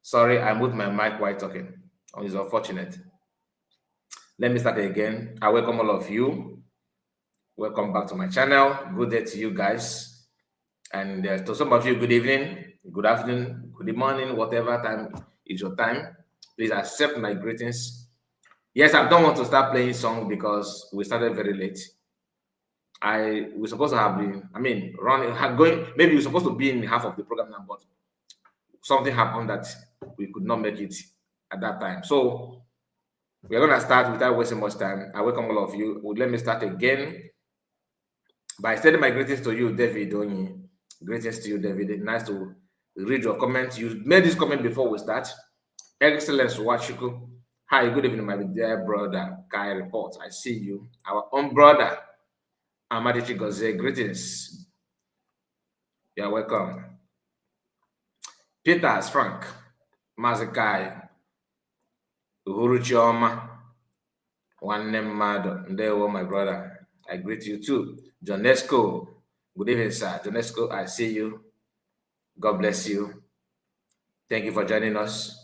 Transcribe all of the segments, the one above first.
Sorry, I moved my mic while talking. It's unfortunate. Let me start again. I welcome all of you. Welcome back to my channel. Good day to you guys. And to some of you, good evening, good afternoon, good morning, whatever time is your time. Please accept my greetings. Yes, I don't want to start playing song because we started very late. We're supposed to have been, going, maybe we're supposed to be in half of the program now, but something happened that we could not make it at that time. So we're going to start without wasting much time. I welcome all of you. Let me start again by sending my greetings to you, David Onyi. Greetings to you, David. Nice to read your comment. You made this comment before we start. Excellence, Wachiku. Hi, good evening, my dear brother. Kai Report. I see you. Our own brother, Amadichi Goze. Greetings. You're welcome. Peters, Frank, Mazakai, Uhuru Chioma, Nwanne Mmadụ, Ndewo, my brother. I greet you too. Jonesco, good evening, sir. Jonesco, I see you. God bless you. Thank you for joining us.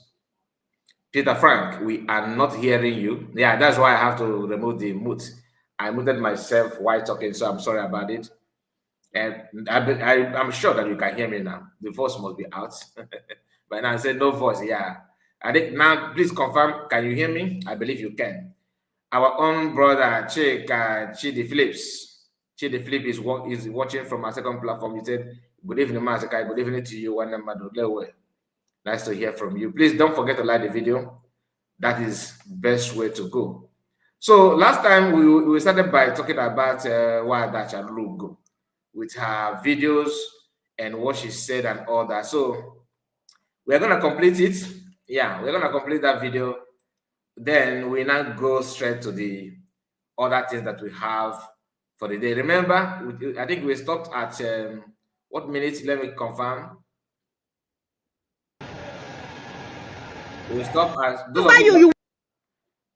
Peter Frank, we are not hearing you. Yeah, that's why I have to remove the mute. I muted myself while talking, so I'm sorry about it. And I'm sure that you can hear me now. The voice must be out. But now I said no voice. Yeah. I think now, please confirm. Can you hear me? I believe you can. Our own brother, Chidi Phillips. Chidi Phillips is watching from our second platform. He said, good evening, Mazakai. Good evening to you. Nice to hear from you. Please don't forget to like the video. That is the best way to go. So last time we started by talking about Nwa-Ada Achalugo with her videos and what she said and all that. So we're going to complete it. Yeah, we're going to complete that video. Then we now go straight to the other things that we have for the day. Remember, I think we stopped at what minute? Let me confirm. We stopped at those of you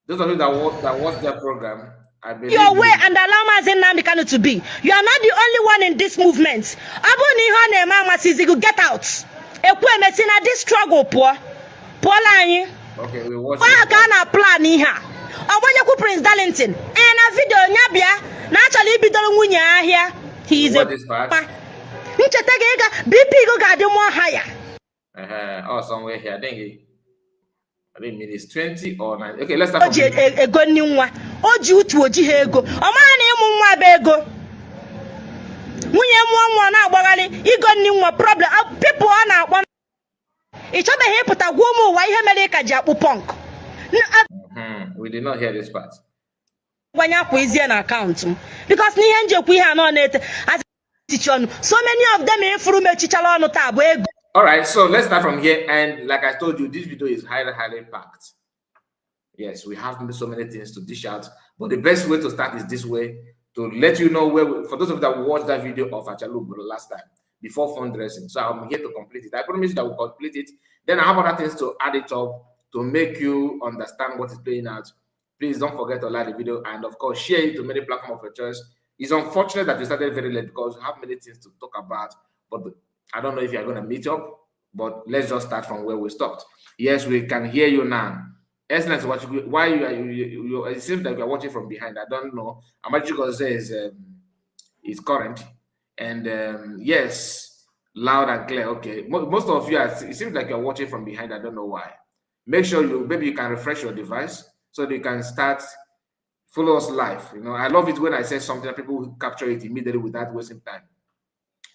that watch their program. I believe your way and allow Nneka to be. You are not the only one in this movement. Get out. This struggle, poor. Okay, we watch. Plan here. I want you Prince Darlington. And a video nyabia. Naturally be done here. He is a BP go got more higher. Oh, somewhere here. I think it's 20 or 9. Okay, let's start. Problem. People are now. We did not hear this part. Account because so many of them all right, so let's start from here. And like I told you, this video is highly packed. Yes, we have so many things to dish out, but the best way to start is this way, to let you know where for those of you that watched that video of Achalugo last time before fundraising. So I'm here to complete it. I promise you that we'll complete it. Then I have other things to add it up to make you understand what is playing out. Please don't forget to like the video and of course share it to many platforms of your choice. It's unfortunate that we started very late because we have many things to talk about, but I don't know if you're going to meet up, but let's just start from where we stopped. Yes, we can hear you now. Excellent. Why you it seems like you're watching from behind. I don't know. Achalugo says is current. And yes, loud and clear. Okay. Most of you, it seems like you're watching from behind. I don't know why. Make sure maybe you can refresh your device so that you can follow us live. You know, I love it when I say something that people capture it immediately without wasting time.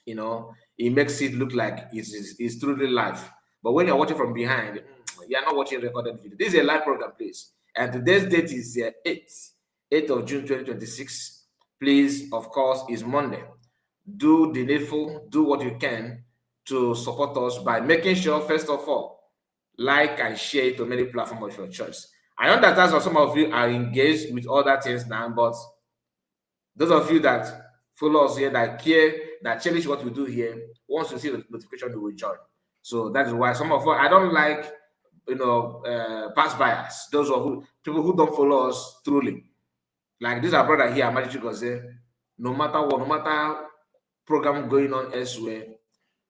You know, it makes it look like it's truly live. But when you're watching from behind, you're not watching recorded video. This is a live program, please. And today's date is 8th of June 2026. Please, of course, is Monday. Do the needful, do what you can to support us by making sure, first of all, like and share to many platforms of your choice. I understand that some of you are engaged with other things now, but those of you that follow us here, that care, that cherish what we do here, once you see the notification, you will join. So that is why some of us, I don't like, pass bias. Those are people who don't follow us truly. Like this, our brother here, Achalugo say, no matter what, no matter program going on elsewhere,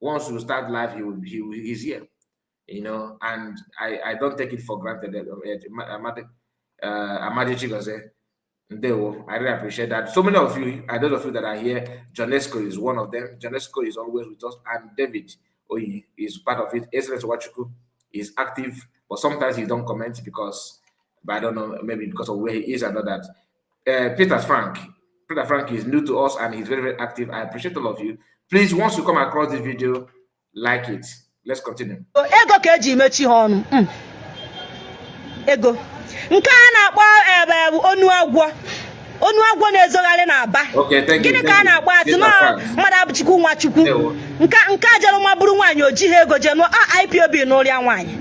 once you start live, he's here. you know, and I don't take it for granted. Amadi Chigoze, I really appreciate that. So many of you, I those of you that are here, Jonesco is one of them. Jonesco is always with us, and David Oyi is part of it. Excellence Wachuku is active, but sometimes he don't comment because, but I don't know, maybe because of where he is and all that. Peter Frank is new to us and he's very, very active. I appreciate all of you. Please, once you come across this video, like it. Let's continue. Ego ka eji mechi ha ọnụ. Ego. Nke a na-akpọ onu agwọ na-ezogharị n'Aba. Okay, thank you. Gịnị ka a na-akpọ atụma mmadụ abụchukwu Nwachukwu. Nke a jere nwa bụrụ nwaanyị oji ha ego je nụọ IPOB n'ụrịa nwaanyị.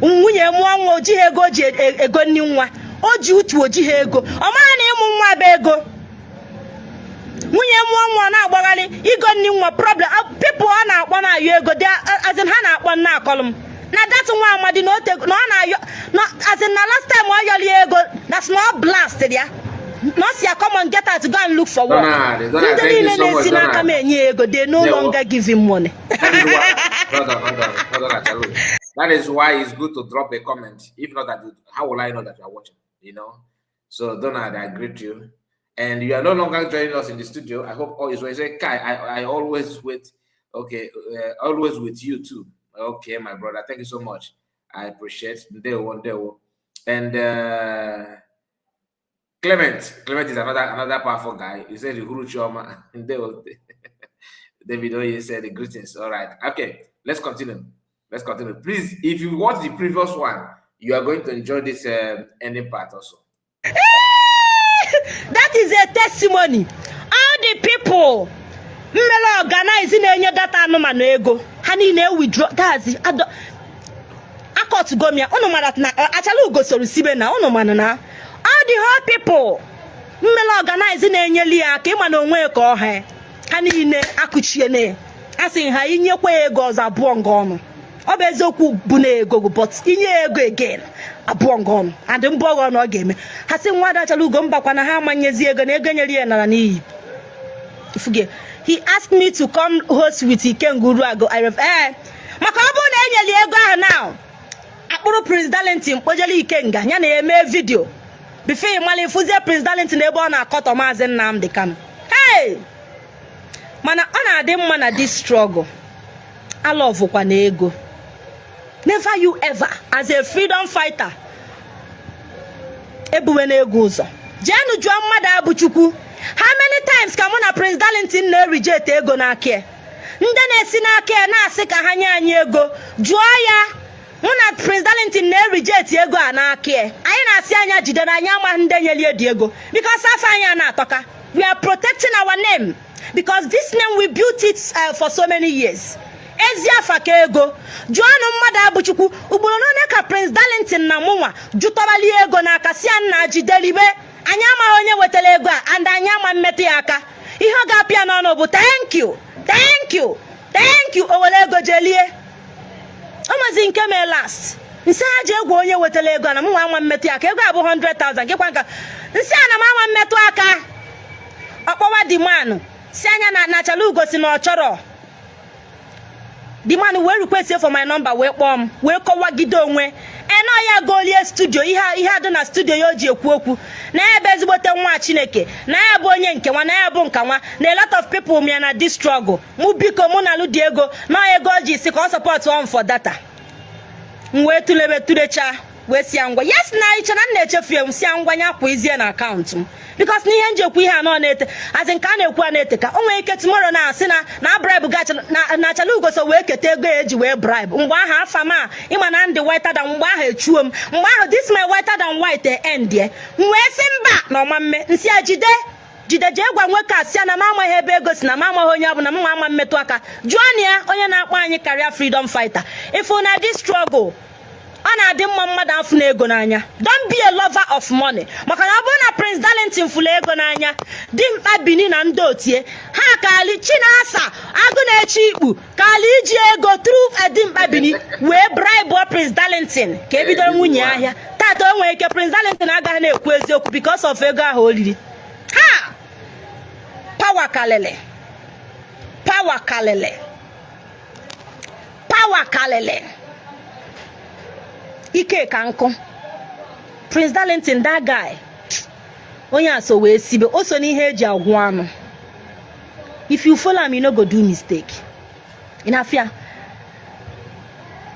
Nwunye mụọ nwa oji ha ego ji ego nni nwa. O ji utu oji ha ego. Ọ mara na ịmụ nwa bụ ego. Nwunye mụọ nwa na-agbagharị igo nni nwa problem. People ọ na-akpọ na-ayọ ego as in ha na-akpọ nna akọlụ m. Na that nwa amadi na ote na ọ na-ayọ as in na last time ọ yọrọ ego that's not blasted ya. No see come on get her to go and look for work. They no longer give him money. Hold on. That is why it's good to drop a comment. If not that, how will I know that you are watching? You know. So Donald, I greet you. And you are no longer joining us in the studio. I hope all is well. Say, Kai, I always wait. Okay, always with you too. Okay, my brother. Thank you so much. I appreciate. And Clement is another powerful guy. He said the Huru Choma. David Oye said the greetings. All right. Okay, let's continue. Please, if you watch the previous one, you are going to enjoy this ending part also. That is a testimony. All the people organizing any data no ego. Hani ne withdraw. That's it. Akot gomia. Ono manat na Achalugo so receive na. Ono manana. All the whole people organizing any lia ke man onwe ka ohe. Hani ne akuchie ne. Asin ha inyekwa ego za buongono. Obezokwu bu na ego but inye ego again abụọ and mbogo no game ha si Nwa-Ada Achalugo mbakwa na ha manyezi ego na ego nyeri na n'iyi ifuge. He asked me to come host with Ikenguru ago maka ọ bụ na enyeli ego ahụ now akpụrụ Prince Darlington kpojele Ikenga ya na eme video before imali fuzie Prince Darlington ebe ọ na-akọtọ Maazị Nnamdi Kanu. Hey, mana ọ na-adị mma na this struggle. I love kwa na ego. Never you ever, as a freedom fighter, ebuwe na ego ụzọ. Jenu jụọ mmadụ abụchukwu. How many times ka mụ na Prince Darlington na-reject ego n'aka? Ndị na-esi n'aka na-asị ka ha nye anyị ego. Jụọ ya. Mụ na Prince Darlington na-reject ego a n'aka. Anyị na-asị anya jide na anyị ama ndị nyeli dị ego. Because afọ anyị na-atọka. We are protecting our name. Because this name we built it for so many years. Ezia ka ego juanu mmadụ abụchukwu ugboro n'one ka Prince Darlington na mụnwa jutọbali ego n'aka si na jidelibe anya ama onye wetara ego a and anya ama mmetụ ya aka ihe ọ ga-apịa n'ọnụ bụ thank you owere ego jelie omazi nke me last nsi ha ji egwu onye wetara ego na mụnwa ama mmetụ ya aka ego abụ 100,000 gịkwa nka nsi ana m ama mmetụ aka ọkpọwa di manụ si anya na Achalugo si na ọ chọrọ. The man will request for my number. We come. We kọwagide onwe. Eno ya golie studio. Ihe adị na studio yo ji ekwu okwu. Na ebe ezigbote nwa Chineke. Na ebe onye nke nwa. Na ebe nka nwa. Na a lot of people me na this struggle. Mu biko mụ na Ludi ego. Na ego ji si ka support one for data. Mwe tulebe tulecha. We si angwa. Yes na iche na na-echefu m si angwa nya kwa izie na account m. Because n'ihe njekwu ihe anọ na-ete as in ka na-ekwu na-ete ka o nwere ike tomorrow na asị na bribe gacha na Achalugo so wee kete ego eji wee bribe mgbe ahụ afa ma ịma na ndị whiter than mgbe ahụ echuo m mgbe ahụ this my whiter than white end ye wee sị mba na ọma mme nsị ajide je gwa nwoke asị na ma amaghị ebe ego si na ma amaghị onye ọ bụ na mma ama mmetụ aka jụọ ya onye na-akpọ anyị career freedom fighter if una this struggle Ana adị mma mmadụ afụ na ego n'anya. Don't be a lover of money. Maka na ọ bụrụ na Prince Darlington fụla ego n'anya, dimkpa bini na ndị otie, ha kali Chinasa agụ na-echi ikpu kali iji ego through dimkpa bini wee bribe Prince Darlington ka ebidoro nwunye ahịa. Tata o nwere ike Prince Darlington agaghị na-ekwu eziokwu because of ego ahụ o riri. Ha! Power kalele. Ike Kanko. Prince Darlington, that guy. Onya so we sibe. Also ni heji agwano. If you follow me, you no go do mistake. Inafia.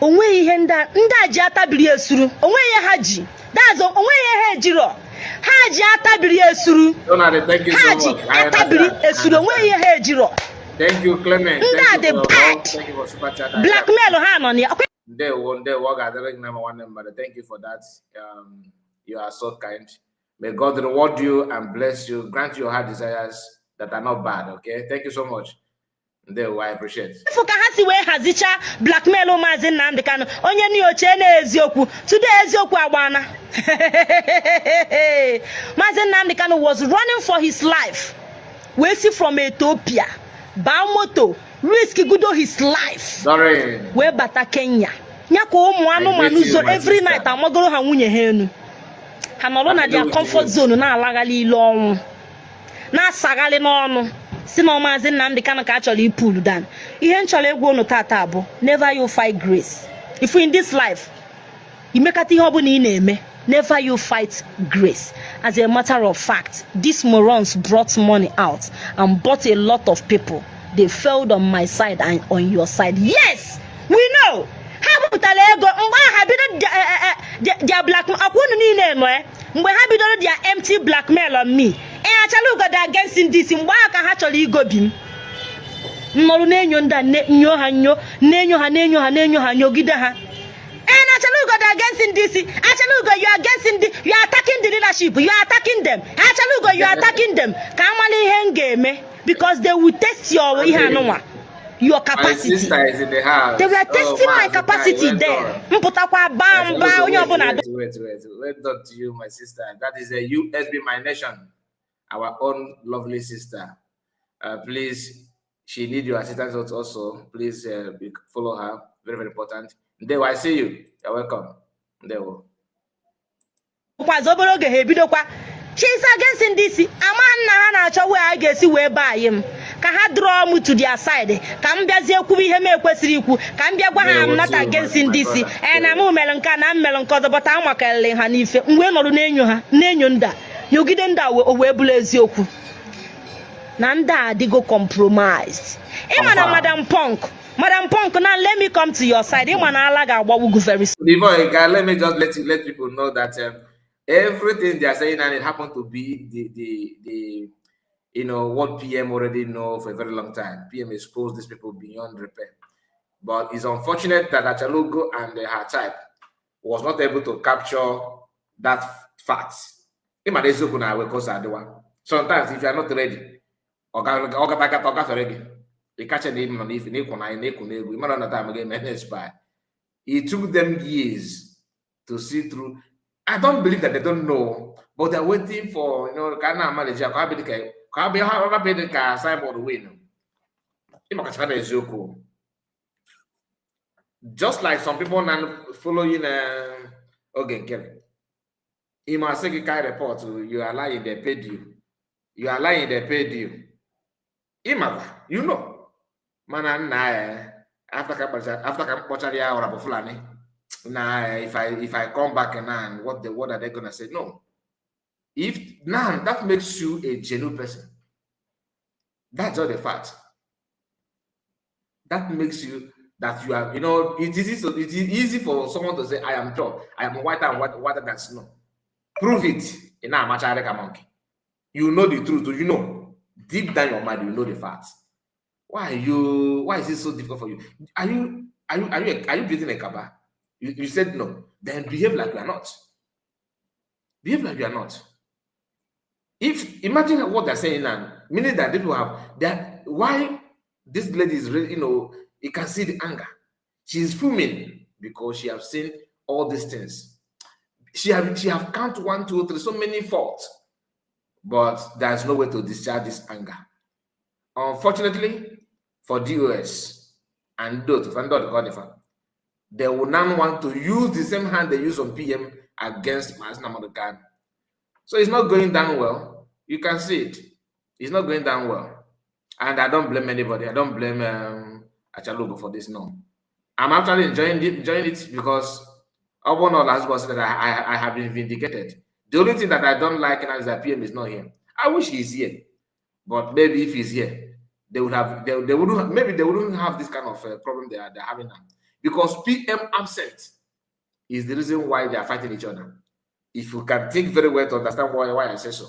Onwe ihe nda ji atabiri esuru. Onwe ihe haji. That's onwe ihe hejiro. Haji atabiri esuru. Thank you so much. Atabiri esuru. Onwe ihe hejiro. Thank you, Clement. Thank you for super chat. Blackmail hand on you. Thank you for that. You are so kind. May God reward you and bless you, grant your heart desires that are not bad. Okay, thank you so much. I appreciate it. Fukahasi we hazicha blackmail Mazin Namdekano. Onye ni ochene ezioku. Today ezioku abana. Mazin Namdekano was running for his life. We see from Ethiopia. Bamoto risk gudo his life. Sorry. We bata Kenya. Nyako umwano manuzo every night amagoro ha nwunye henu. Hanolo na their comfort zone na alagali ilonwu. Na sagali n'onu. Si no Mazin Namdekano ka actually pull down. Ihe nchole egwu onu tata abo. Never you fight grace. If we in this life, you make a thing obu ni na-eme. Never you fight grace. As a matter of fact, these morons brought money out and bought a lot of people. They failed on my side and on your side. Yes, we know. How about their blackmail? Their empty blackmail on me. And Achalugo that against in this in why can actually go bim. And Achalugo against in DC. Achalugo, you are against you are attacking the leadership. You are attacking them. Achalugo, you are attacking them. Kamali henge because they will test your capacity. My sister is in the house. They were testing my capacity there. Wait, not to you, my sister. That is a USB My Nation, our own lovely sister. Please, she needs your assistance also. Please follow her. Very, very important. Ndewo, I see you. You're welcome. Ndewo. She's against in DC. Aman na acha we I guess we buy him. Ka ha draw me to their side. Ka mbiazie kwubi ihe me kwesiri ikwu. Ka mbia gwa ha am not against in DC. And I'm melanka na melanka but I'm makele ha n'ife. Mwe nọrụ na-enyo ha, na-enyo nda. Nyogide nda we bulu eziokwu. Na nda adigo compromised. Imana Madam Punk. Madam Punk, now let me come to your side. Before let me just let people know that everything they are saying and it happened to be the what PM already know for a very long time. PM exposed these people beyond repair. But it's unfortunate that Achalugo and her type was not able to capture that fact. Sometimes if you are not ready, they catch a name on if it took them years to see through. I don't believe that they don't know, but they're waiting for just like some people now following you must say a report you are lying, they paid you. You are lying, they paid you. You know. Man, after if I come back and what are they gonna say? No. If now that makes you a genuine person. That's all the fact. That makes you that you are, it is easy for someone to say, I am tall, I am whiter and whiter than snow. Prove it in a match monkey. You know the truth, deep down your mind, you know the facts. Why is it so difficult for you? Are you building a kaba? You said no. Then behave like you are not. Behave like you are not. If imagine what they're saying now, meaning that people have that why this lady is really, you can see the anger. She's fuming because she have seen all these things. She have count 1, 2, 3, so many faults, but there's no way to discharge this anger. Unfortunately, for DOS and they will now want to use the same hand they use on PM against Mazin. So it's not going down well. You can see it. It's not going down well. And I don't blame anybody. I don't blame Achalugo for this. No. I'm actually enjoying it because One or last boss that I have been vindicated. The only thing that I don't like now is that PM is not here. I wish he's here, but maybe if he's here, they would have they wouldn't maybe they wouldn't have this kind of problem they're having now, because PM absent is the reason why they are fighting each other. If you can think very well to understand why I say so.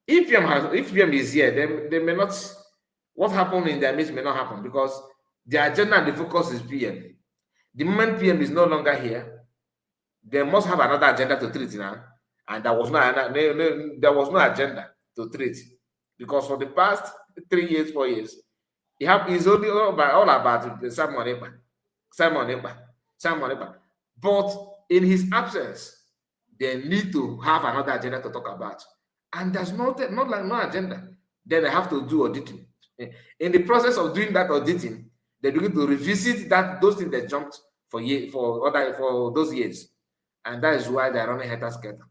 If PM is here, then they may not. What happened in their midst may not happen, because the agenda and the focus is PM. The moment PM is no longer here, they must have another agenda to treat now, and there was no agenda to treat, because for the past 3 years, 4 years, he's only all about Simon Ekpa. But in his absence, they need to have another agenda to talk about, and there's no agenda. Then they have to do auditing. In the process of doing that auditing, they begin to revisit those things they jumped for those years. And that is why they're running helter-skelter.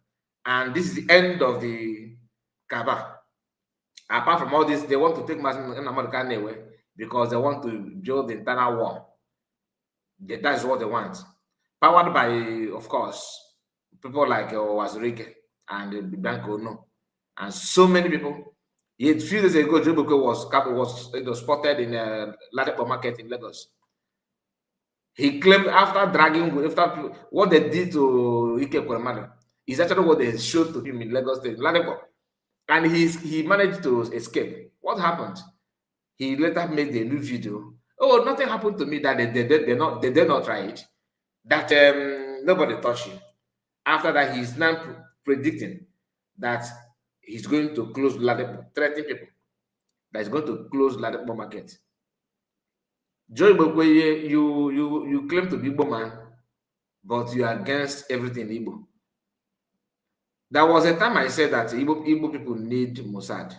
And this is the end of the Kaaba. Apart from all this, they want to take Nnamdi away because they want to build the internal war. That is what they want. Powered by, of course, people like Wazirike and Banco No, and so many people. A few days ago, Jobuko was spotted in a Ladipo market in Lagos. He claimed after what they did to Ike Kwemadu is actually what they showed to him in Lagos State, Ladipo. And he managed to escape. What happened? He later made a new video. Oh, nothing happened to me. That they did not try it. That nobody touched him. After that, he's now predicting that he's going to close Ladipo, 30 people that is going to close Ladipo market. Joy Bokweye, you claim to be Igbo man, but you are against everything Igbo. There was a time I said that Igbo people need Mossad,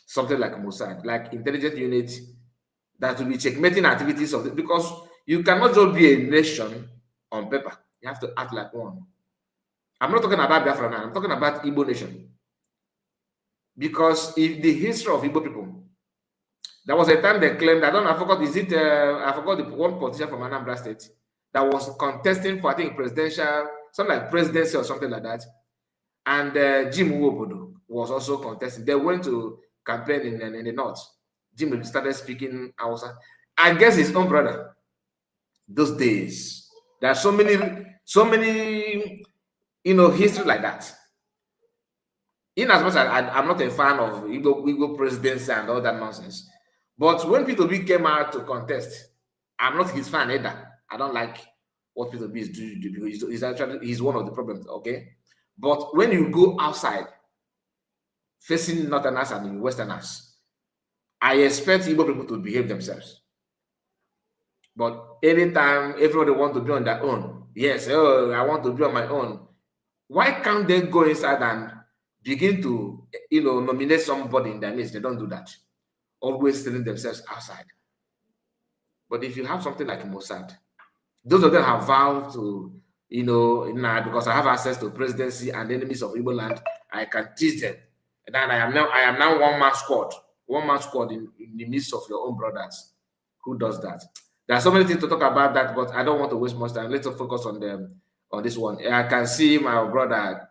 something like Mossad, like intelligence unit that will be checkmating activities of it, because you cannot just be a nation on paper. You have to act like one. I'm not talking about Biafra now. I'm talking about Igbo nation. Because if the history of Igbo people, there was a time they claimed, I forgot the one politician from Anambra State that was contesting for, I think, presidential, something like presidency or something like that. And Jim Uwobodo was also contesting. They went to campaign in the north. Jim started speaking Hausa. I guess his own brother. Those days, there are so many, history like that. In as much as I'm not a fan of Igbo presidency and all that nonsense, but when P2B came out to contest, I'm not his fan either. I don't like what P2B is doing because he's one of the problems. Okay, but when you go outside, facing Northerners and Westerners, I expect Igbo people to behave themselves. But anytime everybody wants to be on their own, yes, I want to be on my own. Why can't they go inside and begin to, nominate somebody in their midst? They don't do that. Always selling themselves outside. But if you have something like Mossad, those of them have vowed to, because I have access to presidency and enemies of Igbo land, I can teach them. And then I am now one-man squad in the midst of your own brothers. Who does that? There are so many things to talk about that, but I don't want to waste much time. Let's focus on this one. I can see my brother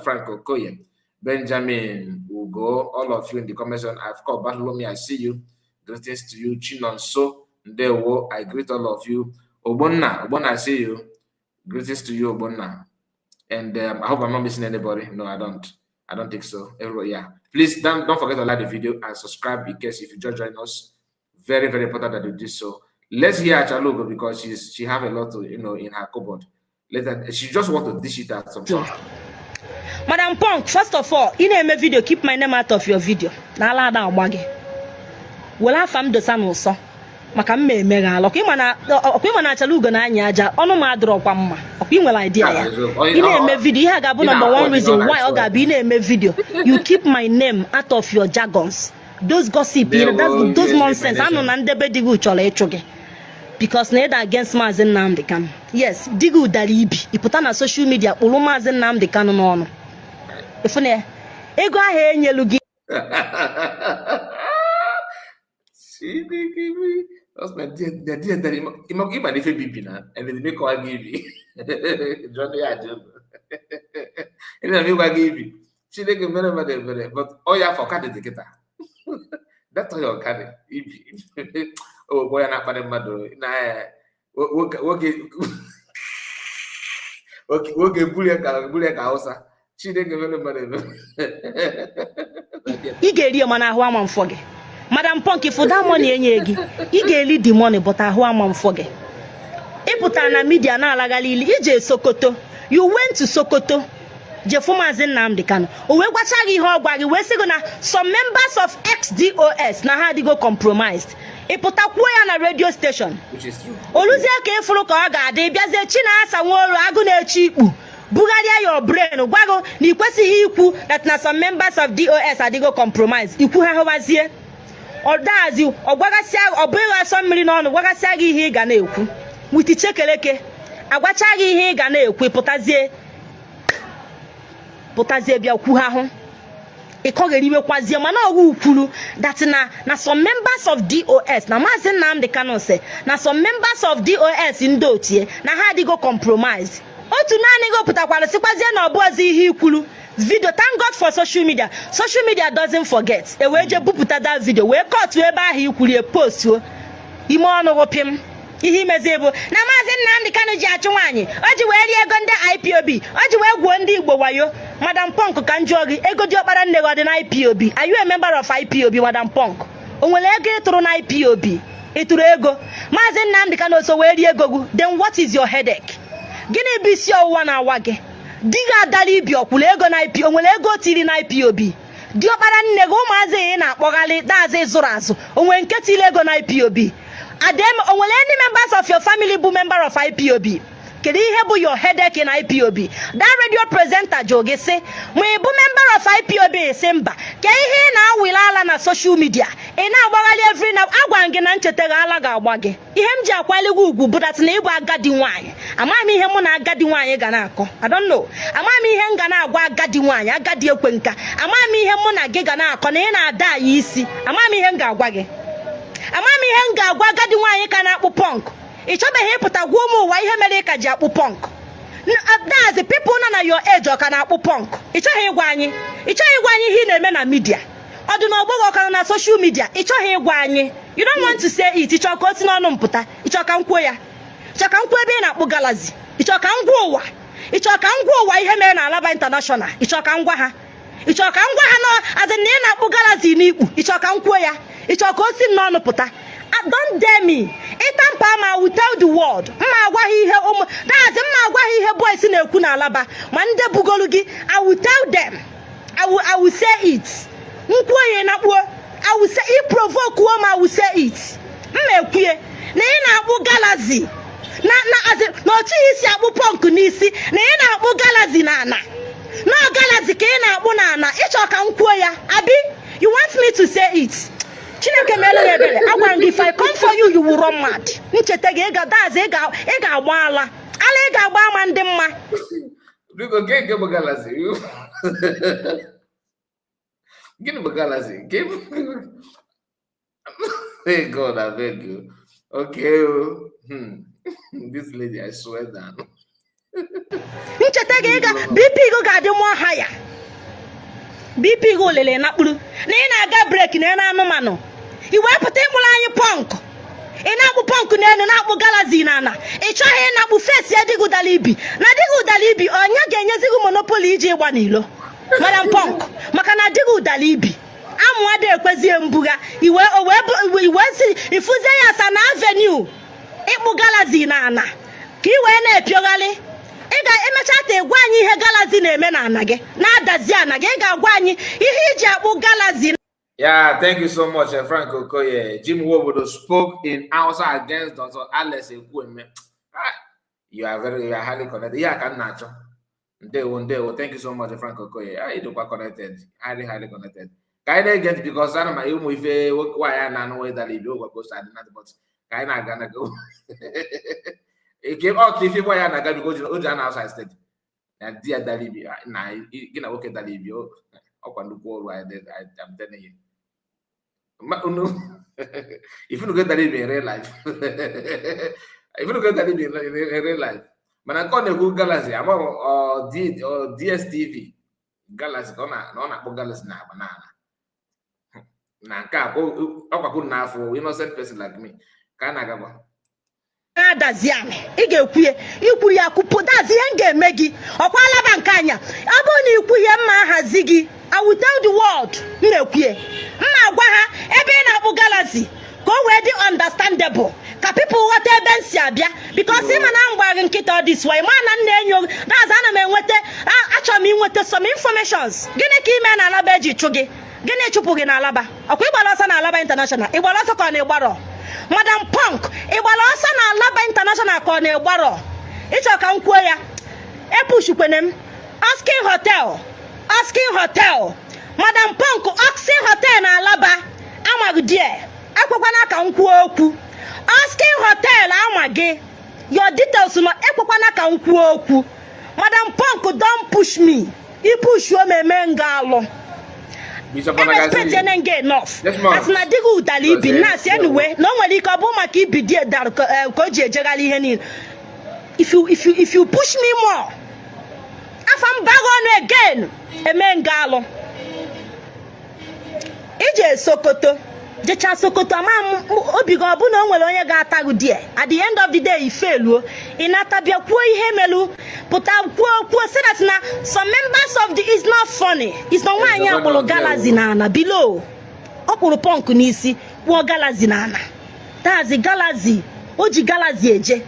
Franco Koye, Benjamin, Ugo, all of you in the comment section. I've called Bartholomew, I see you. Greetings to you. Chinonso, Ndewo, I greet all of you. Obonna, I see you. Greetings to you, Obonna. And I hope I'm not missing anybody. No, I don't think so. Everybody, yeah. Please don't forget to like the video and subscribe in case if you just join us. Very, very important that you do so. Let's hear Achalugo because she have a lot to, in her cupboard. She just want to dish it out sometimes. Madam Punk, first of all, in a video, keep my name out of your video. Nwa-Ada Agbagi. Well, I found the son also. Makame mega. Okay, mana Achalugo na anya aja. Ono ma drop kwamma. Okay, well idea ya. In a video, here gabu number one reason why Oga be in a video. You keep my name out of your jargons. Those gossip, those nonsense. I don't know digu chole echoge. Because neither against Mazen Nnamdi Kanu. Yes, digu daribi. Iputa na social media ulu Mazen Nnamdi Kanu no. Ifune ego ahe enyelugi. That's my dear that even if you be now, and then make all give you. Johnny, I do. And then I give you. She take a very, but oh, yeah, for card the guitar. That's all your card. Oh, boy, I'm not for the mother. Nah, okay, bully house. She take a very You get your man who I'm forget. Madam Punky for that money enye you get lead the money but who am forget. You put on a media na alagalili ije Sokoto. You went to Sokoto. Jefumazin Nnamdi Kanu. We gwachagi ho gwagi we say na some members of XDOS na had go compromised. E putakwo ya na radio station. Which is true. Oluzie ka ifuru ka ọ ga-ade biaze Chinasa Nworu agụ na-echi ikpu. Bugaria your brain gwago na ikwesighị ikwu that na some members of DOS adigo compromise. Ikwu ha hobazie. Odazi ogwagasia obega asọmmiri n'ọnụ gwagasia gị ihe ị ga na-ekwu. Witi chekeleke agwacha gị ihe ị ga na-ekwu pụtazie bịa kwu ha hụ. Ikogeriwe kwazie mana owu ukwuru that na some members of DOS na Maazị Nnamdi Kanu say na some members of DOS ndị otie na ha adigo compromise. Otu naanị go pụtakwara sikwazie na ọbụzi ihe ikwuru. Video, thank God for social media. Social media doesn't forget. E wee je bupụta that video wee cut ebe ahụ ikwuru post o. Ime ọnụ wopim. Ihe mezebo na Maazị Nnamdi Kanu ji achụ nwaanyị. O ji wee rie ego ndị IPOB. O ji wee gwuo ndị Igbo wayo. Madam Punk ka njụọ gị ego dị ọkpara nne gị dị na IPOB. Are you a member of IPOB, Madam Punk? O nwere ego ịtụrụ na IPOB? Ịtụrụ ego. Maazị Nnamdi Kanu so wee rie ego gị. Then what is your headache? Gịnị bụ isi ọwụwa na-awa gị? Diga adali ibi ọkwụla ego na IPOB. O nwere ego tiri na IPOB. Dị ọkpara nne gị ụmụazị ị na-akpọghalị daazị zụrụ azụ. O nwere nke tiri ego na IPOB. Adem, o nwere any members of your family bụ member of IPOB? Kedu ihe bụ your headache in IPOB? That radio presenter joge say, "Ma bụ member of IPOB say mba." Ke ihe na-awịla ala na social media. Ị na-agbaghali every now agwa gị na ncheta gị ala ga-agba gị. Ihe m ji akwali gị ugwu bụ that na ịbụ agadi nwaanyị. Amaghị m ihe mụ na agadi nwaanyị ga na-akọ. I don't know. Amaghị m ihe m ga na-agwa agadi nwaanyị, agadi ekwenka. Amaghị m ihe mụ na gị ga na-akọ na ị na-ada anyị isi. Amaghị m ihe m ga-agwa gị. Amaghị m ihe m ga-agwa agadi nwaanyị ka na-akpụ punk. Ị chọbeghị ịpụta gwa ụmụ ụwa ihe mere ka ji akpụ punk. That's the people nọ na your age ọ ka na-akpụ punk. Ị chọghị ịgwa anyị. Ị chọghị ịgwa anyị ihe ị na-eme na media. Ọ dị n'ọgbọghọ ka na social media. Ị chọghị ịgwa anyị. You don't want to say it. Ị chọọ ka o si n'ọnụ mpụta. Ị chọọ ka m kwuo ya. Ị chọọ ka m kwuo ebe ị na-akpụ galazi. Ị chọọ ka m gwa ụwa. Ị chọọ ka m gwa ụwa ihe mere na Alaba International. Ị chọọ ka m gwa ha. Ị chọọ ka m gwa ha nọ azị na ị na-akpụ galazi n'ikpu. Ị chọọ ka m kwuo ya. Ị chọọ ka o si n'ọnụ pụta. Don't dare me. Itampa ma will tell the world. Ma agwa ihe that's ma agwa ihe boys na-ekwu na Alaba. Ma ndị bugolu gị, I will tell them. I will say it. Nkwu ye na kpuo. I will say it provoke woman, I will say it. Mmekwue. Na ị na-akpụ galazi. Na otu isi akpụ punk n'isi. Na ị na-akpụ galazi na ana. Na galazi ka ị na-akpụ na ana. Ịchọ ka m kwuo ya. Abi, you want me to say it? Chineke melu ebere agwa if I come for you, you will run mad. Nchete gị ị ga-agba ala ị ga-agba ama ndị mma. Biko gị bụ galazi. Gịnị bụ galazi? Hey God, I beg you. Okay. This lady, I swear down. Nchete gị BP gị ga-adị mụọ ha ya. BP gị olele na kpuru na ị na-aga break na ena anụmanụ. I wepụta ịkpụrụ anyị punk. Ị na-akpụ punk n'elu na-akpụ galazi na ana. Ị chọghị ị na-akpụ face ya dịgị ụdala ibi. Na dịgị ụdala ibi onye ga-enyezi gị monopoly iji ịgba n'ilo. Madam Punk maka na dịgị ụdala ibi. Amụada ekwezie mbuga. Iwe si ifuze ya sa na avenue. Ịkpụ galazi na ana. Ka i wee na-epioghalị. Ị ga-emecha ta egwa anyị ihe galazi na-eme na ana gị. Na-adazi ana gị. Ị ga-agwa anyị ihe iji akpụ galazi. Yeah, thank you so much, Frank Okoye. Jim Wobodo spoke in Hausa against Dr. Alex Ekwueme. You are highly connected. Yeah, I can natural. Thank you so much, Frank Okoye. You do quite connected, highly connected. Kind of get because I don't know if why I know that you go but kind of gonna go. It came out if you why I got to go to Ojan outside state. And dear Dalibi, now you know, okay, Dalibio. Up on the wall, I'm telling you. If you get that in real life, if you get that in real life, man, I call the Google Galaxy, I'm or DSTV Galaxy, no Galaxy na banana. Nanka, oh, innocent person like me. Can I go? Adaziame ị ga-ekwuye ikwu ya kwupụtazi ihe m ga-eme gị ọkwa alaba nke anya ọ bụrụ na ikwu ihe mma hazi gị I will tell the world m na-ekwuye mma agwa ha ebe ị na-akpụ Galaxy ka o wee dị understandable ka people ghọta ebe m si abịa because ịma na m gwa gị nkịta this way ma na nna enyo daza ana m enweta achọrọ m inweta some informations gịnị ka ime na alaba eji chụ gị gịnị chụpụ gị na alaba ọkwa ịgbara ọsọ na alaba international ịgbara ọsọ ka ọ na-ịgbarọ Madam Punk ịgbara ọsọ na alaba international ka ọ na-ịgbarọ ịchọ ka m kwuo ya epushkwene m Asking Hotel Madam Punk Asking Hotel na alaba amaghị die ekwekwana ka m kwuo okwu Asking Hotel amaghị your details no ekwekwana ka m kwuo okwu Madam Punk don't push me I push you me nga alụ respect enough as na digu udali bi na si anyway no nwere ike obu maka ibi die dar ko ji ejegali ihe ni if you push me more afam back on again emengalo ije Sokoto jecha Sokoto ama obigo obu na nwere onye ga-atagu die at the end of the day ifelu inata bia kwuo ihe melu puta kwuo say that na some members of the is not funny it's not why anya kpụrụ Galaxy na ana below okpụrụ Punk n'isi kwuo Galaxy na ana that's the Galaxy oji Galaxy eje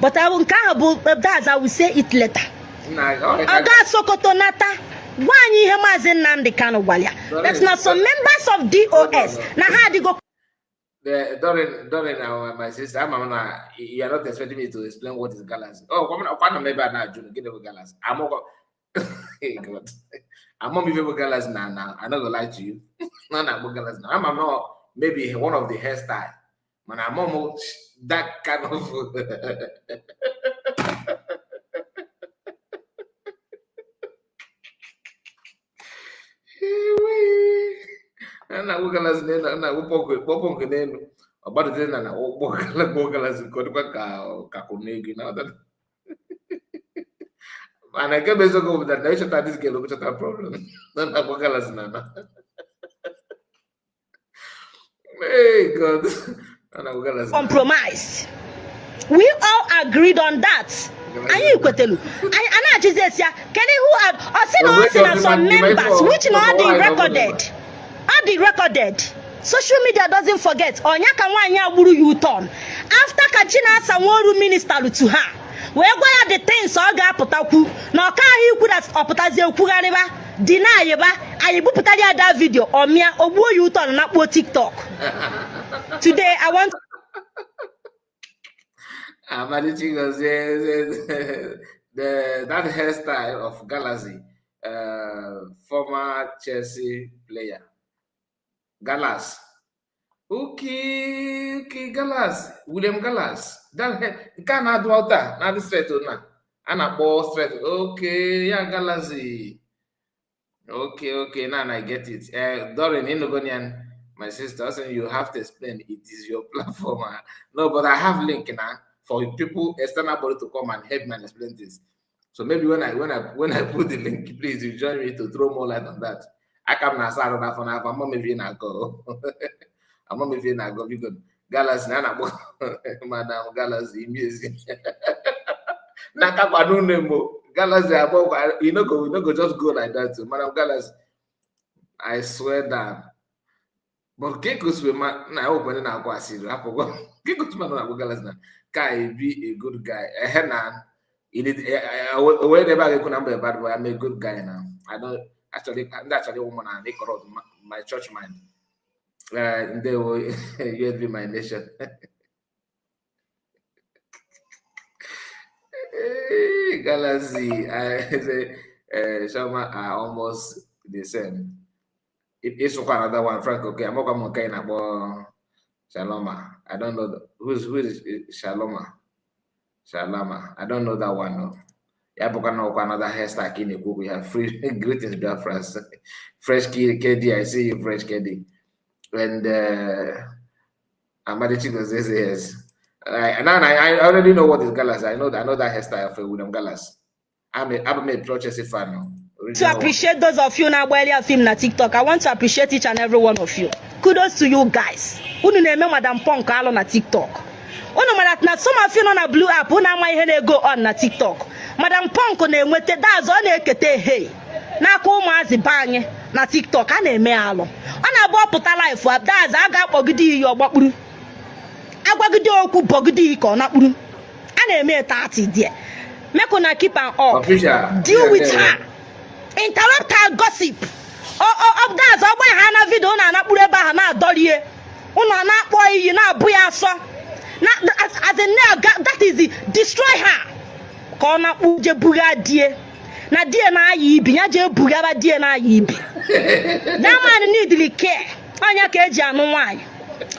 but nke ahụ bụ that's I will say it later aga Sokoto nata gwa anyị ihe Maazị Nnamdi Kanu gwalya that's not some members of DOS na ha adigo during my sister, you are not expecting me to explain what is Galaxy. Oh, come on, maybe I'm not doing Galaxy. I'm not even Galaxy now. I'm not gonna lie to you. No, Galaxy now. I'm not maybe one of the hairstyle. Man, I'm almost that kind of. Na Galaxy na upoko neno about the na Galaxy ka kunegi na that and I get bezo go that I should this girl look at that problem na Galaxy na hey God na Galaxy compromised we all agreed on that anyị kwetelu ana Jesus ya kene who are some members which not the recorded social media doesn't forget onya ka nwanyị agburu U-turn after ka Chinasa Nworu minister to her we gwa ya the things ọ ga-apụtakwu na ọka ahụ ikwu that ọpụtazie okwugharịba deny ba anyị bupụtara ya that video omia ogbuo U-turn na kpo TikTok today I want that hairstyle of Galaxy, former Chelsea player. Gallas. Okay, Gallas. William Gallas. That can I do that? Not the straight na. Anna ball straight. Okay, yeah, Galaxy. Okay, now I get it. Doreen Inogonian, my sister, saying you have to explain it is your platform. No, but I have link now for people external body to come and help me and explain this. So maybe when I put the link, please you join me to throw more light on that. I come now start on that for now. I'm not maybe na go. I'm not maybe na go because Galaxy na Madam Galaxy amazing. Na kapa no nemo Galaxy above you know go just go like that. So Madam Galaxy, I swear that. But Kekus we na open na go asiri. I forgot. Kekus man na go Galaxy na. Kai be a good guy. Henan. Whenever I could number bad boy, I'm a good guy now. I don't actually woman and they corrupt my church mind. They will you be my nation. Galaxy, I say Shama are almost the same. It's another one, Frank. Okay, I'm not going about Shaloma. I don't know who is Shaloma. Shalama. I don't know that one. No. Yeah, but another hairstyle in the group. We have free greetings, dear friends. Fresh KD, I see you, Fresh KD. And Amadichiko says yes. And now I already know what is Galas. I know that hairstyle for William Galas. I'm a Prochesi fan now. To appreciate those of you now while film na TikTok. I want to appreciate each and every one of you. Kudos to you guys. Unu na-eme Madam Punk alo na TikTok. Unu mara na some of you na blue app unu ama ihe na-go on na TikTok. Madam Punk na-enwete that's ọ na-ekete hey. Na-akọ ụmụazị banye na TikTok a na-eme alụ. Ọ na-abụ ọpụta life that's a ga-akpọgide iyi ọgbakpuru. Agwagide okwu bọgide iyi ka ọ nakpuru. A na-eme 30 there. Make una keep am up. Deal with her. Interrupt her gossip. That's all my Hana video na put eba na dolie. Una na kpo iyi na abu ya so. Na as a that is it. Destroy her. Ko na uje buga die. Na die na ayi ibi nya je buga ba die na ayi ibi. That man need care. Anya ka eji anu nwaanyị.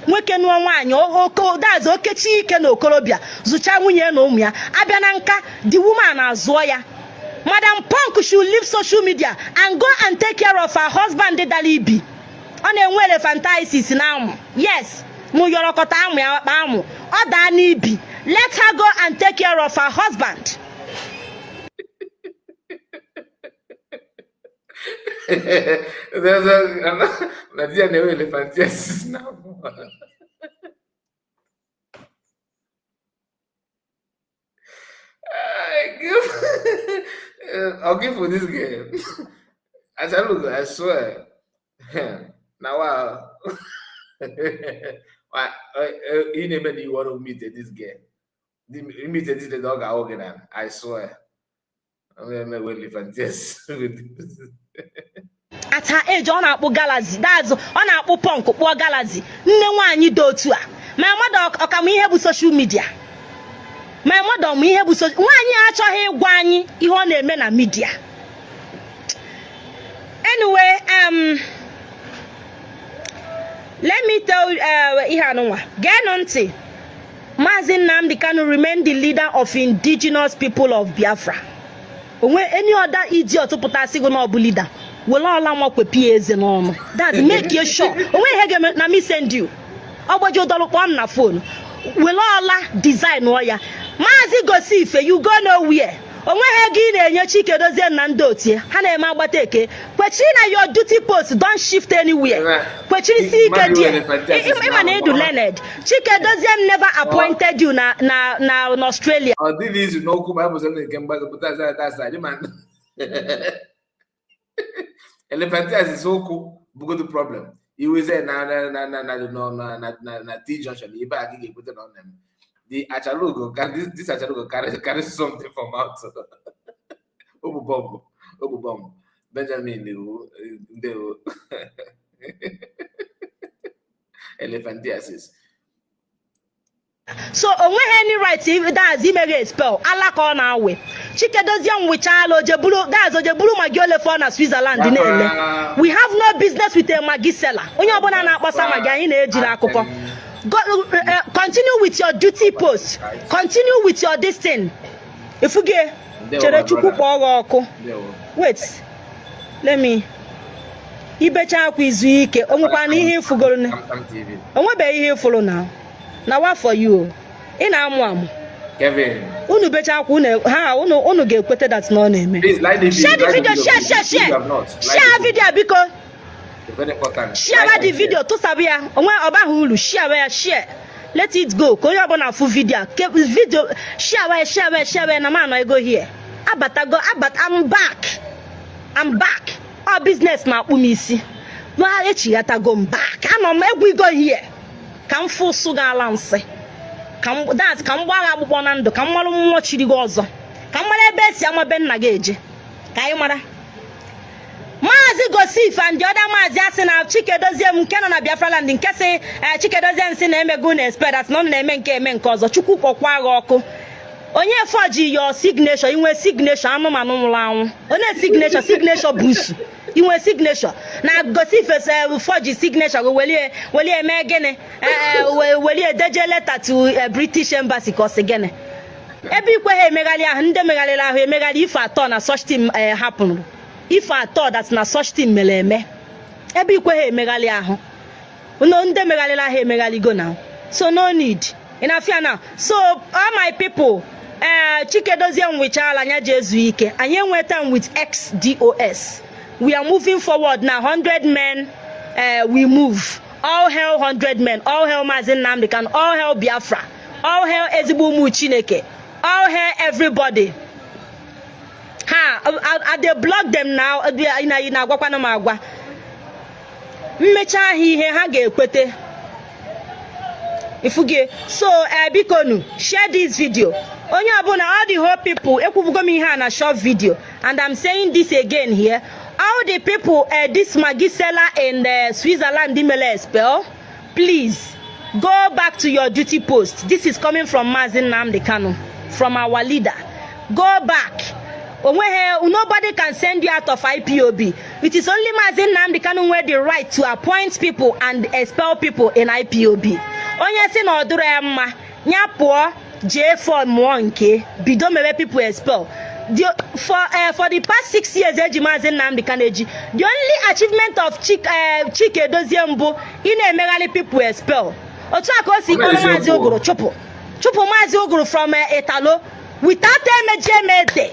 Nweke nuo nwaanyị oko that's okechi ike na okorobịa zụcha nwunye na ụmụ ya. Abịa na nka the woman azụọ ya. Madam Punk should leave social media and go and take care of her husband Dalibi. On a well fantasies now. Yes, mu yorokota amu ya amu. Oda nibi. Let her go and take care of her husband. There's a Nadia never fantasies now. I'll give for this game. Achalugo, I swear. Now, you never you want to meet this game. You meet this the dog organ. I swear. I'm really fantastic. At her age, on our galaxy, that's on our punk or galaxy. No one you do to her. My mother, or can we have social media? My mother, we have so one year actually one you on a men media. Anyway, let me tell get on to Mazin Nnamdi Kanu remain the leader of indigenous people of Biafra. When any other idiot to put a signal leader will all allow up with PAs and all. That's make you sure. When na me send you. About your dollar on na phone. Will all design wire. Mazi go see if you go nowhere. When again your chicken doesn't nandotie, Hana Mabateke, Pachina your duty post don't shift anywhere. Pachini see Leonard. Chicken doesn't never appointed you na in Australia. Oh, this is no Kuba was only came back to that side, man. Elephantias is so cool, because the problem. He was there na T junction, he back he put it on them. The Achalugo, this Achalugo carries something from out. Obubom, Benjamin, the elephantiasis. So, when any right, if that's he may get spell, Allah call now way. Chike does young with Chalo, Jabulu, that's Jabulu Magiole for Switzerland. We have no business with a Magisella. When you're born at Basamaga in Ejina. Continue with your duty post. Continue with your destiny. If you get wait, let me. Ibecha kwizike. Omupani here for go now. Omwe here follow now. Now what for you? In Amwam. Kevin. Unu becha kune. Ha. Unu get quoted that's no name. Please like the video. Share the video. Share. Share video because. Very important. Share the video to Sabia. Share. Let it go. Go your bona full video. Video. Share. Na man I go here. But I'm back. Our business now umisi. No I go back. We go here. Come full sugar lance. Come that come wala bonando. Come walu watch the gozo. Come wala besi ama ben nageje. Kayo mara. Mazi Gosif and the other Mazi Asina Chike doesn't canon of Biafra land in Kese, Chike doesn't see name good expert that's non name men cause or Chuku or Quagoko. Onye forge your signature, you will signature, I'm a no only signature boost. You will signature. Now Gosif is forge signature, will you Megan, will you deje letter to a British embassy cause again. Everywhere Megalia, Hinde Megalia, Megali, if I thought a such thing happened. If I thought that's not such thing, meleme. Ebi kwe he megali aho. Uno nde megali la he megali go now. So no need. Enough here now. So all my people, Chike dozier with Alanya Jesuike, and you went on with XDOS. We are moving forward now. 100 men, we move. All hell 100 men. All hell Mazin Namdekan. All hell Biafra. All hell Ezibumu Chineke. All hell everybody. They block them now. Mmecha ihe ha ga-ekwete. Ifuge. So bikonu share this video. Onye abuna all the whole people ekwubugo m ihe na short video, and I'm saying this again here. All the people this Maggi seller in Switzerland dimele spell, please go back to your duty post. This is coming from Mazin Namdekanu, from our leader. Go back. Nobody can send you out of IPOB. It is only Mazin Namdekanu where the right to appoint people and expel people in IPOB. Onye si na odure mma nyapo J4 monke bido mewe people expel. For the past 6 years, Mazin Namdekanu, the only achievement of Chike Doziembo in a people expel. Otako si Mazi Oguru Chopo Mazi Oguru from Italo without MJMD.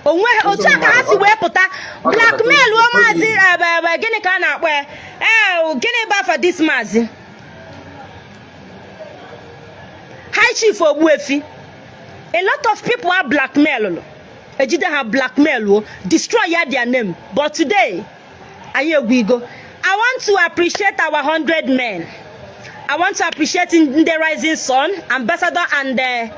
Otaka hasi weputa blackmail wo Mazi gini kana we gini ba for this Mazi High Chief Obuefi. A lot of people are blackmail. Ejide have blackmail, destroy their name. But today, here we go. I want to appreciate our 100 men. I want to appreciate the Rising Sun, Ambassador, and the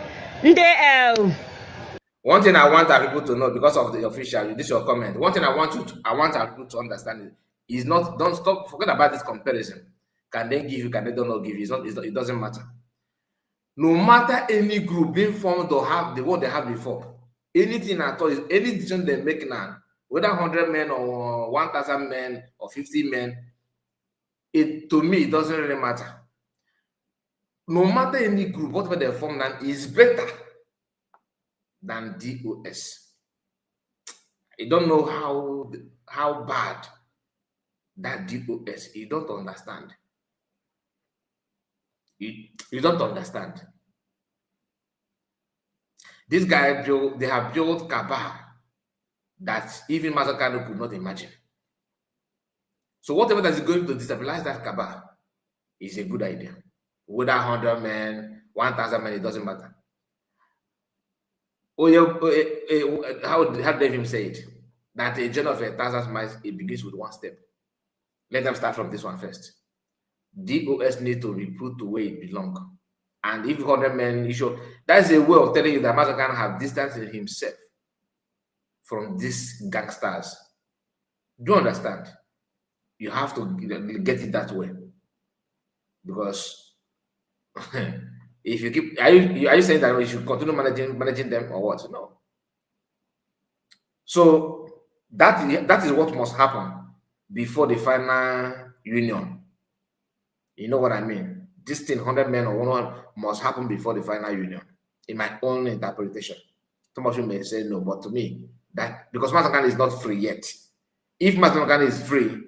One thing I want our people to know, because of the official, this is your comment. One thing I want our people to understand is not, don't stop, forget about this comparison. Can they give you, can they don't give you? It doesn't matter. No matter any group being formed or have the what they have before, anything at all, any decision they make now, whether 100 men or 1,000 men or 50 men, to me, it doesn't really matter. No matter any group, whatever they form now is better than DOS. I don't know how bad that DOS. You don't understand. You don't understand. This guy they have built cabal that even Mazakano could not imagine. So whatever that is going to destabilize that cabal is a good idea. Whether 100 men, 1,000 men, it doesn't matter. How did him say it? That a journey of 1,000 miles, it begins with one step. Let them start from this one first. DOS need to be put to where it belongs. And if 100 men issue, that's a way of telling you that Mazakan have distanced himself from these gangsters. Do you understand? You have to get it that way. Because if you keep, are you saying that you should continue managing them or what? No. So that is what must happen before the final union. You know what I mean? This thing, 100 men or 100 must happen before the final union, in my own interpretation. Some of you may say no, but to me, that because Mazakan is not free yet. If Mazakan is free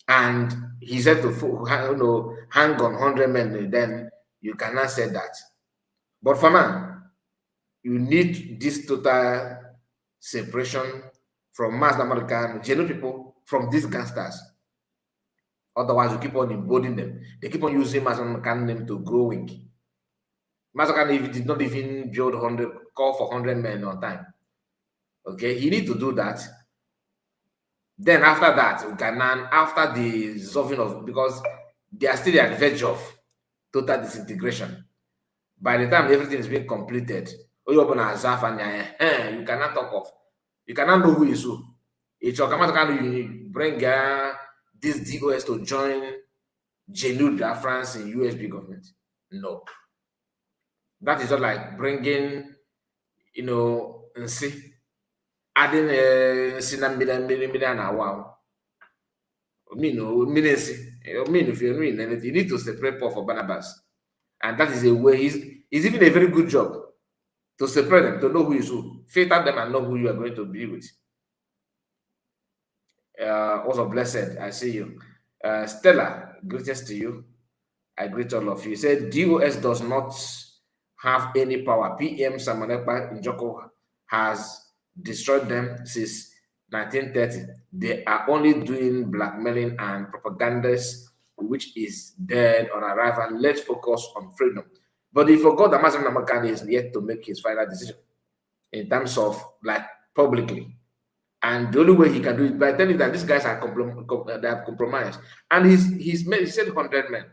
and he said to hang on 100 men, then you cannot say that. But for now, you need this total separation from mass American genuine people from these gangsters. Otherwise, you keep on embodying them. They keep on using Mazakan name to grow wing. Mazakan did not even build 100, call for 100 men on time. Okay, he need to do that. Then after that, after the dissolving of, because they are still at the verge of total disintegration. By the time everything is being completed, you cannot talk of, you cannot know who is who. It's your you bring this DOS to join Genude France in USB government. No. That is just like bringing, adding million wow. If you mean anything, you need to separate Paul for Barnabas. And that is a way, it's even a very good job to separate them, to know who is who, filter them and know who you are going to be with. Also blessed, I see you. Stella, greetings to you. I greet all of you. He said DOS does not have any power. PM Samanepa Njoko has destroyed them since 1930. They are only doing blackmailing and propagandas, which is dead on arrival. Let's focus on freedom. But he forgot that Mazen Namakani is yet to make his final decision in terms of like publicly. And the only way he can do it by telling that these guys are they have compromised. And he said 100 men.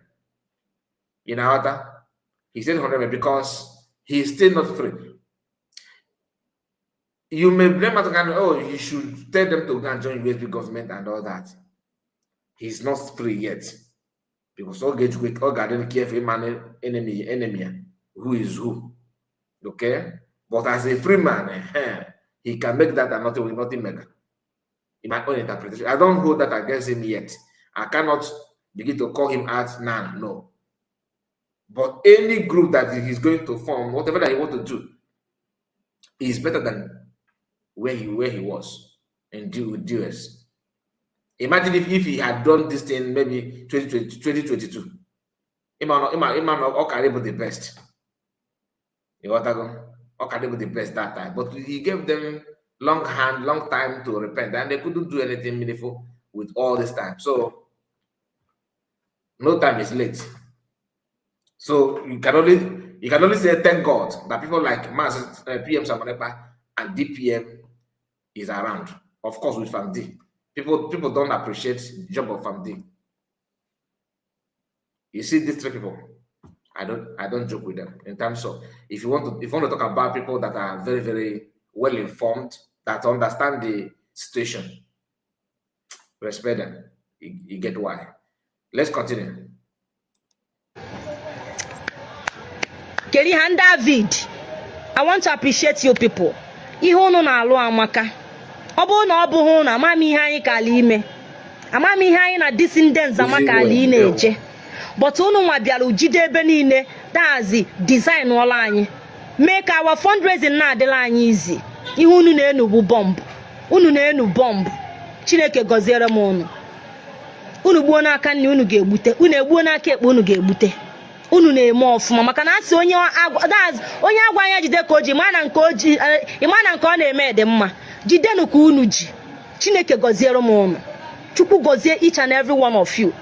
In Nwa-Ada, he said 100 men because he's still not free. You may blame Matokano, oh, you should tell them to go and join USB government and all that. He's not free yet. Because all get quick, all garden careful man enemy, who is who. Okay? But as a free man, he can make that and nothing make. In my own interpretation. I don't hold that against him yet. I cannot begin to call him out now, no. But any group that he's going to form, whatever that he wants to do, is better than where he was in DOS. Imagine if he had done this thing maybe 2022. Imagine Okarebo the best. Okarebo the best that time. But he gave them long time to repent, and they couldn't do anything meaningful with all this time. So no time is late. So you can only say thank God that people like PM Samanepa and DPM is around. Of course, with FAMD. People don't appreciate the job of FAMD. You see these three people, I don't joke with them in terms of if you want to talk about people that are very, very well informed, that understand the situation, respect them. You get why. Let's continue. Kelly and David, I want to appreciate you people. Ihono na alu amaka. Obo na obo hu na amami ihe anyi kala ime. Amami ihe anyi na descendants amaka ala ine eje. But unu nwa biara ujide ebe niile, that's the design wala anyi. Make our fundraising na adịla anyi easy. Ihe unu na-enu bụ bomb. Unu na-enu bomb. Chineke goziere m unu. Unu gbuo n'aka nni unu ga-egbute. Unu egbuo n'aka ekpe unu ga-egbute. Unu na-eme ọfụma maka na asị onye agwa anya jide ka oji mana nke oji ịmana nke ọ na-eme dị mma. Jidenu ka unu ji. Chineke goziere m unu. Chukwu gozie each and every one of you.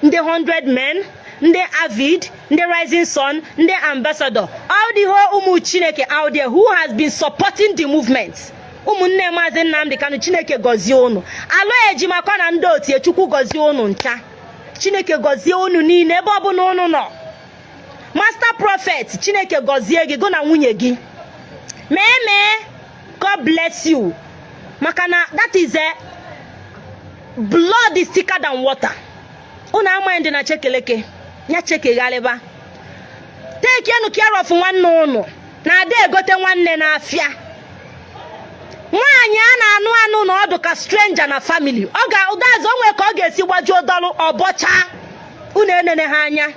Ndị 100 men, ndị Avid, ndị Rising Sun, ndị Ambassador, all the whole ụmụ Chineke out there who has been supporting the movement. Ụmụnne Maazị Nnamdi Kanu, Chineke gozie unu. Alụ ejimakọ na ndị otie, Chukwu gozie unu ncha. Chineke gozie unu niile ebe ọ bụ na unu nọ. Master Prophet, Chineke gozie gị go na nwunye gị. Mee, God bless you. Maka na that is a blood is thicker than water. Una amande na chekeleke nya chekegaliba. Take you care of nwanne unu na ade egote nwanne na afia. Nwaanyi a na anu na odu ka stranger na family. Oga udazo onwe ka oga esi gbaju odolu obocha. Unu enene ha anya.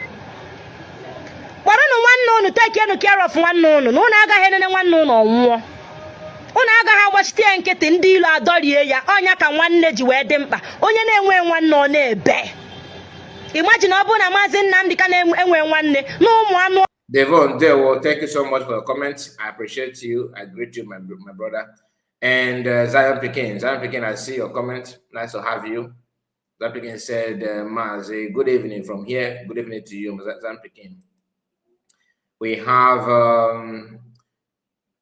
Kwarunu nwanne unu take you care of nwanne unu. Na unu agaghị enene nwanne unu onwuo. Unu agaghị agbachite nkịtị ndị ilu adorie ya. Onya ka nwanne ji wee dị mkpa. Onye na-enwe nwanne ọ na-ebe. Imagine Abuna Maazị Nnamdi Kanu enwe nwanne no ụmụ anụ. Devon, thank you so much for your comments. I appreciate you. I greet you, my brother. And Zion Pekin, I see your comment. Nice to have you. Zion Pekin said, Maazị, good evening from here. Good evening to you, Zion Pekin. We have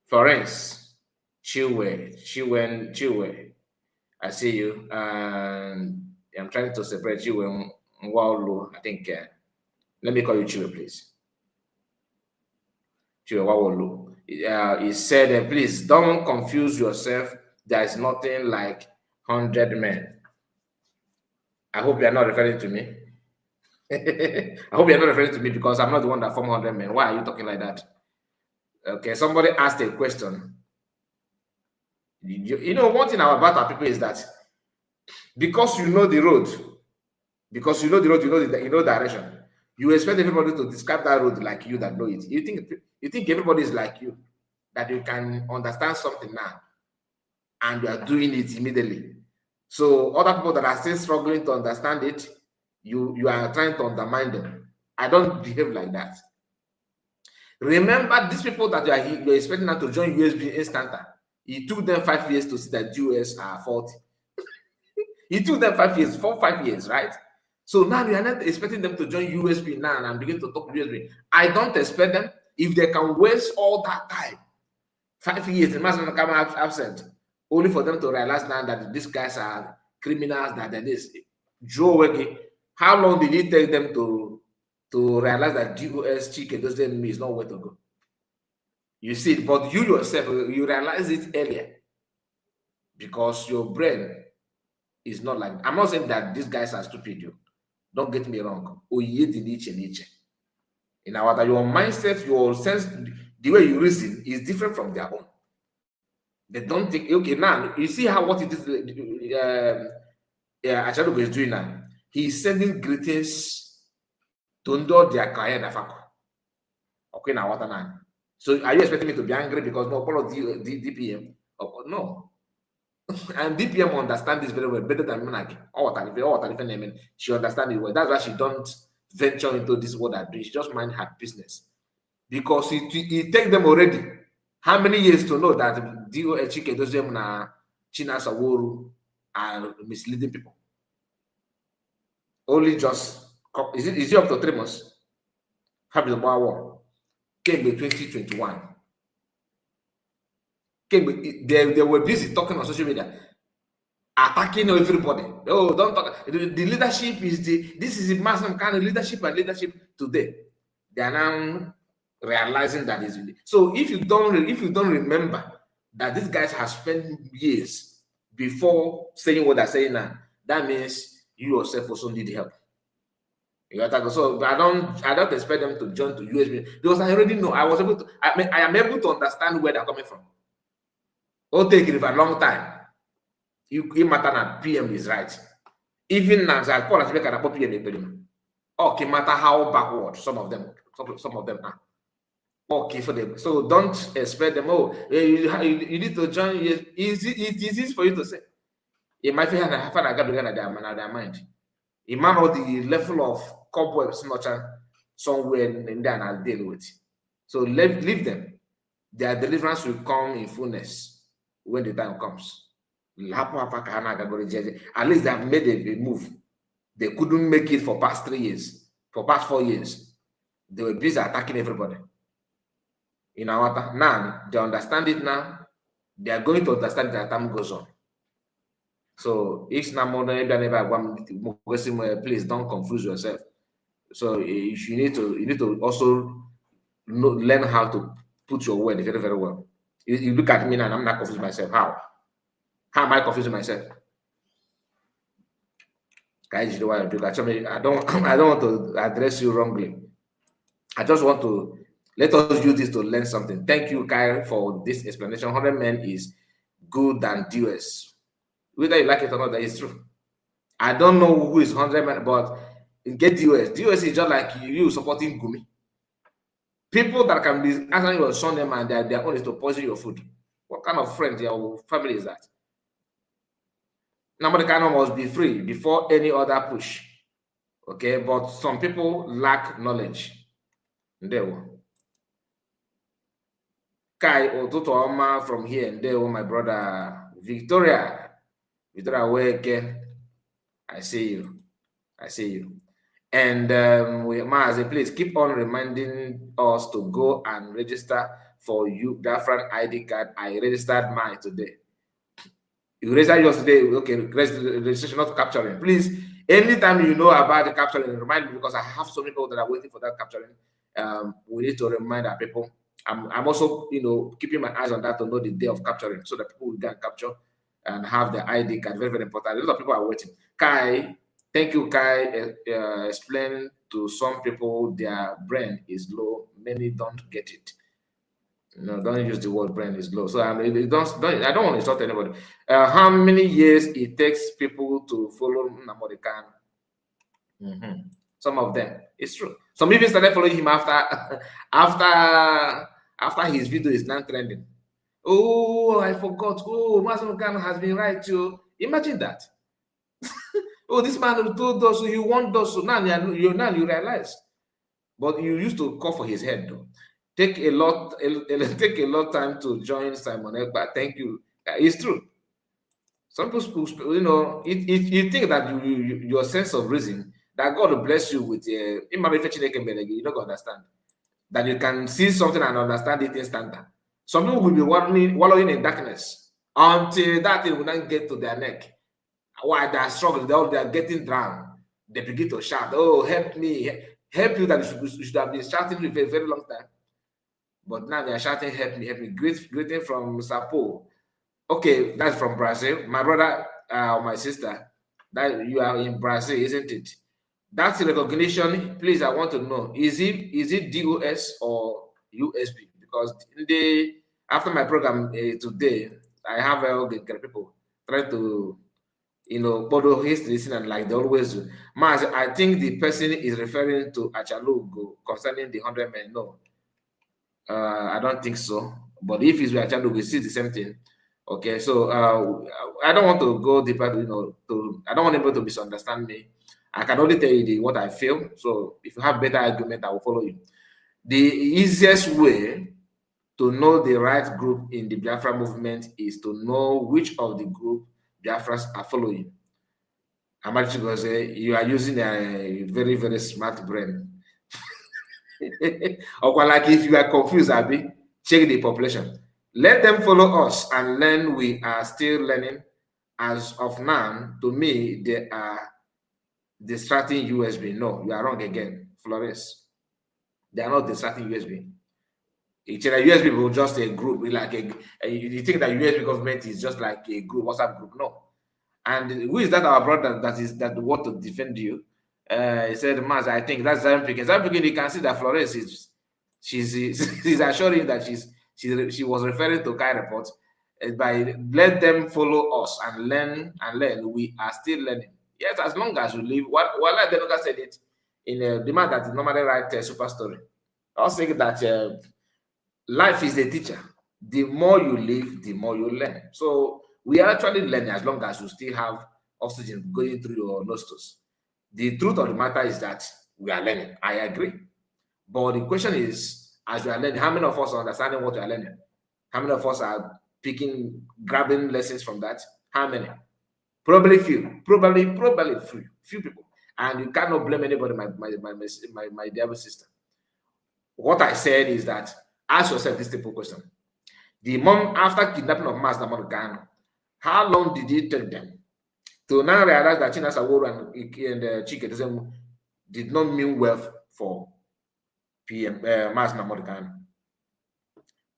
Florence Chiwe. I see you. And I'm trying to separate you. Nwaolu, I think. Let me call you Chiwe, please. Chiwe Nwaolu. He said, please don't confuse yourself. There is nothing like 100 men. I hope you are not referring to me. I hope you are not referring to me because I'm not the one that formed 100 men. Why are you talking like that? Okay, somebody asked a question. You know, one thing about our people is that because you know the road, you know direction, you expect everybody to describe that road like you that know it. You think everybody is like you, that you can understand something now and you are doing it immediately. So other people that are still struggling to understand it, you are trying to undermine them. I don't behave like that. Remember, these people that you're expecting them to join USB Instanta, it took them 5 years to see that US are faulty. It took them 5 years, 5 years, right? So now you are not expecting them to join USB now and begin to talk USB. I don't expect them. If they can waste all that time, 5 years, the master come absent, only for them to realize now that these guys are criminals, that this Joe Wege, how long did it take them to realize that DOS Chike doesn't mean it's not where to go? You see, but you yourself, you realize it earlier because your brain is not like, I'm not saying that these guys are stupid, you don't get me wrong. In our your mindset, your sense, the way you reason is different from their own. They don't think, okay, now you see how what it is Achalugo is doing now. He's sending greetings to Ndo their client. Okay, now what now? So are you expecting me to be angry because no follow DPM? No. And DPM understand this very well, better than Monarchy. She understands it well. That's why she don't venture into this world that she just mind her business. Because it takes them already how many years to know that DOHK doesn't na China Saworu are misleading people? Only just is it up to 3 months? Happy the war came in 2021. They were busy talking on social media, attacking everybody. Oh, don't talk. The leadership is this is a massive kind of leadership and leadership today. They are now realizing that is so. If you don't remember that these guys have spent years before saying what they're saying now, that means you yourself also need help. So I don't expect them to join to USB because I already know. I am able to understand where they're coming from. It'll take it a long time. You matter that PM is right. Even now, I call us PM. Okay, matter how backward some of them are. Okay for them. So don't expect them. Oh, you need to join. It is easy for you to say. It might have their mind. It might know the level of cobwebs somewhere in there and I'll deal with. So leave them. Their deliverance will come in fullness when the time comes. At least they have made a move. They couldn't make it for past 3 years. For past 4 years, they were busy attacking everybody. Now they understand it now. They are going to understand it as time goes on. So please don't confuse yourself. So you need to also learn how to put your word very, very well. You look at me now and I'm not confusing myself. How am I confusing myself? Guys, you know what I do. Actually, I don't want to address you wrongly. I just want to let us use this to learn something. Thank you, Kai, for this explanation. 100 men is good than DOS. Whether you like it or not, that is true. I don't know who is 100 men, but get DOS. DOS is just like you supporting Gumi. People that can be asking your son them and their own is to poison your food. What kind of friend or family is that? Nobody kind of must be free before any other push. Okay, but some people lack knowledge. There we Kai Ototooma from here and there, my brother Victoria Weke. I see you. And Mazi, please keep on reminding us to go and register for you Biafran ID card. I registered mine today. You registered yours today. Okay, registration not capturing. Please, anytime you know about the capturing, remind me because I have so many people that are waiting for that capturing. We need to remind our people. I'm also, keeping my eyes on that to know the day of capturing so that people will get capture and have the ID card. Very, very important. A lot of people are waiting. Kai, thank you, Kai. Explain to some people their brain is low. Many don't get it. No, don't use the word brain is low. So I don't want to insult anybody. How many years it takes people to follow Namorikan? Some of them, it's true. Some even started following him after his video is now trending. Oh, I forgot. Oh, Masamukan has been right too. Imagine that. Oh, this man told us, so he want us. So now you realize. But you used to call for his head, though. Take a lot time to join Simon Ekpa. Thank you. It's true. Some people, you think that your sense of reason, that God will bless you with you're not going to understand. That you can see something and understand it instantly. Some people will be wallowing in darkness until that thing will not get to their neck. While they are struggling, they are getting drowned. They begin to shout, "Oh, help me, help you!" That you should have been shouting for a very, very long time. But now they are shouting, "Help me, help me!" Greeting from Sapo. Okay, that's from Brazil. My brother or my sister, that you are in Brazil, isn't it? That's recognition. Please, I want to know, is it DOS or USB? Because after my program today, I have people trying to photo history and like they always do. Mas, I think the person is referring to Achalugo concerning the 100 men. No, I don't think so. But if it's with Achalugo, we see the same thing. Okay, so I don't want to go deeper. I don't want people to misunderstand me. I can only tell you what I feel. So if you have better argument, I will follow you. The easiest way to know the right group in the Biafra movement is to know which of the group Biafras are following. I'm actually going to say you are using a very, very smart brain. Or like if you are confused, Abi, check the population. Let them follow us and learn. We are still learning. As of now, to me, they are distracting USB. No, you are wrong again, Flores. They are not distracting USB. Each USB people just a group, like you think that USB government is just like a group, WhatsApp group. No. And who is that our brother that want to defend you? He said, Maz, I think that's Zion Pickens. Zion Pickens, you can see that Flores she's assuring that she was referring to Kai report by let them follow us and learn. We are still learning. Yes, as long as we live. Wala Denuga said it in the man that is normally write a super story. I was saying that life is a teacher. The more you live, the more you learn. So we are actually learning as long as you still have oxygen going through your nostrils. The truth of the matter is that we are learning. I agree. But the question is, as we are learning, how many of us are understanding what we are learning? How many of us are grabbing lessons from that? How many? Probably few. Probably few people. And you cannot blame anybody, my dear sister. What I said is that ask yourself this simple question. The mom, after kidnapping of Master Morgano, how long did it take them to now realize that Chinasa Woro and Chiketism did not mean well for PM Master Morgano?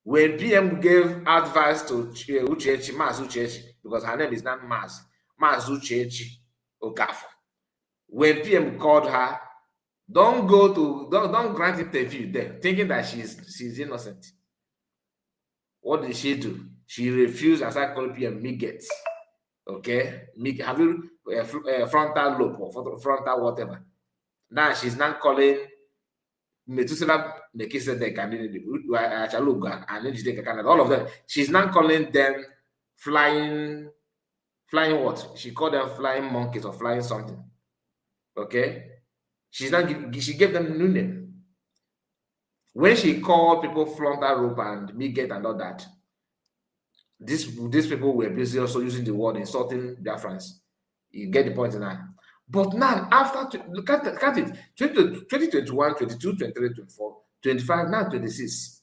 When PM gave advice to Uchechi, Mas Uchechi, because her name is not Mas Uchechi Okafor. When PM called her, don't grant interview there, thinking that she's innocent. What did she do? She refused, as I call PM, Miggets. Okay, have you frontal lobe or frontal whatever? Now she's not calling Methuselah Nekisedek and Achalugo and all of them. She's not calling them flying what? She called them flying monkeys or flying something. Okay, she gave them new name. When she called people frontal lobe and Migget and all that, these people were busy also using the word insulting their friends. You get the point now. But now, after, look at it, 2021, 22, 23, 24, 25, now 26.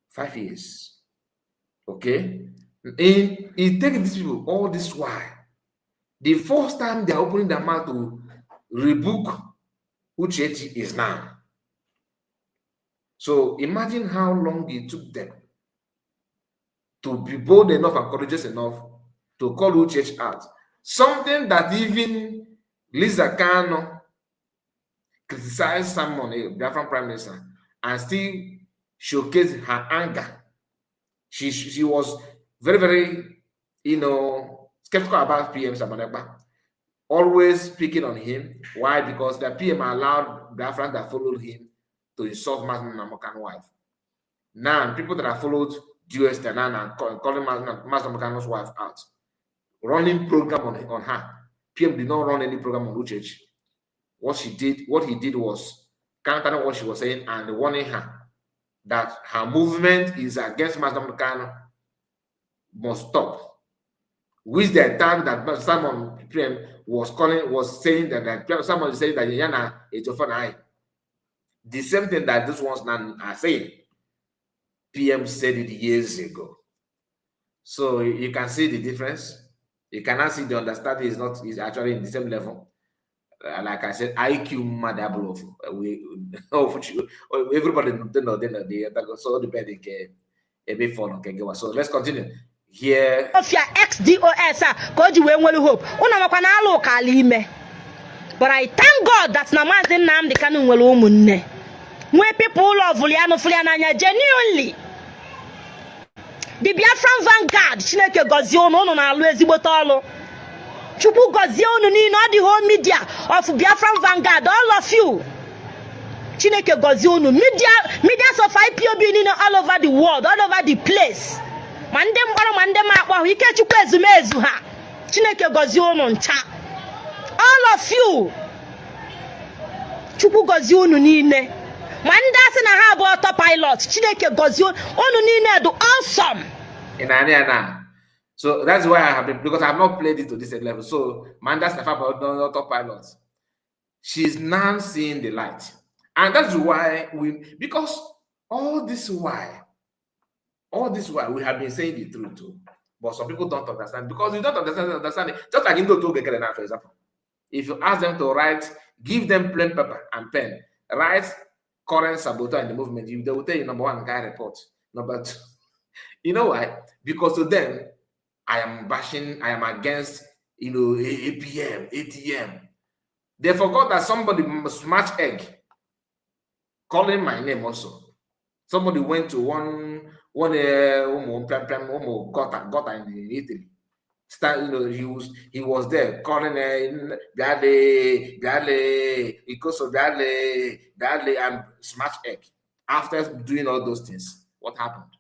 5 years. Okay? It takes these people all this while. The first time they're opening their mouth to rebuke Uchechi is now. So imagine how long it took them to be bold enough and courageous enough to call Uchechi out. Something that even Liza Kano criticized someone, the Biafran Prime Minister, and still showcased her anger. She was very, very, skeptical about PM Samanekpa, always picking on him. Why? Because the PM allowed Biafran that followed him to insult Master Namokan's wife. Now, people that have followed US Tanan and calling Master Namokan's wife out, running program on her. PM did not run any program on Uchechi. What he did was countering what she was saying and warning her that her movement is against Madam Kano must stop. Which the time that someone was saying that someone said that Yana is your the same thing that this ones now are saying. PM said it years ago. So you can see the difference. You cannot see the understanding is actually in the same level. Like I said, IQ madable of everybody know so depending a bit for okay. So let's continue. Here of your ex-DOS because you won't hope. But I thank God that Namazin Nam the Canon will woman. When people love Fuliano Fuliana genuinely. The Biafran Vanguard, Chineke Goziono, no always Ibotolo. Chupu Goziono, not the whole media of Biafran Vanguard, all of you. Chineke Goziono, medias of IPOB all over the world, all over the place. Mandem Akwa, we catch you Kezumezuha. Chineke Goziono ncha. All of you. Chupu Goziono nine. Manda se na ha bo autopilot. Chineke Goziono onu nine do awesome. So that's why I have been, because I have not played it to this level. So Manda's about autopilot. She's now seeing the light. And that's why because all this while we have been saying the truth too. But some people don't understand because you don't understand it. Just like in the now, for example. If you ask them to write, give them plain paper and pen, write current saboteur in the movement, they will tell you number one, guy report. Number two, you know why? Because to them, I am bashing, I am against, APM, ATM. They forgot that somebody smashed egg, calling my name also. Somebody went to one Gota in Italy. He was there calling Biale, because of Biale, and smash egg. After doing all those things, what happened?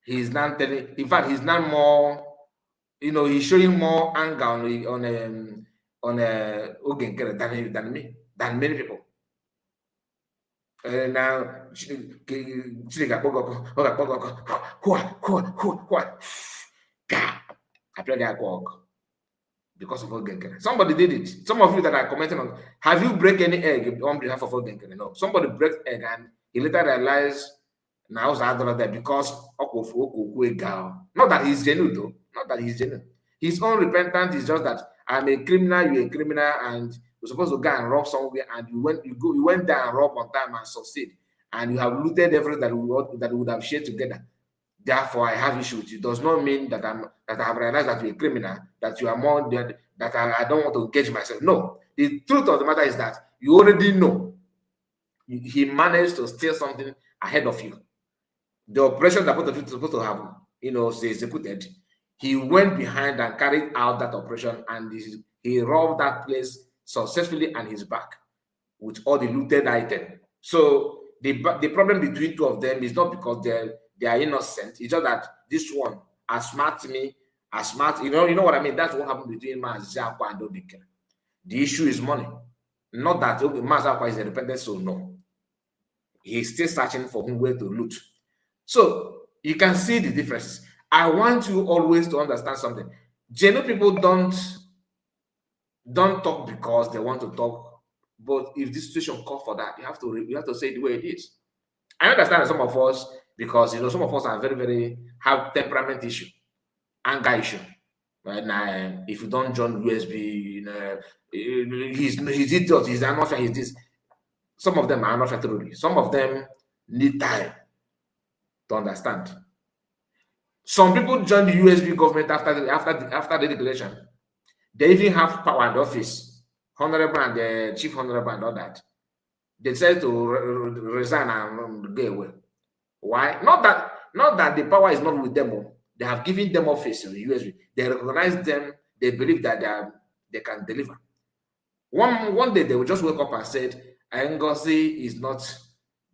He's now telling. In fact, he's now more. He's showing more anger on Ogenkere than many people. Now, I played that because of Ogenkere. Somebody did it. Some of you that are commenting on, have you break any egg on behalf of Ogenkere? No. Somebody break egg and he later realized now that because not that he's genuine though. Not that he's genuine. His own repentance is just that I'm a criminal, you're a criminal, and you're supposed to go and rob somewhere, and you went there and rob on time and succeed, and you have looted everything that we would have shared together. Therefore, I have issue with you. Does not mean that I have realized that you're a criminal, that you are more that I don't want to engage myself. No, the truth of the matter is that you already know he managed to steal something ahead of you. The operation that both of you are supposed to have, executed. He went behind and carried out that operation, and he robbed that place successfully on his back with all the looted items. So the problem between two of them is not because they are innocent. It's just that this one outsmarts me, you know what I mean? That's what happened between Mazakwa and Odike. The issue is money. Not that Mazakwa is a repentant soul, no. He's still searching for where to loot. So you can see the difference. I want you always to understand something. Genuine people don't talk because they want to talk, but if this situation calls for that, you have to say it the way it is. I understand that some of us, because some of us are very, very have temperament issue, anger issue. Right now, if you don't join USB, he's idiot, he's not, he's this. Some of them are not truly. Some of them need time to understand. Some people join the USB government after the declaration. They even have power in the office, honorable and the chief honorable and all that. They decide to resign and go away. Why? Not that the power is not with them. They have given them office in the USB. They recognize them. They believe that they can deliver. One day they will just wake up and said, Ngozi is not,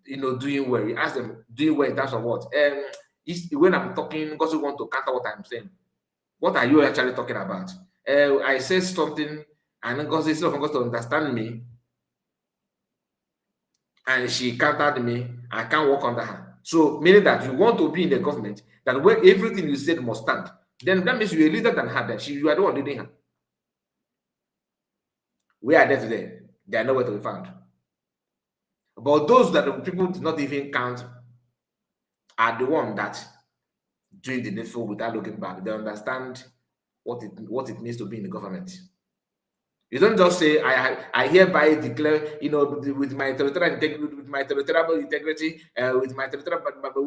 doing well. We ask them, doing well in terms of what? When I'm talking, Ngozi want to counter what I'm saying. What are you actually talking about? I say something, and Ngozi is not going to understand me. and she countered me, I can't work under her. So meaning that you want to be in the government, that where everything you said must stand. Then that means you're a leader than her. Then you are the one leading her. We are there today. They are nowhere to be found. But those that the people did not even count are the one that doing the needful without looking back. They understand what it means to be in the government. You don't just say, I hereby declare, with my territorial integrity, with my territorial integrity, with my territorial,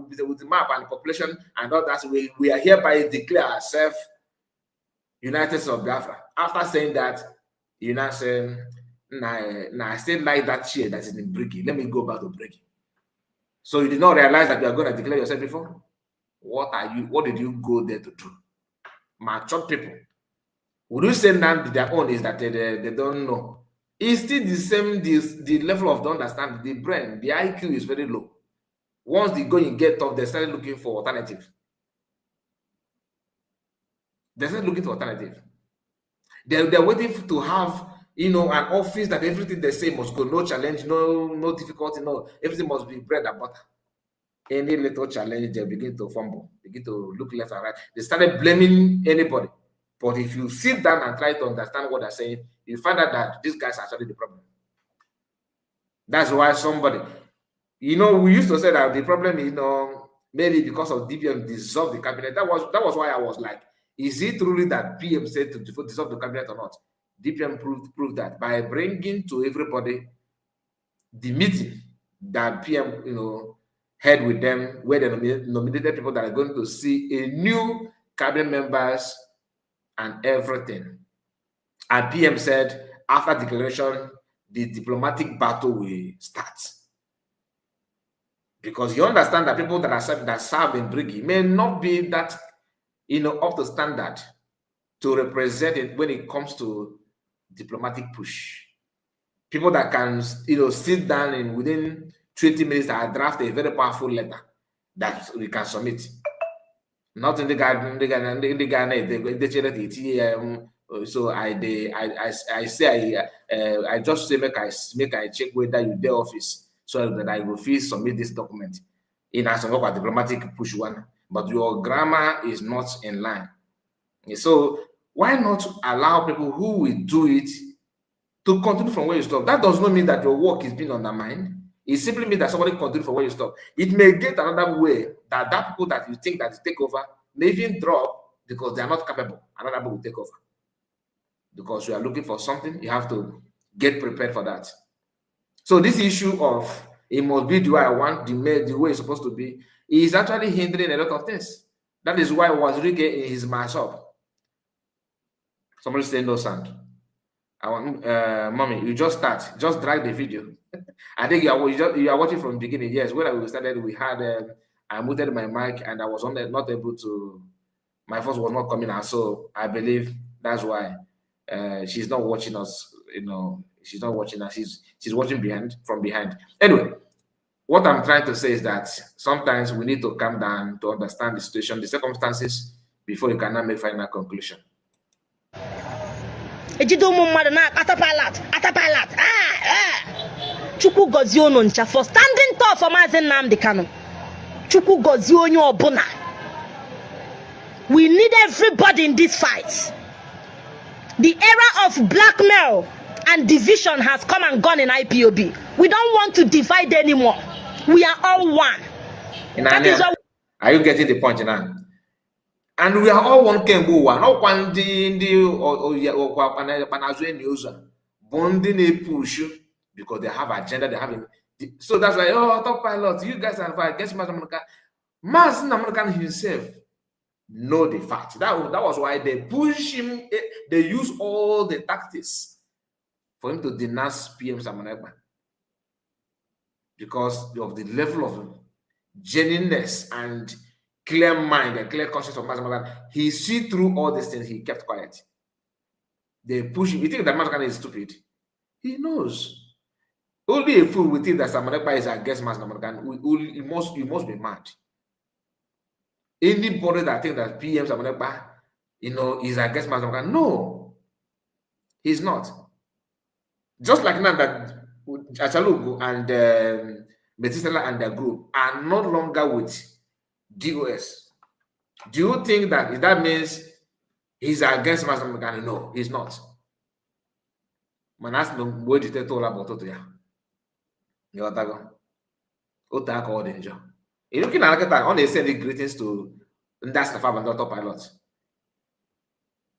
with the map and population and all that. We are hereby declare ourselves United States of Biafra. After saying that, you're not saying, nah, I still like that chair that is in Briggy. Let me go back to Briggy. So you did not realize that you are going to declare yourself before? What did you go there to do? Mature people. Would you say now their own is that they don't know? It's still the same, the level of don't understand. The brain, the IQ is very low. Once they go and get tough, they start looking for alternative. They start looking for alternative. They're waiting to have, an office that everything they say must go, no challenge, no difficulty, no, everything must be bread and butter. Any little challenge, they begin to fumble, begin to look left and right. They started blaming anybody. But if you sit down and try to understand what they're saying, you find out that these guys are actually the problem. That's why somebody, we used to say that the problem is, maybe because of DPM dissolved the cabinet. That was why I was like, is it truly that PM said to dissolve the cabinet or not? DPM proved that by bringing to everybody the meeting that PM, had with them, where they nominated people that are going to see a new cabinet members and everything. And PM said, after declaration, the diplomatic battle will start. Because you understand that people that serve in Briggy may not be that, up to standard to represent it when it comes to diplomatic push. People that can, sit down and within 20 minutes and draft a very powerful letter that we can submit. Not in the garden, so I just say make I check whether you the office so that I will feel submit this document in as a diplomatic push one, but your grammar is not in line. So why not allow people who will do it to continue from where you stop? That does not mean that your work is being undermined. It simply means that somebody continue from where you stop. It may get another way that people that you think that take over may even drop because they are not capable. Another people will take over. Because you are looking for something, you have to get prepared for that. So this issue of it must be the way I want, the way it's supposed to be, is actually hindering a lot of things. That is why Wazirike in his mashup. Somebody say no sound. I want, mommy, you just drag the video. I think you are watching from the beginning. Yes, when we started, we had I muted my mic and I was not able to. My voice was not coming out, so I believe that's why she's not watching us. She's not watching us. She's watching from behind. Anyway, what I'm trying to say is that sometimes we need to calm down to understand the situation, the circumstances, before you cannot make final conclusion. Chukwu gozie unu ncha for standing tall for Mazi Nnamdi Kanu. Chukwu gozie onye obuna. We need everybody in this fight. The era of blackmail and division has come and gone in IPOB. We don't want to divide anymore. We are all one. That is what. Are you getting the point now? And we are all one Kembu one. No one bonding push because they have agenda. They have so that's why top pilot. You guys are fine. Guess Mazi Nnamdi himself know the fact. That was why they push him. They use all the tactics for him to denounce PM Samanegba because of the level of genuineness and clear mind and clear conscience of Mazi Nnamdi. He see through all these things. He kept quiet. They push him. You think that Mazi is stupid? He knows. Only a fool will think that Samanegba is against Mazi Nnamdi. You must be mad. Anybody that thinks that PM Samanegba, is against Mazi Nnamdi, no, he's not. Just like now that Achalugo and Metisela and their group are no longer with DOS. Do you think that means he's against Master Mekani? No, he's not. Manas no boy dite to la boto ya. You otago. Ota ko danger. You looking at that on they send greetings to that's the five and autopilot.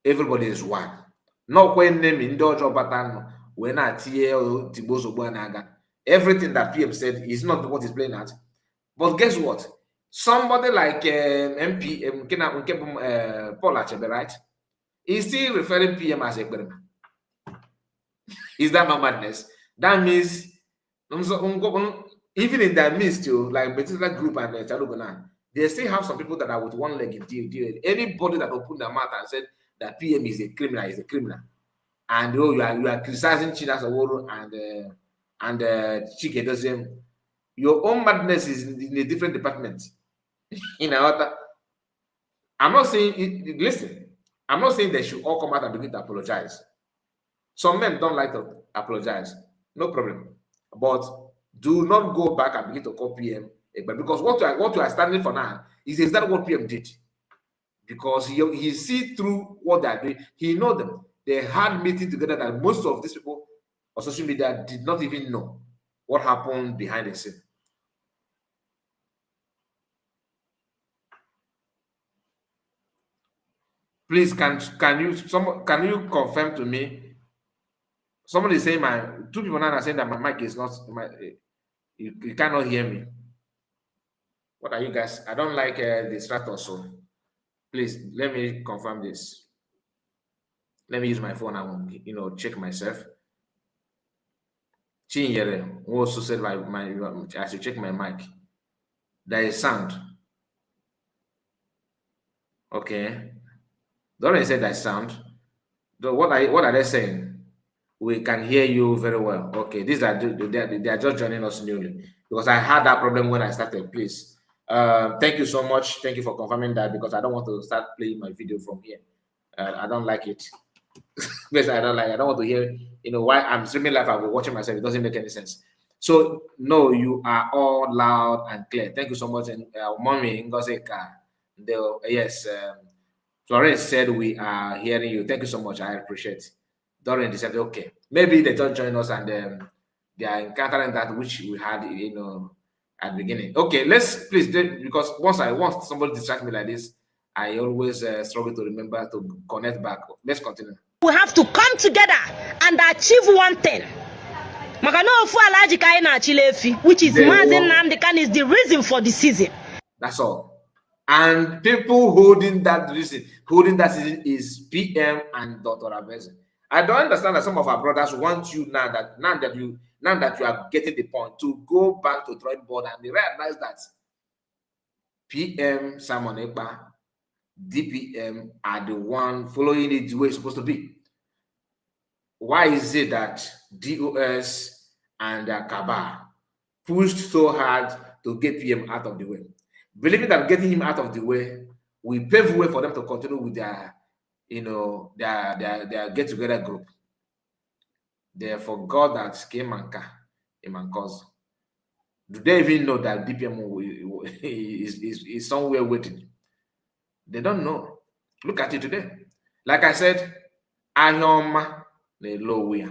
Everybody is one. No when name in dojo batan when I TL Tibozo Buanaga. Everything that PM said is not what he's playing at. But guess what? Somebody like MP Paul Achebe, right? He's still referring PM as a Berman. Is that not madness? That means even in their midst, too, like Betula Group and Achalugo, they still have some people that are with one leg in deal. Anybody that opened their mouth and said that PM is a criminal is a criminal. And you are criticizing China's Aworo and Chike does him. Your own madness is in a different department. I'm not saying listen, I'm not saying they should all come out and begin to apologize. Some men don't like to apologize, no problem. But do not go back and begin to call PM. Because what you are standing for now is exactly what PM did. Because he see through what they are doing. He know them. They had meeting together that most of these people on social media did not even know what happened behind the scene. Please, can you confirm to me? Somebody is saying two people now are saying that my mic is not you cannot hear me. What are you guys? I don't like the distract so. Please let me confirm this. Let me use my phone and check myself. Chinyere also said I should check my mic. There is sound. Okay. Dorian said that sound. What are they saying? We can hear you very well. Okay, they are just joining us newly because I had that problem when I started. Please, thank you so much. Thank you for confirming that because I don't want to start playing my video from here. I don't like it. Yes, I don't want to hear. Why I'm streaming live. I'll be watching myself. It doesn't make any sense. So no, you are all loud and clear. Thank you so much. And mommy Ngoseka, yes. Florence said we are hearing you. Thank you so much. I appreciate it. Dorian said, okay. Maybe they don't join us and they are encountering that which we had, at the beginning. Okay, let's please, because once somebody distracts me like this, I always struggle to remember to connect back. Let's continue. We have to come together and achieve one thing. Which is Mazen Namdekan is the reason for the season. That's all. And people holding that season is PM and Dr. Abeze. I don't understand that some of our brothers want you now that you are getting the point to go back to drawing board and they realize that PM Simon Ekpa, DPM are the one following it the way it's supposed to be. Why is it that DOS and Kaba pushed so hard to get PM out of the way? Believing that getting him out of the way will pave the way for them to continue with their get-together group. They forgot that Kemanka, Imankos. Do they even know that DPM is somewhere waiting? They don't know. Look at it today. Like I said, Ayoma the low way.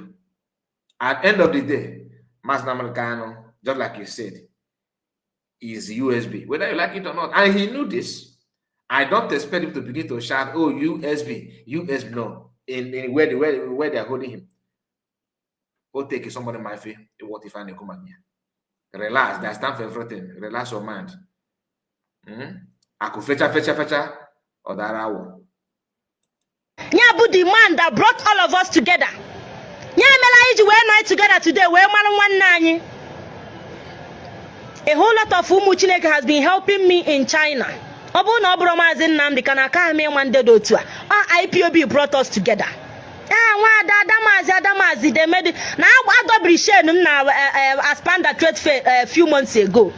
At the end of the day, Master Americano, just like you said, is USB, whether you like it or not. And he knew this. I don't expect him to begin to shout, oh, USB, no. In where they're holding him. Go take somebody my face. What if I come again? Relax, that's time for everything. Relax your mind. I could fetcha or that hour. Nyabu the man that brought all of us together. Nyamela we're not together today. We're one nani. A whole lot of Umuchineke has been helping me in China. Obu no bromazin Namdi kanaka me one day do too. IPOB brought us together. Adamazi they made now I got Brishen now as Panda trade fair a few months ago.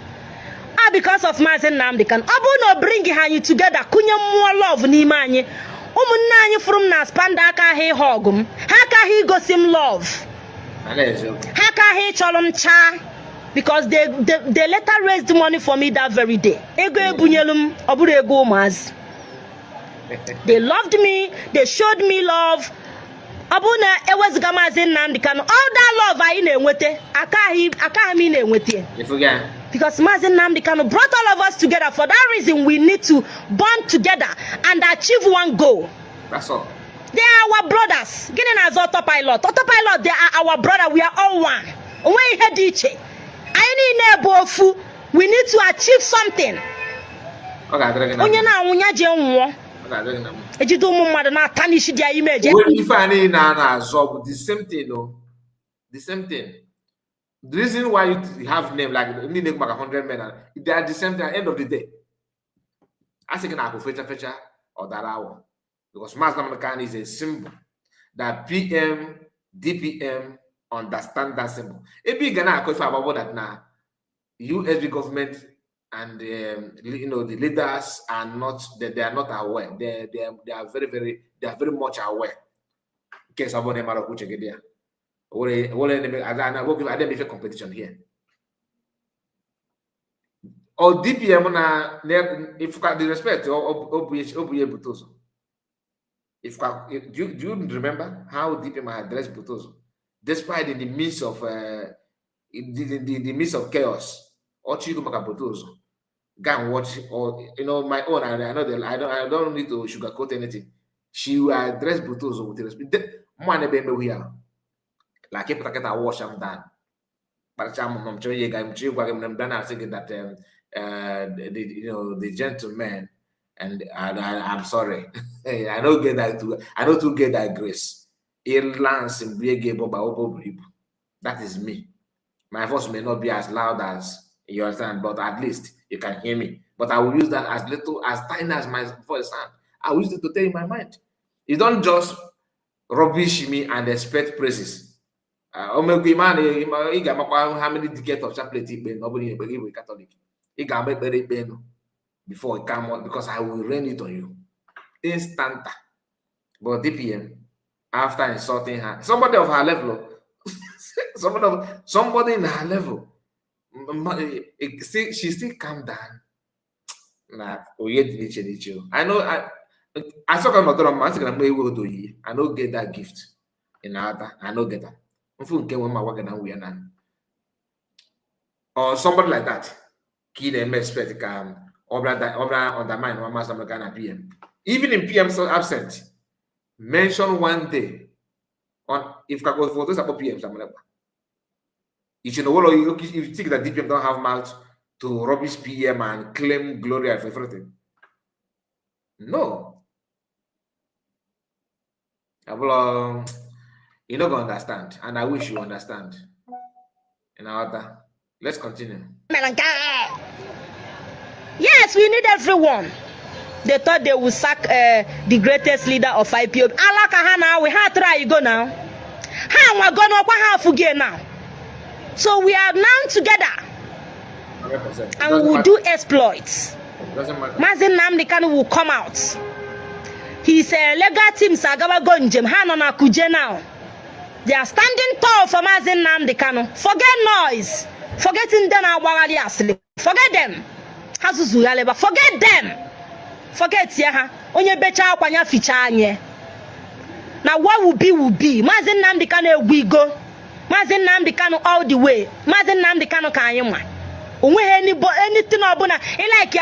Because of Mazen Namdi can Obu no bring you together. Kunya more love ni manye. From Naspanda ka he hogum. How can he go sim love? How because they later raised money for me that very day. They loved me, they showed me love. Abuna was Gamazin Namdekano. All that love I inwete, because Mazin Namdekano brought all of us together. For that reason, we need to bond together and achieve one goal. That's all. They are our brothers. Getting as autopilot. Autopilot, they are our brother. We are all one. We need to achieve something. The same thing, no. The same thing. The reason why you have name like 100 men, they are the same thing at the end of the day. I think I feature or that hour. Because mass Namakan is a symbol that PM, DPM understand that symbol. If you gonna about that now, USB government and the leaders are not they are not aware. They are very much aware. Case about them are I didn't competition here. Or DPM na if you got the respect or Butozo. Do you remember how DPM addressed Butozo? Despite in the midst of the midst of chaos, or Chigumaka Butozo, go and watch, or my own. I know that I don't need to sugarcoat anything. She will address Butozo with respect. Like if I wash them down. But I'm saying that the gentleman, and I'm sorry. I don't get that I don't get that grace. That is me. My voice may not be as loud as you understand, but at least you can hear me. But I will use that as tiny as my voice sound. I will use it to tell you my mind. You don't just rubbish me and expect praises. How many decades of chaplain nobody Catholic? It can make very pain before it come out because I will rain it on you. Instant. But DPM, after insulting her, somebody of her level, somebody in her level, she still calm down. I know I saw I don't get that gift in Nwa-Ada. I don't get that. Or somebody like that. Kid and expect undermine one master PM. Even in PM so absent, mention one day on if I go for those about PM. You should know if you think that DPM don't have mouth to rubbish PM and claim glory for everything. No. You're not going to understand, and I wish you understand. Nwa-Ada, let's continue. Yes, we need everyone. They thought they would sack the greatest leader of IPOB. Alakahana, we have to try you go now. We're gonna half again now. So we are now together. 100%. And we will do exploits. Mazin Namdekano will come out. His legal team Sagaba Gonjem Hanona Kuje now. They are standing tall for Mazin Namdekano. Forget noise. Forgetting them. Forget them. Forget them. Forget ya. Onye becha kwanya fichanye. Now what will be. Mazin Namdekano we go. Mazin Namdekano all the way. Mazin Namdekano kanyema. Anything like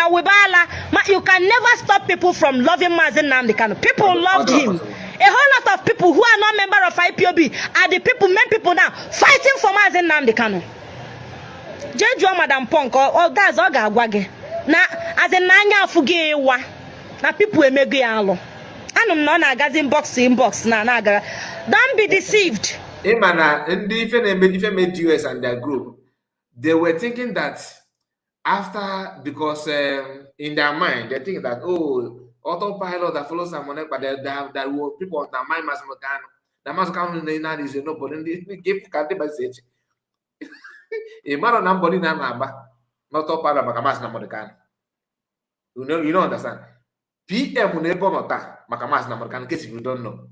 you can never stop people from loving Mazin Namdekano. People loved him. A whole lot of people who are not member of IPOB are the main people now fighting for Mazin Namdekano. Jeju Madam Punk or that's all gagwage. Na as a nanya fuge wa. Na people emege alo. Anum no na gazin box inbox na gara. Don't be deceived. Imana if made US and their group, they were thinking that because in their mind they think that autopilot that follows someone, but that were people on the mind Masmokano. The Masmokano is but they give Kati message. A man on nobody not autopilot Makamas Namokan. You don't understand. PM Unebonota Makamas Namokan, in case you don't know.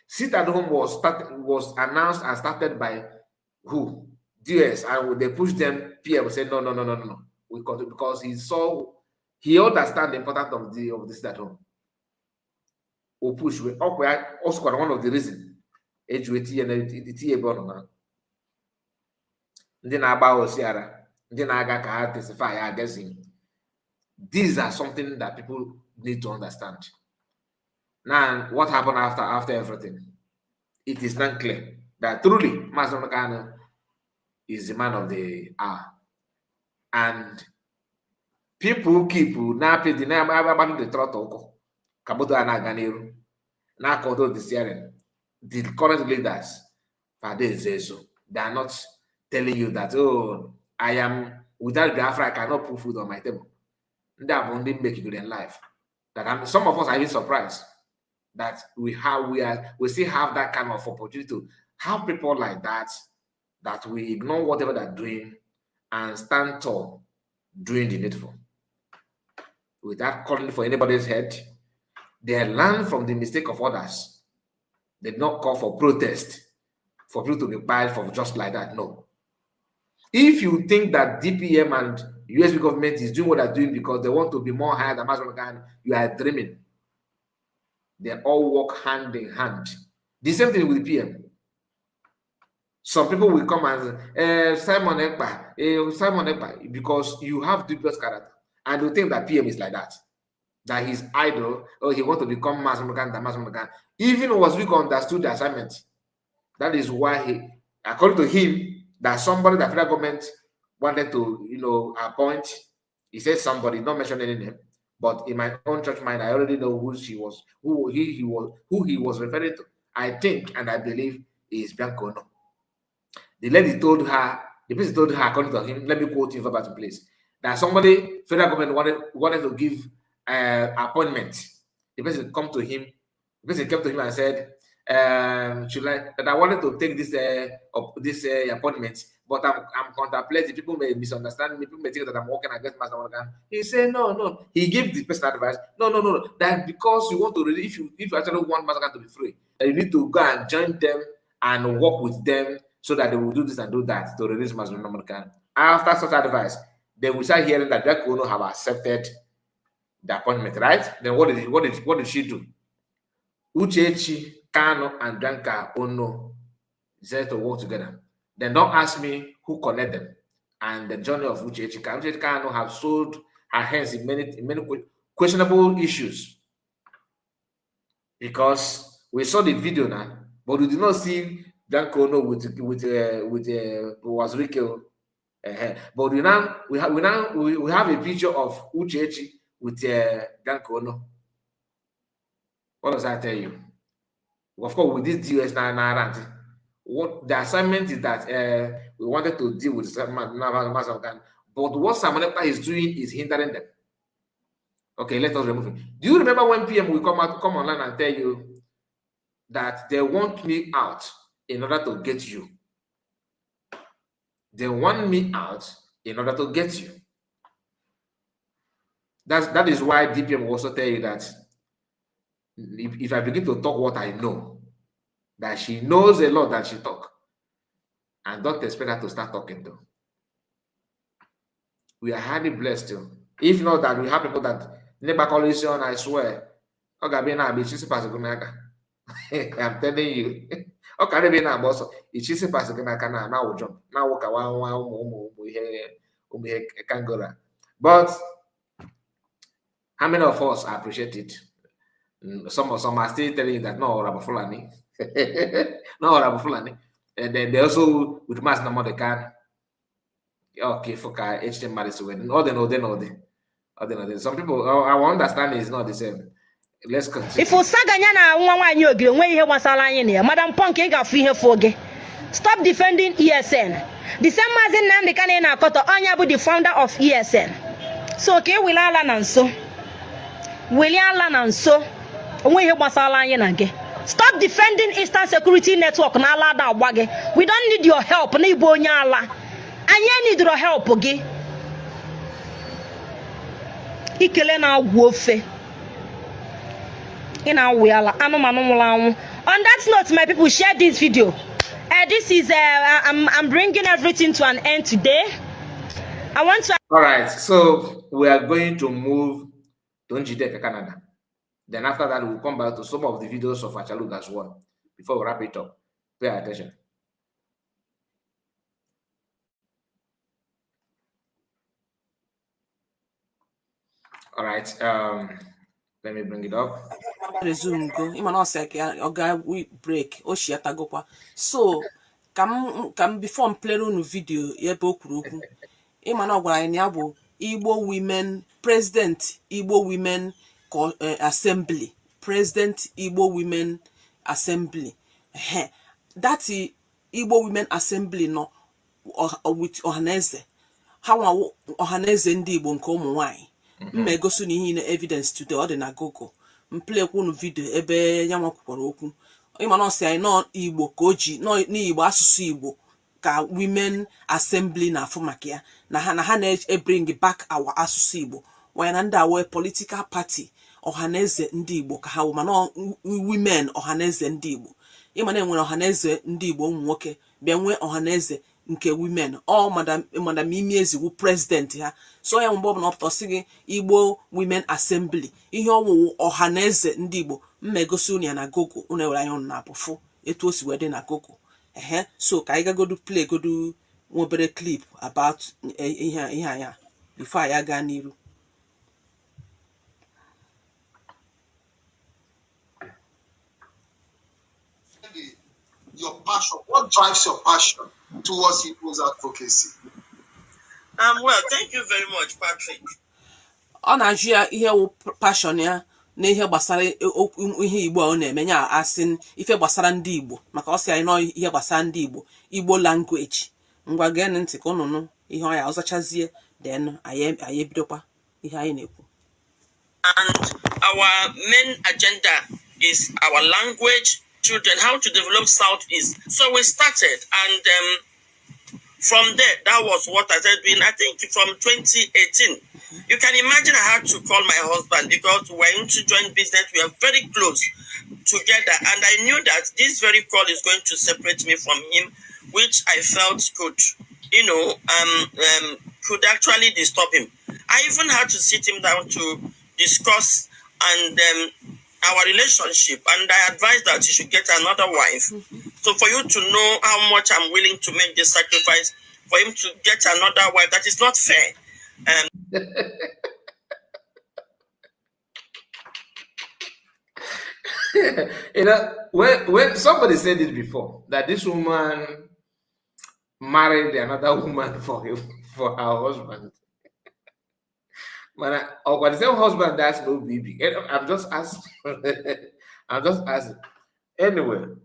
Sit at home was announced and started by who? DS, and they push them, PM say no. We continue because he understands the importance of this at home. We push we also one of the reasons HWT and the TA born. Ndị na-agba osiara, ndị na-aga ka ha testify against him. These are something that people need to understand. Now, what happened after everything? It is not clear that truly Master Nneka is the man of the hour. And people keep now pay the name about the throttle. Kabuto Anaganiru. Now Kodo the Sierra. The current leaders, they are not telling you that, oh, I am without Biafra, I cannot put food on my table. They have only make it in life. That some of us are even surprised that we still have that kind of opportunity to have people like that we ignore whatever they're doing and stand tall doing the needful. Without calling for anybody's head, they learn from the mistake of others. They did not call for protest, for people to be quiet for just like that. No. If you think that DPM and USB government is doing what they're doing because they want to be more higher than Master, you are dreaming. They all work hand in hand. The same thing with PM. Some people will come and Simon Ekpa, because you have dubious character, and you think that PM is like that he's idle, or he wants to become Master. Even was weak understood the assignment. That is why according to him, that somebody that federal government wanted to, appoint. He said somebody, not mention any name, but in my own church mind, I already know who he was referring to. I think and I believe is Bianco. The lady told her, the person told her, according to him, let me quote him verbatim, please, that somebody, federal government wanted to give appointment. The person came to him and said, that I wanted to take this appointment, but I'm contemplating. People may misunderstand me. People may think that I'm working against Master Morgan. He said, no. He gave the person advice. No. That because you want to really, if you actually want Master to be free, you need to go and join them and work with them so that they will do this and do that to release Master Morgan. After such advice, they will start hearing that Jack Ono have accepted the appointment, right? Then what did she do? Uchechi, Kano, and Bianca Ono decided to work together. Then don't ask me who connected them. And the journey of Uchechi Kano have sold her hands in many questionable issues. Because we saw the video now, but we did not see Bianca Ono with Wazirike. But we have a picture of Uchechi with Bianca Ono. What does that tell you? Of course, with this DS now, what the assignment is that we wanted to deal with Master, but what Samaneka is doing is hindering them. Okay, let us remove it. Do you remember when PM will come online and tell you that they want me out in order to get you? They want me out in order to get you. That is why DPM will also tell you that if I begin to talk what I know, that she knows a lot that she talk, and don't expect her to start talking though. We are highly blessed too. If not that, we have people that never coalition, I swear. I'm telling you. Okay, be now, boss. It's just pass now jump. Now walk kangaroo. But how many of us appreciate it? Some are still telling you that no, Rabbi Fulani. No, Rabbi Fulani. And then they also with mass number they can. Okay, for HTML marriage wedding. All they know. Some people, I understand it's not the same. Let's continue. If Usaganya na Nwayi ogire nwe ihe gbasara anyị na Madam Punk ị ga-afụ ihe fo gị. Stop defending ESN. The same Mazi Nneka na akọtọ onye bụ the founder of ESN. So ke wili ala na nso. Onwe ihe gbasara anyị na gị. Stop defending Eastern Security Network na ala da agba gị. We don't need your help na ibu onye ala. Anyị need your help gị. Ikele na agwụ ofe. On that note, my people, share this video. This is I'm bringing everything to an end today. I want to. All right, so we are going to move to Nneka, Canada. Then after that, we'll come back to some of the videos of Achalugo as well. Before we wrap it up, pay attention. All right, let me bring it up. Resume go. Break. So, come before I'm playing video. Igbo Women President Igbo Women Assembly. President Igbo Women Assembly. That Igbo Women Assembly no with Ohaneze. How Ohaneze ndị Igbo nke ụmụ nwanyị. Mmegosi n'ihe na evidence today ọ dị na Google. Play kwunu video ebe yanwa kwukwara okwu. Ịma na ọsị anyị nọ Igbo ka o ji n'Igbo asụsụ Igbo ka Women Assembly na afụ maka ya na ha na-bring back our asụsụ Igbo. Why na ndị awe political party Ohaneze ndị Igbo ka ha wụ mana women Ohaneze ndị Igbo. Ịma na enwere Ohaneze ndị Igbo ụmụ nwoke bịa nwee Ohaneze nke women madam Imiezi wu president ha so ya mgbe ọbụla ọpụta sị gị Igbo Women Assembly ihe ọwụwụ Ohaneze ndị Igbo mmegosi unu ya na Google unu ewere anya unu na-apụfụ etu o si wee dị na Google so ka anyị gagodu play godu nwobere clip about ihe anya before anyị gaa n'iru. Your passion, what drives your passion towards Igbo's advocacy? Well, thank you very much, Patrick. Ọ na-ajụ ya ihe wụ passion ya na ihe gbasara ihe Igbo ọ na-eme ya asị ife gbasara ndị Igbo maka ọ sị anyị nọ ihe gbasara ndị Igbo Igbo language ngwa gee ntị ka ụnụnụ ihe ọ ya ọzachazie then anyị ebidokwa ihe anyị na-ekwu. And our main agenda is our language, children, how to develop Southeast. So we started, and from there, that was what I started doing, I think from 2018. You can imagine I had to call my husband because we were into joint business. We are very close together. And I knew that this very call is going to separate me from him, which I felt could, could actually disturb him. I even had to sit him down to discuss and our relationship, and I advised that he should get another wife. So for you to know how much I'm willing to make this sacrifice for him to get another wife, that is not fair. When somebody said it before that this woman married another woman for her husband. Man, when the same husband that's no baby. I'm just asking. I'm just asking. Anyway,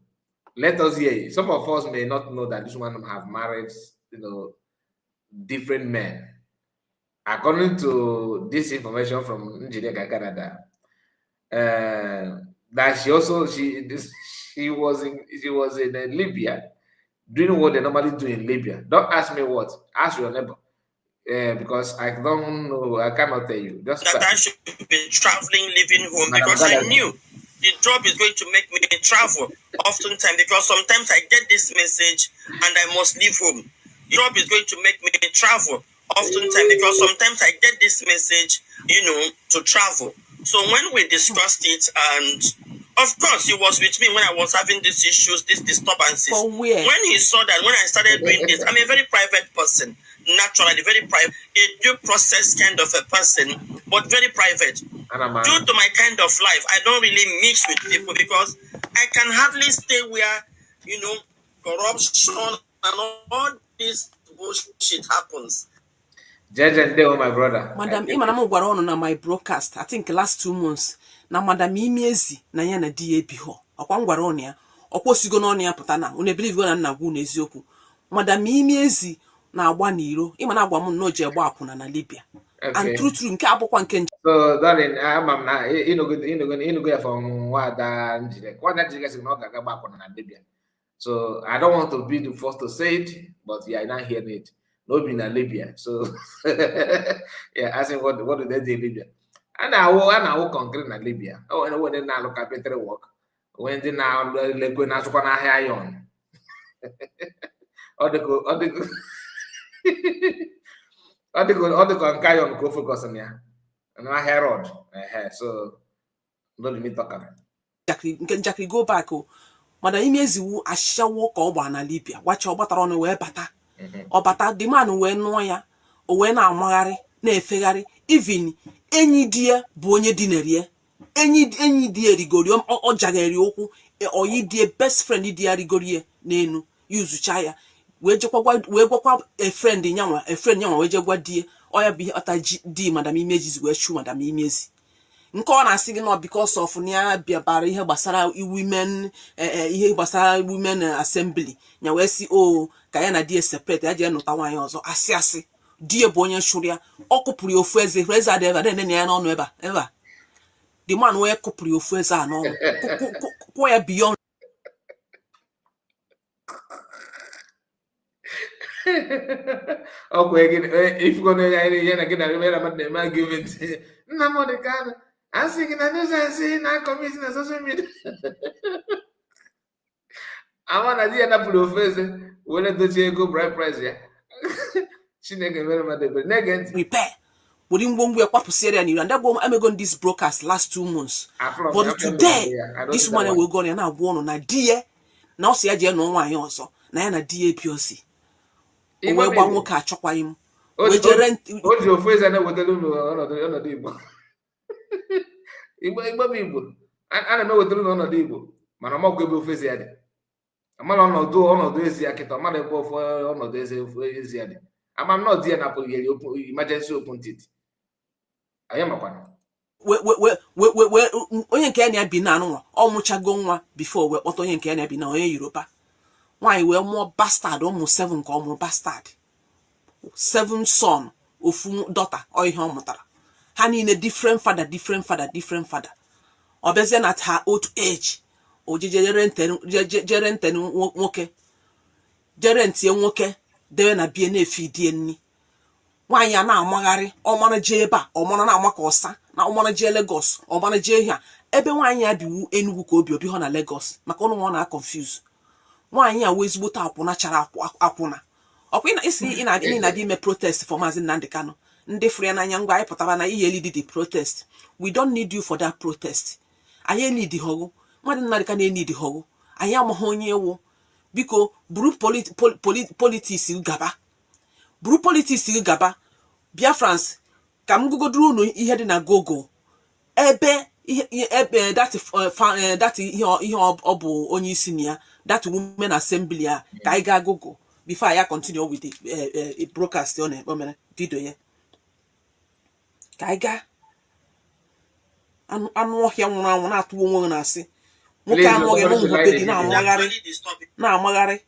let us hear it. Some of us may not know that this woman have married, different men. According to this information from Nneka, Canada, that she was in Libya doing what they normally do in Libya. Don't ask me what. Ask your neighbor. Because I don't know, I cannot tell you. Just that I should be traveling, leaving home, because I knew the job is going to make me travel oftentimes, because sometimes I get this message and I must leave home. The job is going to make me travel oftentimes, because sometimes I get this message, to travel. So when we discussed it, and of course he was with me when I was having these issues, these disturbances. When he saw that, when I started doing this, I'm a very private person. Naturally, very private, a due process kind of a person, but very private. Due to my kind of life, I don't really mix with people because I can hardly stay where, corruption and all this bullshit happens. My brother. Madam Imanamo Guarono na my broadcast, I think last 2 months. Na Madam Imiezi na ya na DAP ho. Okwa ngwaronia, okwo sigo no ya putana. Une believe go na nagwu na eziokwu. Madam Imiezi na agba n'iro ịma na agwa m no je gba akwụna na Libya. And true nke abụkwa nke so darling amam na inugo from Nwa-Ada Nneka. Nwa-Ada Nneka say no ga gba akwụna na Libya. So I don't want to be the first to say it, but yeah, I not hear it. No be na Libya. So yeah, asking what do they do in Libya? And I will concrete na Libya. Oh, and when they now look at better work, when they now go na sukwa na iron. All the Nkayon go focus on ya. And I Herod. So don't let me talk about Njakịrị go back o. Mana imeziwu ashawo ka ọ gba na Libya. Wacha ọ gbatara ọnụ wee bata. Ọ bata the man wee nụọ ya. O wee na-amagharị, na-efegharị. Even enyi di ya bụ onye dinere. Enyi di ya rigori ọ jagari okwu. Oyi di best friend di ya rigori n'enu. Yuzucha ya. Wee gwakwa a friend nyanwa wee je gwa di ọ ya bụ ọta di Madam Imeji's wee chu Madam Imezi. Nke ọ na-asị gị nọ because of na bịabara ihe gbasara women assembly nya wee si ka ya na die separate ya je nụta nwaanyị ọzọ asị die bụ onye shụrụ ya ọ kụpụrụ ofu eze ada ebe na ya n'ọnụ ebe the man wee kụpụrụ ofu eze a n'ọnụ kwụ ya beyond if you're going to get an argument, I'm thinking I know committing a social media. I want to end up with a face. When I do go bright price, yeah. She never repair. We didn't want to kwapụ Syria and that woman I'm going this broadcast last 2 months. But today, this woman will go and now go na die. Now see aje no nwaanyị ọzọ. Na ya na die POC. O wee gba nwoke achọkwa im. We jere o ji ofu eze na wetelu ọnọdụ Igbo. Igbo. Ana m wetelu n'ọnọdụ Igbo. Mana ọmakwa ebe ofu eze ya dị. Amala ọnọdụ ezi ya kịta, ọmala ebe ofu ọnọdụ ezi ya dị. Ama m not there na emergency open tit. Anyị makwana. Onye nke ya na-abi na anụnwa ọ mụchago nwa before wee kpọta onye nke ya na-abi na onye Yoruba. Nwaanyị wee mụọ bastard ụmụ 7 ka ọ mụrụ bastard. 7 son ofu daughter ọ ihe ọ mụtara. Ha niile different father. Ọ bịazie na her old age. O jere nten nwoke. Jere ntie nwoke dewe na bie na-efi die nni. Nwaanyị a na-amagharị ọmara jee ebe a ọmara na-amaka ọsa na ọmara jee Lagos ọmara jee ihe a ebe nwaanyị a biwu Enugu ka obi ha na Lagos maka ọnụ nwa na-confuse. Nwaanyị a wee ezigbote akwụna chara akwụna ọkwa isi ị na-abịa ime protest for Maazị Nnamdi Kanu ndị furu ya n'anya ngwa anyị pụtara na ihe lead the protest. We don't need you for that protest. Anyị need hogo Maazị Nnamdi Kanu need hogo anyị amaghị onye ewu biko buru politics gaba buru politics gaba bịa France ka m gugoduru unu ihe dị na Google ebe that ihe ọ bụ onye isi na ya that women assembly a ka anyị gaa Google before I continue with the broadcast on the video ya ka anyị gaa anụ ọhịa nwụrụ anwụ na-atụ onwe na asị nwoke anụ ọhịa n'ụmụnwoke dị na-amagharị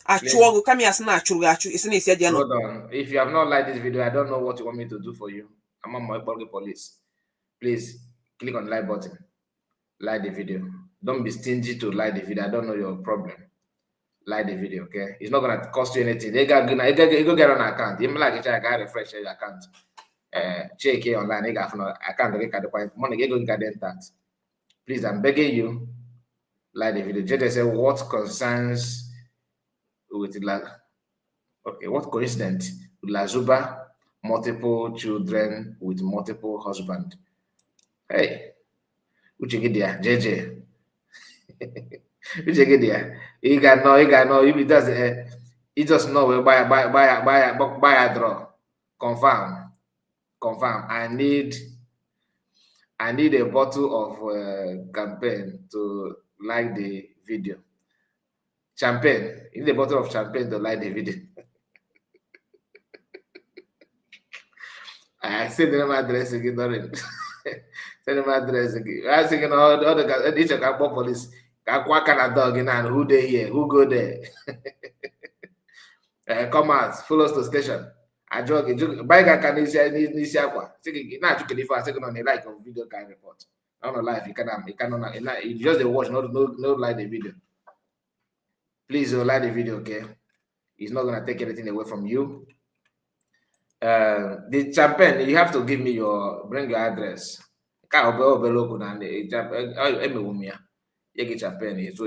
achụọgụ kama ya sị na-achụrụ achụ isi na-esi eji Hold on. If you have not liked this video, I don't know what you want me to do for you. I'm on my police. Please click on the like button. Like the video. Don't be stingy to like the video. I don't know your problem. Like the video, okay? It's not gonna cost you anything. You go get on account. You like I got refresh your account. Check it online. You got no account. You got the point. Money. You go get that. Please, I'm begging you. Like the video. Just say what concerns with what coincidence with Lazuba, multiple children with multiple husbands. Hey, uche gị dia JJ. Uche gị dia. You got no. If it does, you just know we buy a draw. Confirm. I need a bottle of campaign to like the video. Champagne. You need a bottle of champagne to like the video. I send them address again, don't send them address again. I was thinking all the guys, each of our police, what kind of dog in and who they here, who go there. Come out, follow us to station. I joke, buy a can see aqua. Thinking, not to kill if I second on a like of video can report. I don't know life, you cannot, you just watch, no like the video. Please like the video, okay? It's not gonna take anything away from you. The champagne, you have to give me bring your address. Can't local and champagne. So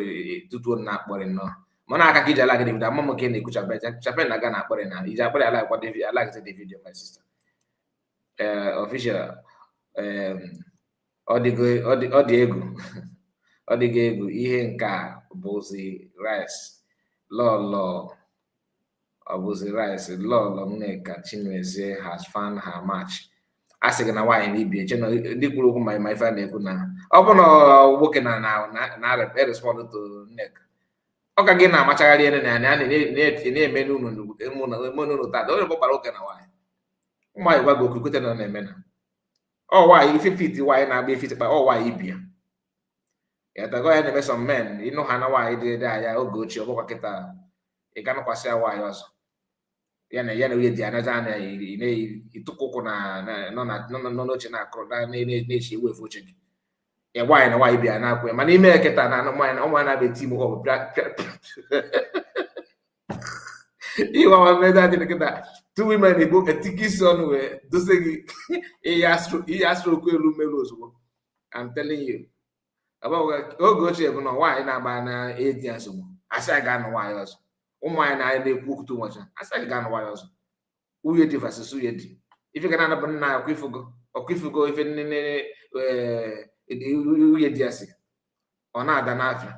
not boring no. Mana aka kija like the video. Mama can ekucha better. Chapen na gana pore na. Ija pore I like what I like the video, my sister. Official. Ọ dị egwu. Ọ dị egwu. Ihe nke a bụzi rice. Lolo. Ọ bụzi rice. Lolo Nneka Chimezie has found her match. Asị gị na nwaanyị n'ibie che na ndị kwuru okwu ma ife na-ekwu na ọ bụ na nwoke na respond to Nneka. Ọ ka gị na-amachagharị ene na na-eme n'ụlọ taa onye gbara oke na nwaanyị nwaanyị gwa gị okwu kwete na na-eme na ọ nwaanyị ife fit nwaanyị na-agba ife tikpa ọ nwaanyị ibia ya tago ya na-eme some men ịnụ ha na nwaanyị dị anya oge ochie ọgbakwa kịta ị ga nụkwasị ya nwaanyị ọzọ ya na onye dị anaja anya ịtụkụ ụkwụ nọ n'oche na-akụrụ na-echi ewefu oche gị ya nwaanyị na nwaanyị bịa na-akwụ mana ime kịta na ụmụanyị na-abịa eti m ọbụ ihe ọma mmeda dị kịta two women igbo etiki isi ọnụ wee dose gị ihe astroku elu mmelu ozugbo I'm telling you oge ochie bụ na nwaanyị na-agba na edi ya nsogbu asị a ga-anụ nwaanyị ọzọ ụmụanyị na-ekwu okwu too much asị a ga-anụ nwaanyị ọzọ uye dị versus uye dị ife ga na-anabụ nna ọkwa ife nne uye dị asị ọ na-ada n'afịa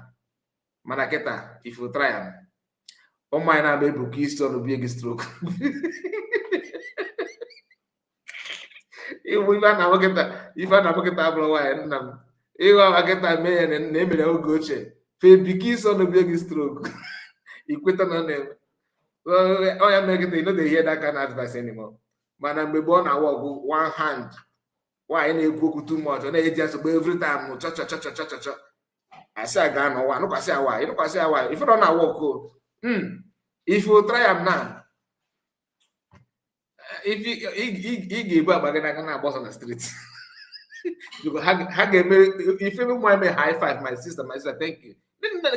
mana kịta ifu trial ụmụanyị na-agba ebuka isi ọnụ bie gị stroke ife a na-abụ kịta abụrụ nwaanyị nna m ịghọ akịta mee ya na emere oge ochie fee bika isi ọnụ bie gị stroke ikweta na ọ na-eme ọ ya mere kịta ịnọdụ ihe aka na advice anymore mana mgbe ọ na-awa ọgwụ one hand nwaanyị na-ekwu okwu too much ọ na-eji asogbo every time chọchọchọchọchọchọ asị a ga anọwa nụkwasị awa ife ọ na-awa ọkụ if you try am now ị ga-ebu agba gị n'aka na-agba ọsọ na street ha ga-eme ife ụmụ eme high five my sister thank you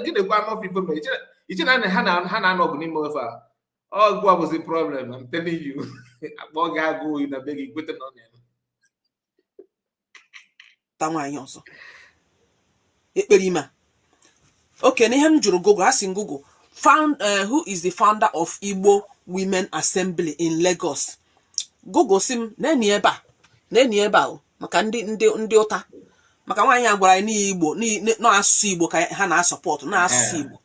gị na-ekwu anụ ọfụ ife mere iche na ha na-anọ ọgụ n'ime ofe a ọgụ abụzi problem I'm telling you akpọ gị agụ oyi na be gị kweta na ọ na-eme ta nwaanyị ọzọ ekpere ime oke n'ihe m jụrụ Google asị Google who is the founder of Igbo Women Assembly in Lagos. Google sim na-eni ebe a maka ndị ụta maka nwaanyị a gwara anyị n'Igbo na-asụsụ Igbo ka ha na-asọpọtụ na-asụsụ Igbo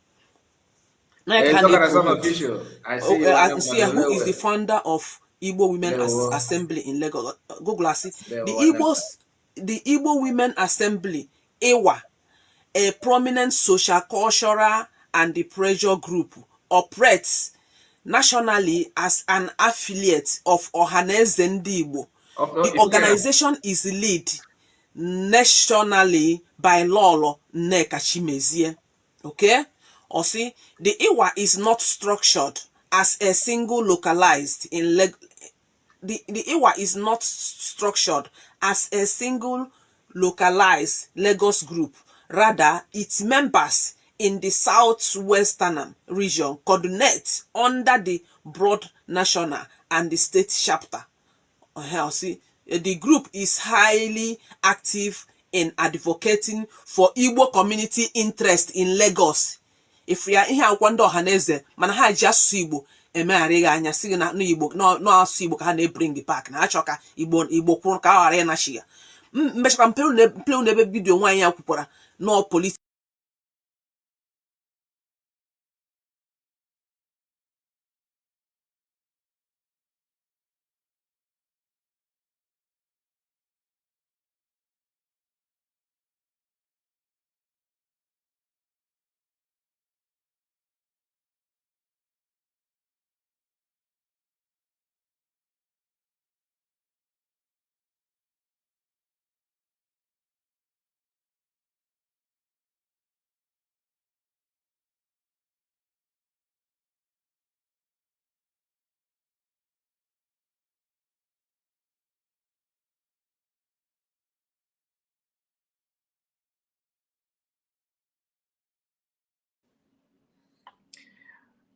see who is the founder of Igbo Women Assembly in Lagos. Google asị the Igbo Women Assembly Iwa, a prominent social, cultural, and the pressure group, operates nationally as an affiliate of Ohaneze Ndị Igbo. The organization is led nationally by Lolo Nneka Chimezie. Okay? Or see, the Iwa is not structured as a single localized in the Iwa is not structured as a single localized Lagos group. Rather, its members in the southwestern region coordinate under the broad national and the state chapter. See, the group is highly active in advocating for Igbo community interest in Lagos. If we are here akwando Ohaneze, mana ha ji asụsụ Igbo emegharị anya sị na Igbo no asụsụ Igbo ka ha na-bring the back na achọka Igbo kwuru ka ọ ghara ya na shi ya. Mmechaka mpelu n'ebe vidio nwaanyị ya kwukwara no politics.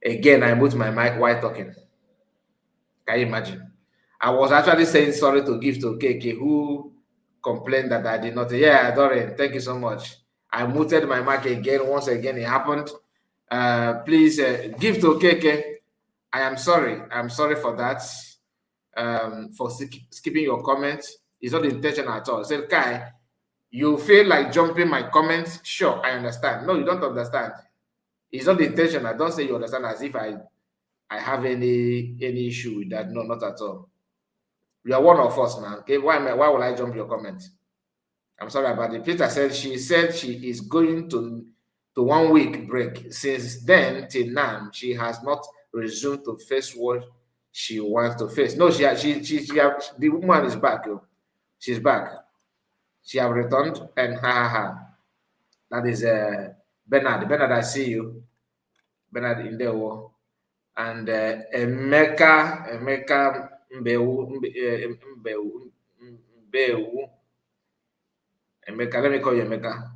Again, I moved my mic while talking. Can you imagine? I was actually saying sorry to give to KK, who complained that I did not. Yeah, Dorian, thank you so much. I muted my mic again. Once again, it happened. Please give to Keke. I am sorry. I'm sorry for that. For skipping your comments. It's not the intention at all. Say, Kai, you feel like jumping my comments. Sure, I understand. No, you don't understand. It's not the intention. I don't say you understand as if I have any issue with that. No, not at all. You are one of us, man. Okay, why will I jump your comment? I'm sorry about it. Peter said she is going to 1 week break. Since then till now, she has not resumed to face what she wants to face. No, the woman is back. Yo. She's back. She have returned and ha. That is Bernard. Bernard, I see you. Bernard in there. And Nneka Mbeu. Nneka, let me call you Nneka.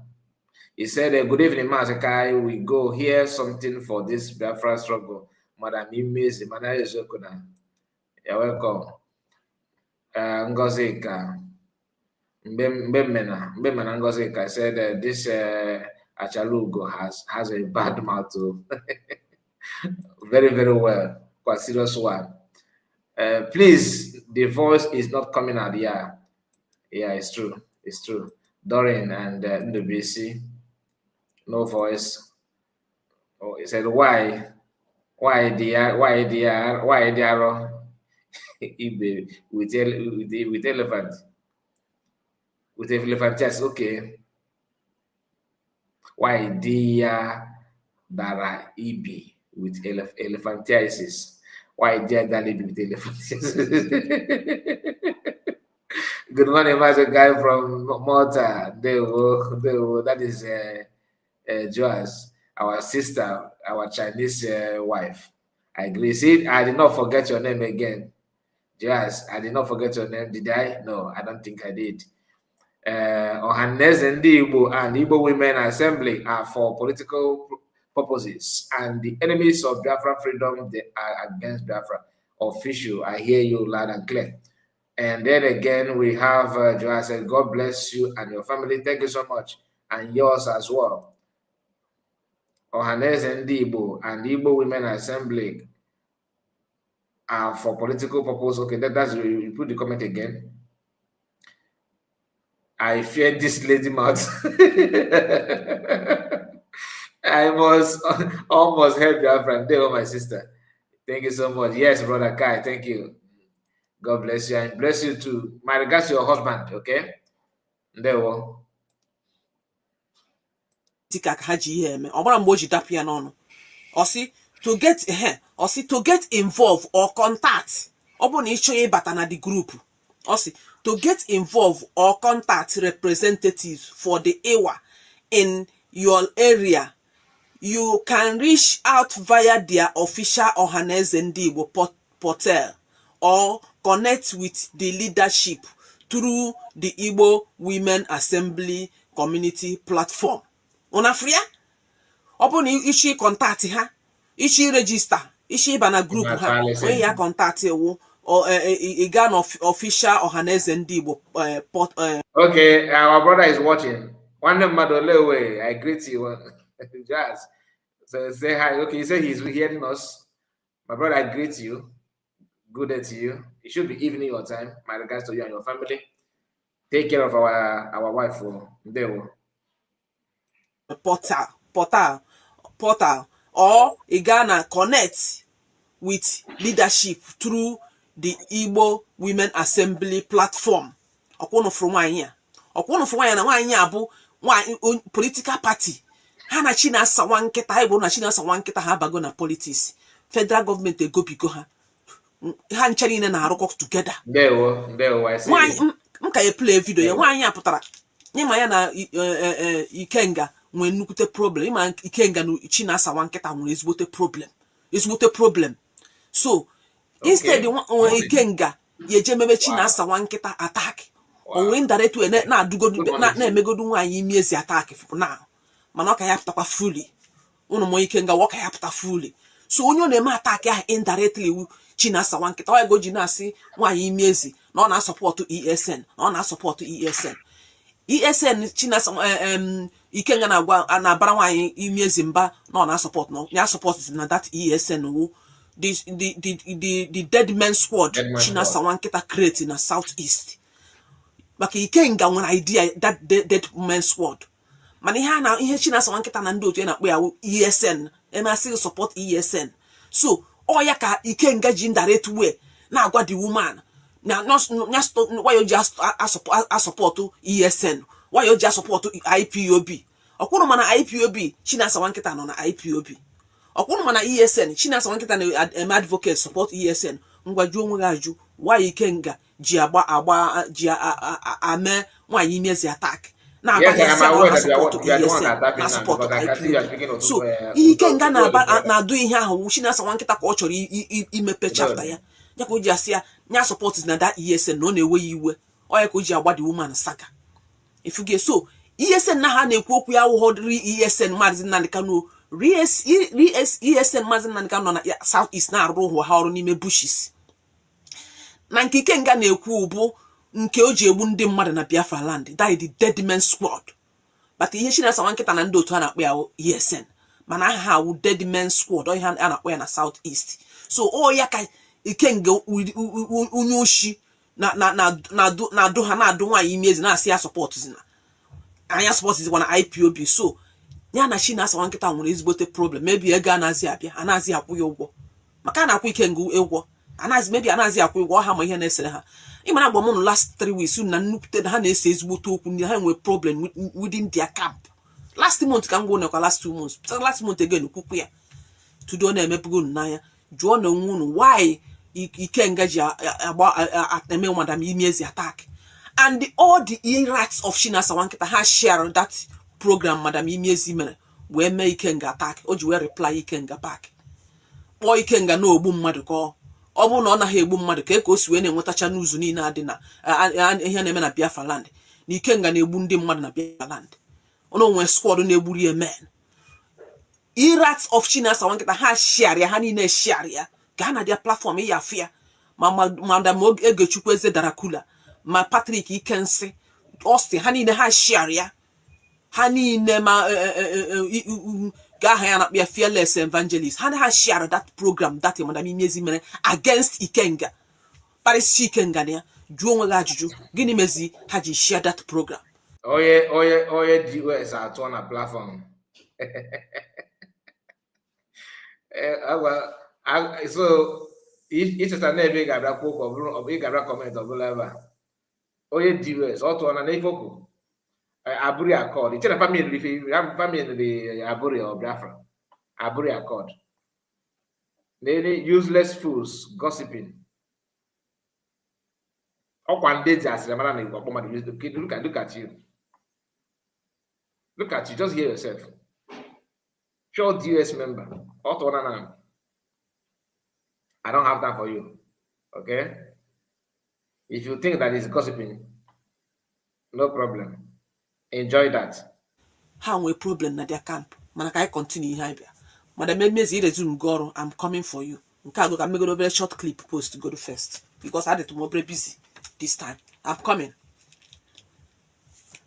He said, good evening, Mazakai. We go hear something for this Biafra struggle. Madam Imizi, Madam Ezokuna. You're welcome. Ngozika. Mbemena Ngozika said this Achalugo has a bad mouth too. Very, very well. Quite serious one. Please, the voice is not coming out. Yeah, it's true. It's true. Doreen and NWC, no voice. Oh, he said, why the arrow with elephant? With elephant chest, okay. Why dear Dara EB with elephantiasis? Why dear Dalibi with elephantiasis? Good morning, Master Guy from Malta. That is Joas, our sister, our Chinese wife. I agree. See, I did not forget your name again. Joas, I did not forget your name. Did I? No, I don't think I did. Ohanes and Igbo and Igbo Women Assembly are for political purposes, and the enemies of Biafra freedom, they are against Biafra. Official, I hear you loud and clear. And then again, we have Joa said, God bless you and your family. Thank you so much. And yours as well. Ohanes and Igbo and Igbo Women Assembly are for political purposes. Okay, that's you put the comment again. I fear this lady mouth. I must almost help your friend. There, my sister. Thank you so much. Yes, brother Kai. Thank you. God bless you and bless you too. My regards to your husband. Okay. There we go. To get involved or contact the group. To get involved or contact representatives for the EWA in your area, you can reach out via their official Ohaneze Ndigbo portal or connect with the leadership through the Igbo Women Assembly community platform. Una free? Open ishi contact ha, ishi register, ishi bana group ha, when ya contact you or a gun of official Ohaneze Ndigbo Okay, our brother is watching. One Madolewe, I greet you. Jazz. So say hi. Okay, he said he's hearing us. My brother, I greet you. Good day to you. It should be evening your time. My regards to you and your family. Take care of our wife. There. Portal, or a Ghana connect with leadership through the Igbo Women Assembly platform. Okono from Nwayi na Nwayi abu political party. Ha na China sawa nketa Igbo na China sawa nketa ha bago na politics. Federal government go bigo ha. Ha nchari na arụkọ together. There I see. Nwayi nka ye play video ya Nwayi apụtara. Nyema ya na Ikenga nwe nnukute problem. Ima Ikenga no China sawa nketa nwe ezigbote problem. So instead Ikenga yeje mebe China asawa nketa attack o win direct we na adugodu na emegodu Nwayi imiezi attack for now mana ka ya pụtakwa fully unu mo Ikenga wo ka ya pụta fully. So onye na-eme attack ya indirectly China asawa nketa o go ji na asị Nwayi imiezi na ọ na support ESN ESN Chinasa Ikenga na Barawai Imiezi mba no na support no. Ya support is na that ESN wo the dead man squad Chinasa wanketa create in the southeast. But Ikenga one idea that dead man squad. Mani na ihe Chinasa wanketa na ndo na kwe ESN. And I still support ESN. So all ya ka Ikenga indirect way na agwa the woman. Now, why you just support to ESN? Why you just support to IPOB? Okuno mana IPOB, Chinasa wanketa no na IPOB. Okuno mana ESN, Chinasa wanketa na advocate support ESN. Ngwa ju onwe aju, why Ikenga ji ame Nwayi imiezi attack. Na agba support ESN, na support IPOB. So, Ikenga na do ihe ahụ Chinasa wanketa ka ọ chọrọ imepe chapter ya. Ya ko ji asia nya support is na that ESN no na ewe iwe oya ko ji agba the woman saga if you get so ESN na ha na ekwu okwu ya wo ESN Mazi Nneka no ESN Mazi Nneka no na south east na arụ ho ha ọrụ n'ime bushes na nke Ikenga na ekwu bụ nke o ji egbu ndị mmadụ na Biafra land that is the dead man squad but ihe Chinasa wanketa na ndị otu ha na-akpọ ya ESN mana aha ha wu dead man squad o ihe a na-akpọ ya na south east so o ya ka Ikenga onye oshi na do ha na do Nwayi imiezi na asị ya support zina anya support zina na IPOB so ya na Chinasa wanketa nwere ezigbote problem maybe ego anazi abịa anazi akwụ ya ụgwọ maka na akwụ Ikenga ụgwọ maybe anazi akwụ ụgwọ ha ma ihe na-esere ha ịmana agba m last 3 weeks na nnupụte ha na-ese ezigbote okwu ndị ha nwere problem within their camp last month ka m gwo na last 2 months last month again kwukwu ya tudo na-emepugo n'anya jụọ na onwe unu why Ikenga ji ateme Madam Imiezi attack and all the rights of Chinasa wanketa ha share that program Madam Imiezi mere wee mee Ikenga attack o ji wee reply Ikenga back kpọọ Ikenga na ogbu mmadụ ka ọ bụ na ọ naghị egbu mmadụ ka o si wee na-enwetacha n'ụzọ niile adị na ihe na-eme na Biafra land na Ikenga na-egbu ndị mmadụ na Biafra land ono nwe squad na-egburu ya men rights of Chinasa wanketa ha share ya ha niile share ya Ghana their platform ya afia Madam Egechukwu Eze Darakula ma Patrick Ikensi Austin ha niile ha share ya ha niile ma ga ha ya na bia fearless evangelist ha share that program that Madam Imiezi mere against Ikenga Paris Ikenga ya jụọ onwe gị ajụjụ gịnị mezi ha ji share that program oye DOS atụ na platform so if it's an ebe ga-abịa kwuo ọ bụ ị ga-abịa comment ọ bụla ebe a onye DOS ọ tụọ na n'ifokwu abụrụ akọd iche na family abụrụ ọ Biafra abụrụ akọd useless fools gossiping ọkwa ndị ji asịrị mara na ọkpọ mmadụ look at you just hear yourself pure DOS member ọ tụọ na I don't have that for you. Okay? If you think that is gossiping, no problem. Enjoy that. Ha nwe problem na their camp. Mana ka I continue ihe bịa. Madam Imiezi resume goro, I'm coming for you. Nke ago ka megoro very short clip post go to first because I had to more busy this time. I'm coming.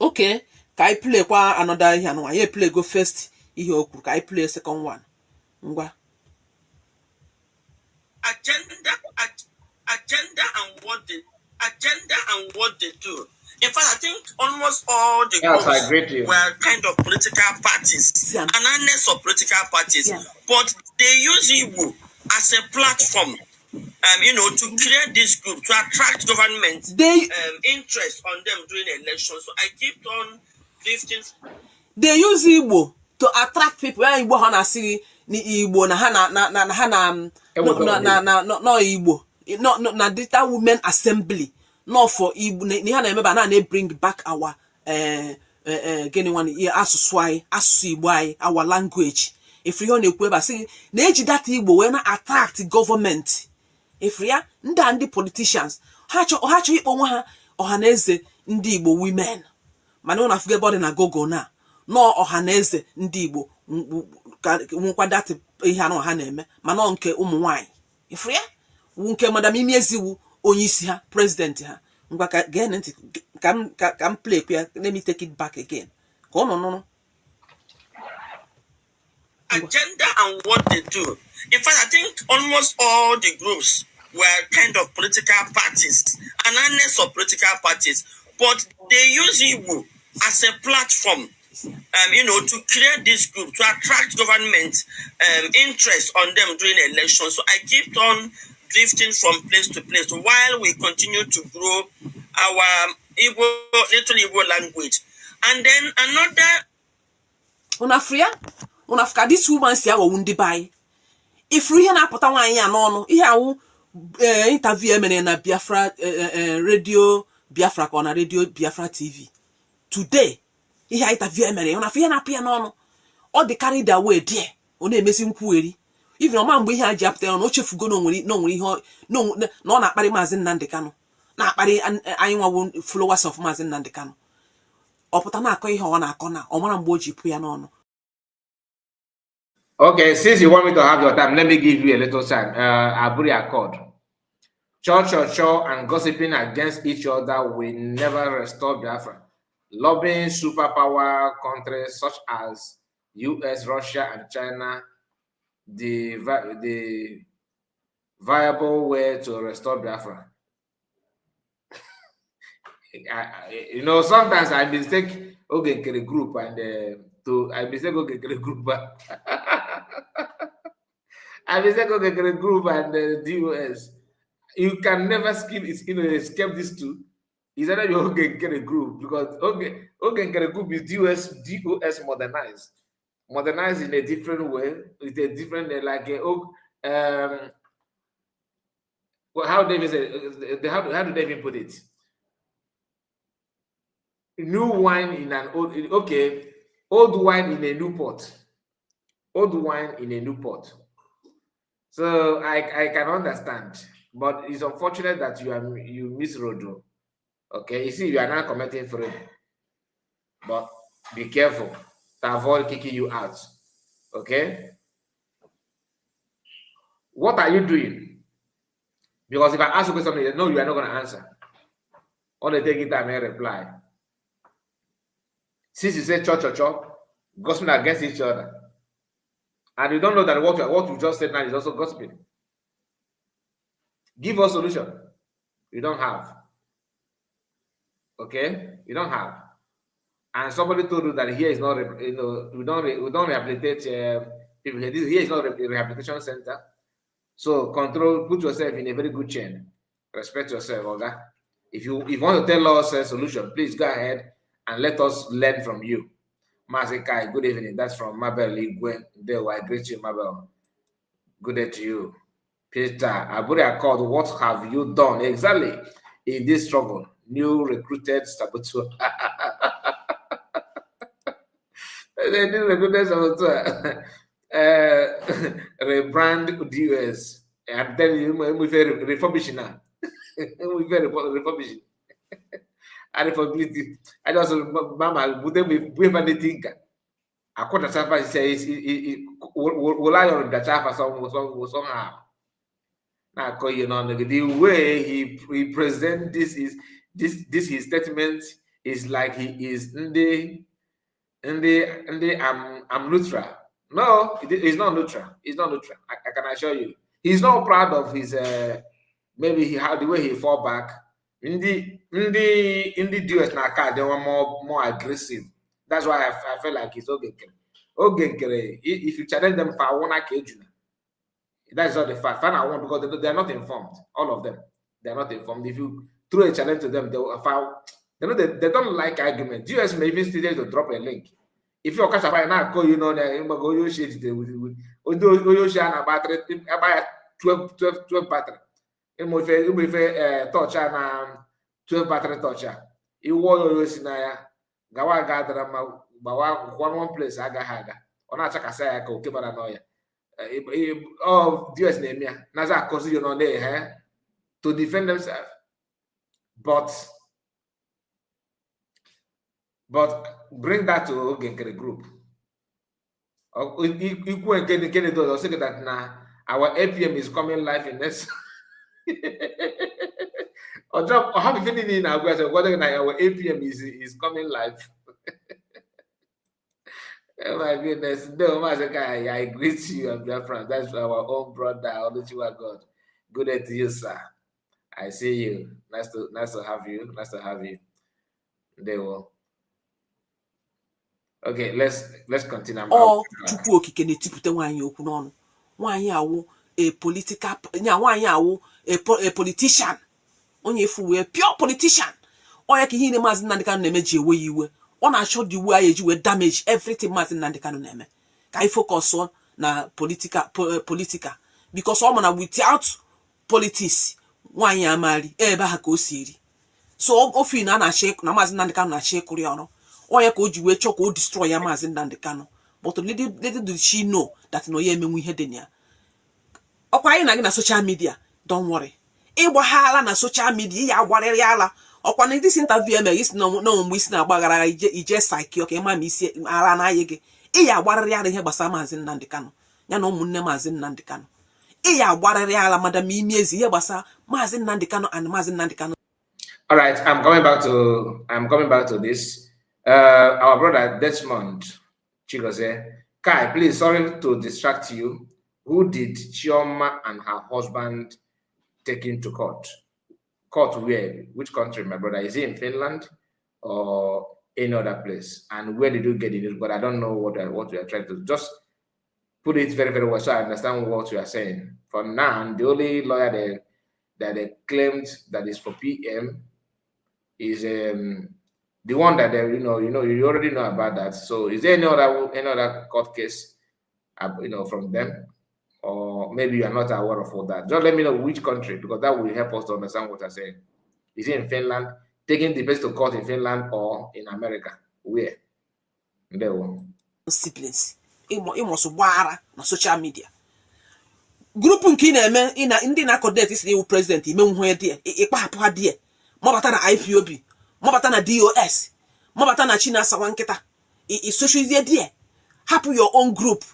Okay, ka I play kwa another ihe anwa. Ye play go first ihe okwu ka I play second one. Ngwa. Agenda and what they do. In fact, I think almost all the groups were kind of political parties, an honest of political parties, but they use Igbo as a platform, to create this group to attract government interest on them during elections. So I keep on drifting. They use Igbo to attract people. Igbo hana siri ni Igbo na hana no Igbo no that women assembly not for Igbo ni hana remember na bring back our asụsụ Igbo our language if you na ekwu ebe say na eji that Igbo we na attract government if ya ndị politicians ha chọ ikpo nwa ha ọhaneze ndị Igbo women mana una fuge body na gogo na no ọhaneze ndị Igbo nwekwa that ihe anọ ha na-eme mana nke ụmụ nwanyị if ya nke Madam Imiezi wu onye isi ha president ha Can play. Let me take it back again. Go no. Agenda and what they do. In fact, I think almost all the groups were kind of political parties, an honest of political parties, but they use Igbo as a platform, to create this group, to attract government interest on them during elections. So I keep on drifting from place to place while we continue to grow our little Igbo language. And then another. Unafka, this woman say wundi buy. If we na put one ya no ihe awu interview emene na Biafra radio Biafra or na radio Biafra TV. Today, ihe interview emene unafia na pia no all the carried away there. Ona emesi nkwueri. Even o ma mgbe ihe aji apụta no chefugo no nwere ihe no na akpari Maazị Nnamdi Kanu. Na akpari anyị nwa followers of Maazị Nnamdi Kanu. Oputa na akọ ihe ọ na akọ na o mara mgbe o ji pu ya n'ọnụ. Okay, since you want me to have your time, let me give you a little time. Aburi Accord. Church and gossiping against each other will never restore Biafra. Lobbying superpower countries such as US, Russia, and China, the viable way to restore Biafra. Sometimes I mistake Ogenkere group and I mistake Ogenkere group. I mistake Ogenkere group and the US. You can never skip escape these two. It's either your Ogenkere group because Ogenkere group is DOS modernized. Modernized in a different way, with a different how do they even put it? New wine in an old wine in a new pot. Old wine in a new pot. So I can understand, but it's unfortunate that you misroad. Okay, you see, you are not committing fraud, but be careful to avoid kicking you out. Okay, what are you doing? Because if I ask you something, no, you are not going to answer. Or they take it time and reply. Since you say church, gossiping against each other, and you don't know that what you just said now is also gossiping. Give us solution. You don't have. Okay, you don't have. And somebody told you that here is not, we don't rehabilitate people. Here is not a rehabilitation center. So put yourself in a very good chain. Respect yourself, okay? If you want to tell us a solution, please go ahead and let us learn from you. Mazikai, good evening. That's from Mabel Igwe. I greet you, Mabel. Good day to you. Peter, Aburi Accord, what have you done exactly in this struggle? New recruited saboteur. The new recruited saboteur. Rebrand DOS. I'm telling you, we're very refurbishing now. We're very refurbishing. I just Mama, would we have anything? I quote a surface says, will I on the surface somehow? Now, the way he presents this his statement is like he is in the I'm neutral. No, he's not neutral. He's not neutral. I can assure you. He's not proud of his maybe the way he fall back. In the US now, they were more aggressive. That's why I feel like it's Ogenkere. If you challenge them for one occasion, that's not the fact. Find out one because they are not informed. All of them, they are not informed. If you throw a challenge to them, they will file. They don't like argument. US may even still to drop a link. If you catch a fire now, go go you shit about 12 battery. Touch and 12 battery touch. You war sinaya. Gawa gather bawa one place aga. Ona chaka say ko kebara noya. Oh, Dios name ya. Naza cause you know there to defend themselves. But bring that to Ogenkere group. Equal again those say that now our APM is coming live in this. Or drop or have you finished in our whether our 8 p.m. is coming live. Oh my goodness. No, Mazaka, I greet you and dear friends. That's our own brother, Oluchiwa God. Good day to you, sir. I see you. Nice to have you. Nice to have you. They will. Okay, let's continue. Or Chukwu okike na-etipụta nwaanyị okwu n'ọnụ. Nwaanyị awụ a political nwaanyị awụ a politician. Onye efu wee pure politician. Onye ka ihe ne Maazị Nnamdi Kanu na-eme ji ewe iwe. Ọ na-achọ the way eji we damage everything Maazị Nnamdi Kanu na-eme. Ka I focus on na political because ọ mana without politics nwaanyị amari ebe ha ka o si eri. So ofi na na-achị na Maazị Nnamdi Kanu na-achị ịkụrị ọrụ. Onye ka o ji wee chọọ ka o destroy ya Maazị Nnamdi Kanu. But little did she know that no ya emenwe ihe dị na ya. Ọkwa anyị na gị na social media, don't worry. Ịgbaghala na social media ya agwarịrị ala. Ọkwa na this interview eme isi no mgbe isi na-agbaghara ije psyche ka ịma ma isi ala na ayi gị. Ya agwarịrị ala ihe gbasara Maazị Nnamdi Kanu. Ya na ụmụnne Maazị Nnamdi Kanu. Ya agwarịrị ala madam imi ezi ihe gbasara Maazị Nnamdi Kanu and Maazị Nnamdi Kanu. All right, I'm coming back to this. Our brother Desmond Chigoze, Kai, please, sorry to distract you. Who did Chioma and her husband take into court? Court where? Which country, my brother? Is it in Finland or any other place? And where did you get it? But I don't know what we are trying to just put it very, very well so I understand what you are saying. For now, the only lawyer that they claimed that is for PM is the one that they, you already know about that. So is there any other court case, from them, or maybe you are not aware of all that? Just let me know which country, because that will help us to understand what I'm saying. Is it in Finland, taking the person to court in Finland, or in America? Where? There one. Siblings. Must wara na social media. Group nke na-eme ndị na-akọdet isi iwu president ime nwe die ikpahapụ die mabata na IPOB mabata na DOS mabata na China sawa nkịta social die hapụ your own group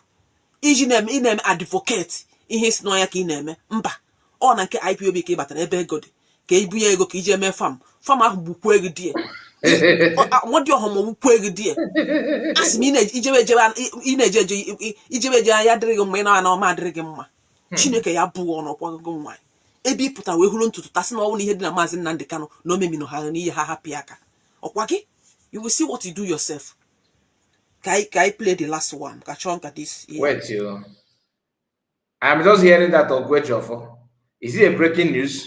iji na-eme advocate ihe isi n'ọnya ka ị na-eme mba ọ na nke IPOB ka ị batara ebe ego dị ka ibu ya ego ka iji eme farm ahụ gbukwa ego die nwadi ọhụmụ gbukwa ego die asị m ijebeje ya adịrịghị mma ị na ọma adịrịghị mma Chineke ya bụ ọnọkwago nwaanyị ebe ị pụta wee hụrụ ntutu tasị na ọnwụ na ihe dị na Maazị Nnamdi Kanu na omemino ha n'ihe ha hapụ aka ọkwa gị you will see what you do yourself. Can I play the last one? This. Yeah. Wait, I'm just hearing that Ogwejofo. Is it a breaking news?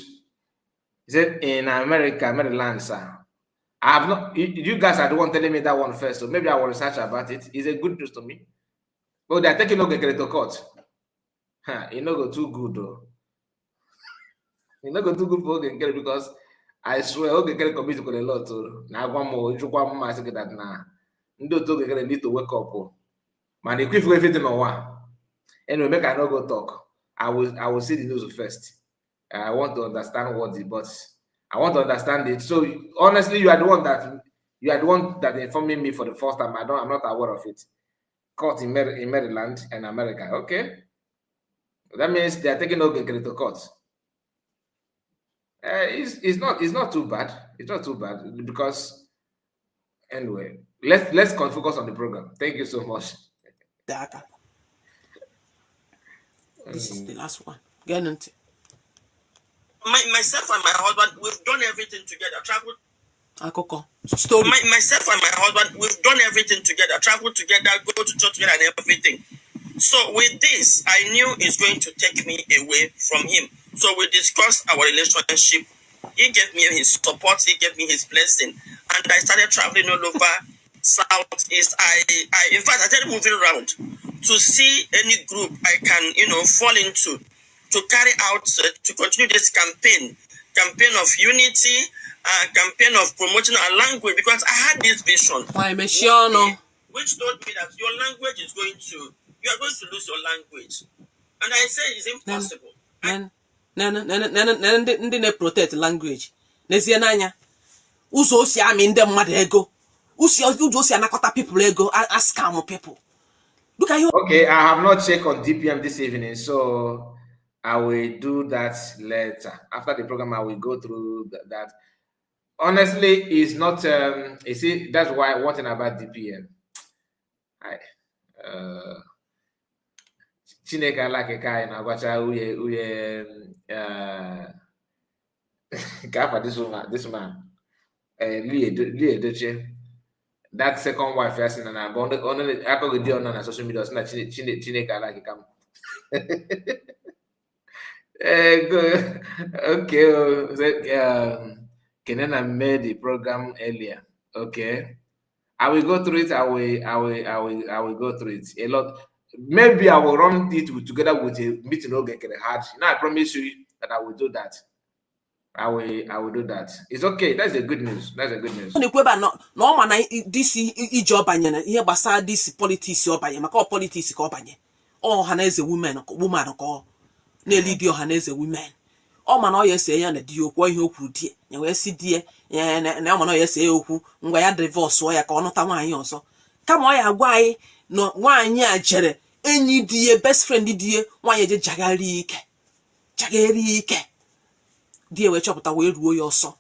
Is it in America, Maryland, sir? I have not. You guys are the one telling me that one first, so maybe I will research about it. It's a good news to me. But they're taking Ogekere to court. It not go too good though. It not go too good for Ogekere because I swear Ogekere committed a lot. Now one more, I say that now. They need to wake up. Man, if you everything on one, anyway, make I not go talk. I will see the news first. I want to understand but I want to understand it. So honestly, you are the one that informing me for the first time. I'm not aware of it. Court in Maryland and America. Okay, that means they are taking Ogekere to court. It's not too bad. It's not too bad because anyway. Let's focus on the program. Thank you so much. This is the last one. Get into myself and my husband, we've done everything together. Traveled. Story. Myself and my husband, we've done everything together. Traveled together, go to church together, and everything. So with this, I knew it's going to take me away from him. So we discussed our relationship. He gave me his support. He gave me his blessing, and I started traveling all over Southeast. I in fact, I started moving around to see any group I can, fall into to carry out, to continue this campaign of unity, campaign of promoting our language, because I had this vision, which told me that your language you are going to lose your language, and I said it's impossible. Ndị na-protect language n'ezie n'anya ụzọ o si amị ndị mmadụ ego ụzọ o si anakọta people ego scam people. Look at you. Okay, I have not checked on DPM this evening, so I will do that later. After the program, I will go through that. Honestly, it's not, you see, that's why one thing about DPM. Chineke like a guy na agwacha uye this man Lee Edochie, that second wife yes na but only akọ go on social media na Chineke like a come. Okay, Kenena made the program earlier. Okay. I will go through it. I will go through it. A lot. Maybe I will run it together with a meeting. Okay, hard. I promise you that I will do that. I will do that. It's okay. That's a good news. That's a good news. No man, this job banyere ihe gbasara this politics obanye maka politics ka obanye. Oh haneze woman ko na lead your haneze women. Oh man o yesi ya na di okwu ihe okwu die. Ya we si die na man o yesi okwu ngwa ya divorce ya ka onuta nwaanyi ozo. Kama o ya agwa anyị no nwaanyi a jere enyi die best friend die nwaanyi je jagari ike. Die we chọpụta we ruo ya ọsọ.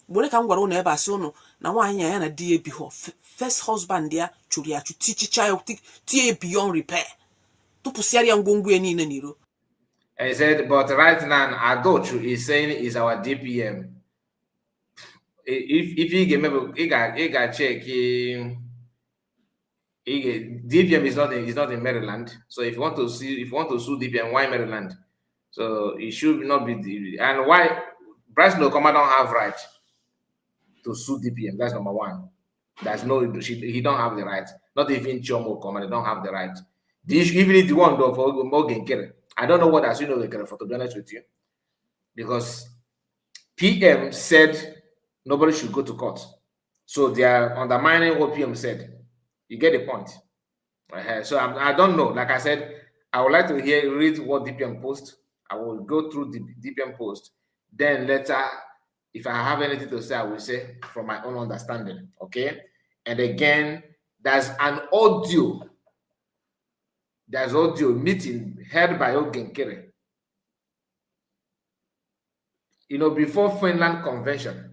Mgbe ka m gwara unu ebe asị unu na nwaanyị ya na di ebi ho first husband ya chụrụ ya tichicha ya tie beyond repair. Tụpụsịara ya ngwongwo ya niile n'iro. I said, but right now, Adochu is saying is our DPM. If you remember, he got check. DPM is not in Maryland. So if you want to sue DPM, why Maryland? So it should not be and why Bryce Nokoma don't have right to sue DPM. That's number one. There's no he don't have the right. Not even Chomo Koma, they don't have the right. Even if the one though for Morgan Kerry. I don't know what I should know for to be honest with you. Because PM said nobody should go to court. So they are undermining what PM said. You get the point. So I don't know. Like I said, I would like to read what DPM post. I will go through the DPM post. Then later, if I have anything to say, I will say from my own understanding. Okay. And again, there's an audio. There's audio meeting held by Ogenkere. You know, before Finland Convention,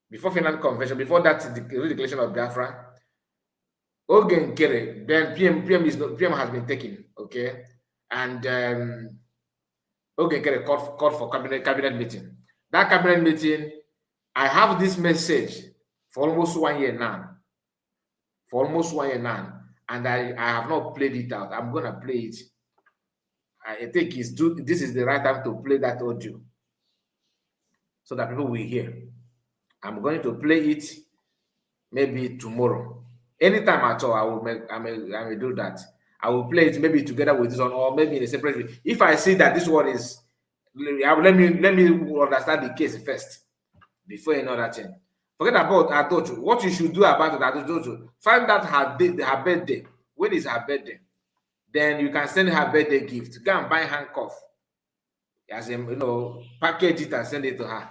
before that declaration of Biafra, Ogenkere, then PM has been taken, okay, and Ogenkere called for cabinet meeting. That cabinet meeting, I have this message for almost 1 year now. And I have not played it out. I'm gonna play it. I think this is the right time to play that audio so that people will hear. I'm going to play it maybe tomorrow. Anytime at all, I may do that. I will play it maybe together with this one or maybe in a separate video. If I see that this one is, let me understand the case first before another thing. Forget about Atocho. What you should do about Atocho, find out her birthday. When is her birthday? Then you can send her birthday gift. Go and buy handcuff. As package it and send it to her.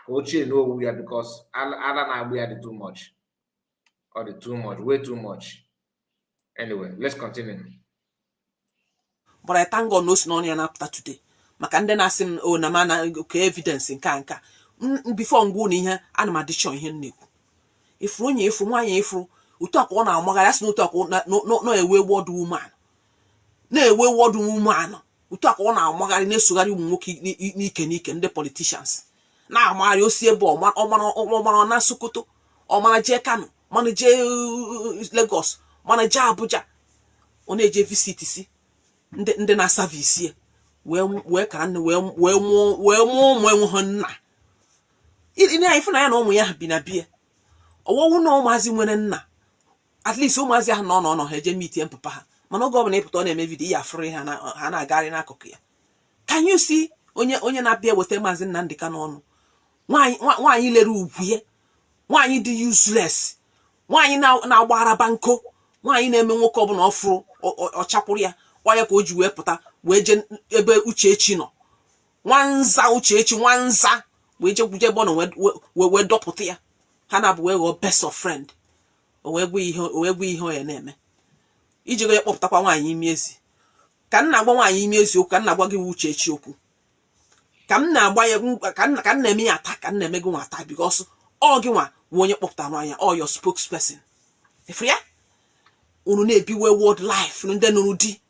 Kochi no weird because Alan and we are too much. Or the too much, way too much. Anyway, let's continue. But I thank God no snow after today. Makande na sim o na mana okay evidence nka. Before ngwo ni ihe ana ma dishon ihe nnekwu. Ifuru onye ifuru nwanye ifuru utu akọ na amagara asi no utu akọ no ewe word woman. Na ewe word woman. Utu akọ na amagara na esugari nwoke n'ike ndị politicians. Na amagara osi ebe o na Sokoto, o mana je Kano, mana je Lagos, mana je Abuja. O na eje visit si ndị na service we kara nne we mu ho nna. Ine ifu na ya na ụmụ ya bi na bie. Owo na ụmụazị nwere nna. At least ụmụazị ahụ no ha eje meet papa ha. Mana oge ọbụla ịpụta ọ na-eme video ya afụrụ ha na-agagharị n'akụkụ ya. Can you see onye na-abịa weta Maazị Nnamdi Kanu ọnụ? Nwaanyị lere ugwu ya. Nwaanyị dị useless. Nwaanyị na-agbara banko. Nwaanyị na-eme nwoke ọbụla ọfụrụ ọchakwụrụ ya. Wanya ka o ji wee pụta wee je ebe Uchechi nọ. Nwanza Uchechi nwanza wee je gwuje ebe ọ nọ wee dọpụta ya. Ha na-abụ wee ghọọ best of friend. O wee gwe ihe ọ ya na-eme. Iji go ya kpọpụtakwa nwaanyị imi ezi. ka m na-agwa nwaanyị ime eziokwu ka m na-agwa gị Uchechi okwu ka m na-agba ya ka m na-eme ya ata ka m na-eme gị nwa ata because ọ gị nwa nwe onye kpọpụtara nwaanyị ọ your spokesperson ifuru ya unu na-ebiwe world life ndị nụrụ di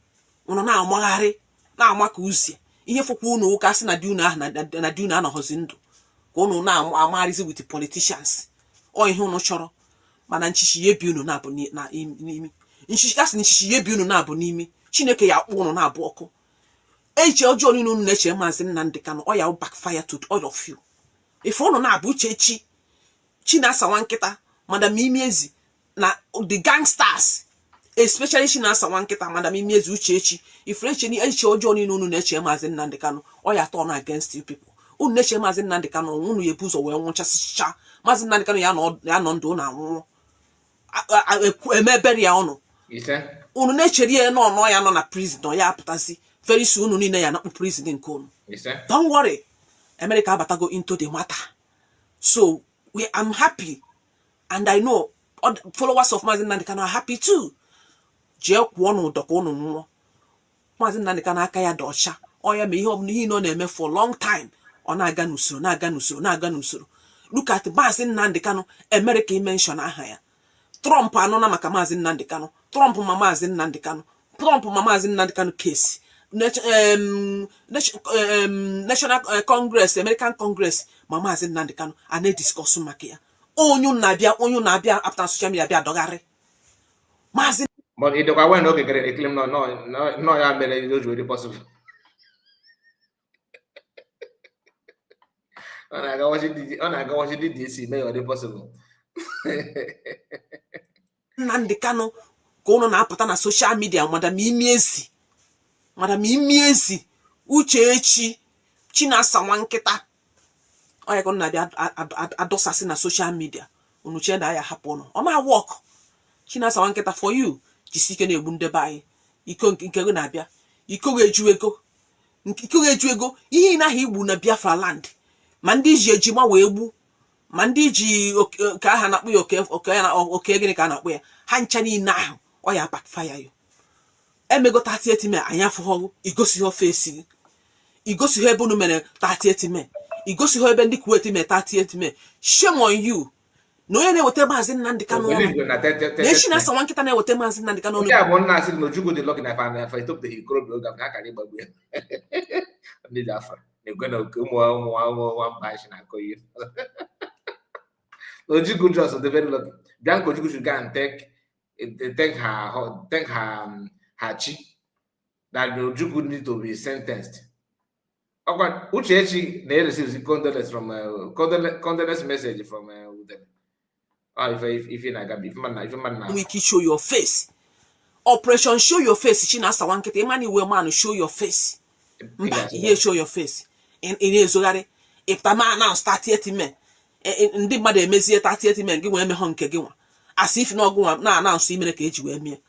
unu na-amagharị na-ama ka uzie ihe fụkwa unu ụka sị na di unu ahụ na di unu anọghọzi ndụ ka unu na-amagharịzi with politicians ọ ihe unu chọrọ mana nchichi ya ebi unu na-abụ n'imi nchichi asị nchichi ya ebi unu na-abụ n'imi Chineke ya akpụ unu na-abụ ọkụ eche ọjọọ niile unu na-eche Maazị Nnamdi Kanu ọ ya backfire to all of you ife unu na-abụ Uchechi Chinasa nwa nkịta Madam Imiezi na the gangsters especially Chinasa nwa nkịta Madam Imiezi Uchechi ife eche ọjọọ niile unu na-eche Maazị Nnamdi Kanu ọ ya turn against you people unu na-eche Maazị Nnamdi Kanu unu ya ebu ụzọ wee nwụchasịcha Maazị Nnamdi Kanu ya nọ ndụ na anwụọ emebere ya ọnụ unu na-echere ya nọ ya nọ na prison nọ ya apụtazi very soon unu niile ya na-akpụ prison nke unu don't worry America abatago into the matter so I'm happy and I know all the followers of Maazị Nnamdi Kanu are happy too jee kwuo n'ụdọ ka unu nwụọ Maazị Nnamdi Kanu aka ya dị ọcha ọ ya ma ihe ọbụla ihe ọ na-eme for long time ọ na-aga n'usoro look at Maazị Nnamdi Kanu America mention aha ya Trump anọ na maka Maazị Nnamdi Kanu Trump ma Maazị Nnamdi Kanu case National Congress American Congress ma Maazị Nnamdi Kanu a na-discuss maka ya onye na-abịa after social media bịa dọgharị Maazị but it don't when okay get claim no ya mere those really possible ona ga watch the DC may or possible Nnamdi Kanu ka unu na-apụta na social media Madam Imiezi Uchechi Chinasa nwa nkịta ọ ya ka unu na-abịa adọsasị na social media unu chee na ya hapụ unu ọ na-work Chinasa nwa nkịta for you jisi ike na-egbu ndebe anyị iko nke gị na-abịa iko ga-eju ego ihe na ahụ igbu na Biafra land ma ndị ji ejima wee gbu ma ndị ji ka aha na-akpụ ya oke gịnị ka a na-akpụ ya ha ncha niile ahụ ọ ya backfire ya emego 38 May anyị afụghọgụ igosighi ofesi gị igosighi ebe unu mere 38 May igosighi ebe ndị Kuwait mere 38 May shame on you na onye na-eweta Maazị Nnamdi Kanu na-echi na-asa nwa nkịta na-eweta Maazị Nnamdi Kanu ya bụ nna asị na Ojukwu dị lọkị na fa itop the ikorobịa oge na akara ịgbagbu ya ndị dị afọ na-egwe na oke ụmụ mba anyị na-akọ ihe Ojukwu just the very lucky Bianca Ojukwu should go and thank her chi that Ojukwu need to be sentenced. Uchechi receives condolence message from them. If you not we can show your face. Operation show your face. Chinasa nwa nkịta imani we man show your face. Here show your face. In ezogari if the man now start 30 men ndị mmadụ emezie 30 men gị wee eme nke gị nwa as if na ọgụ nwa na announce imere ka eji wee mie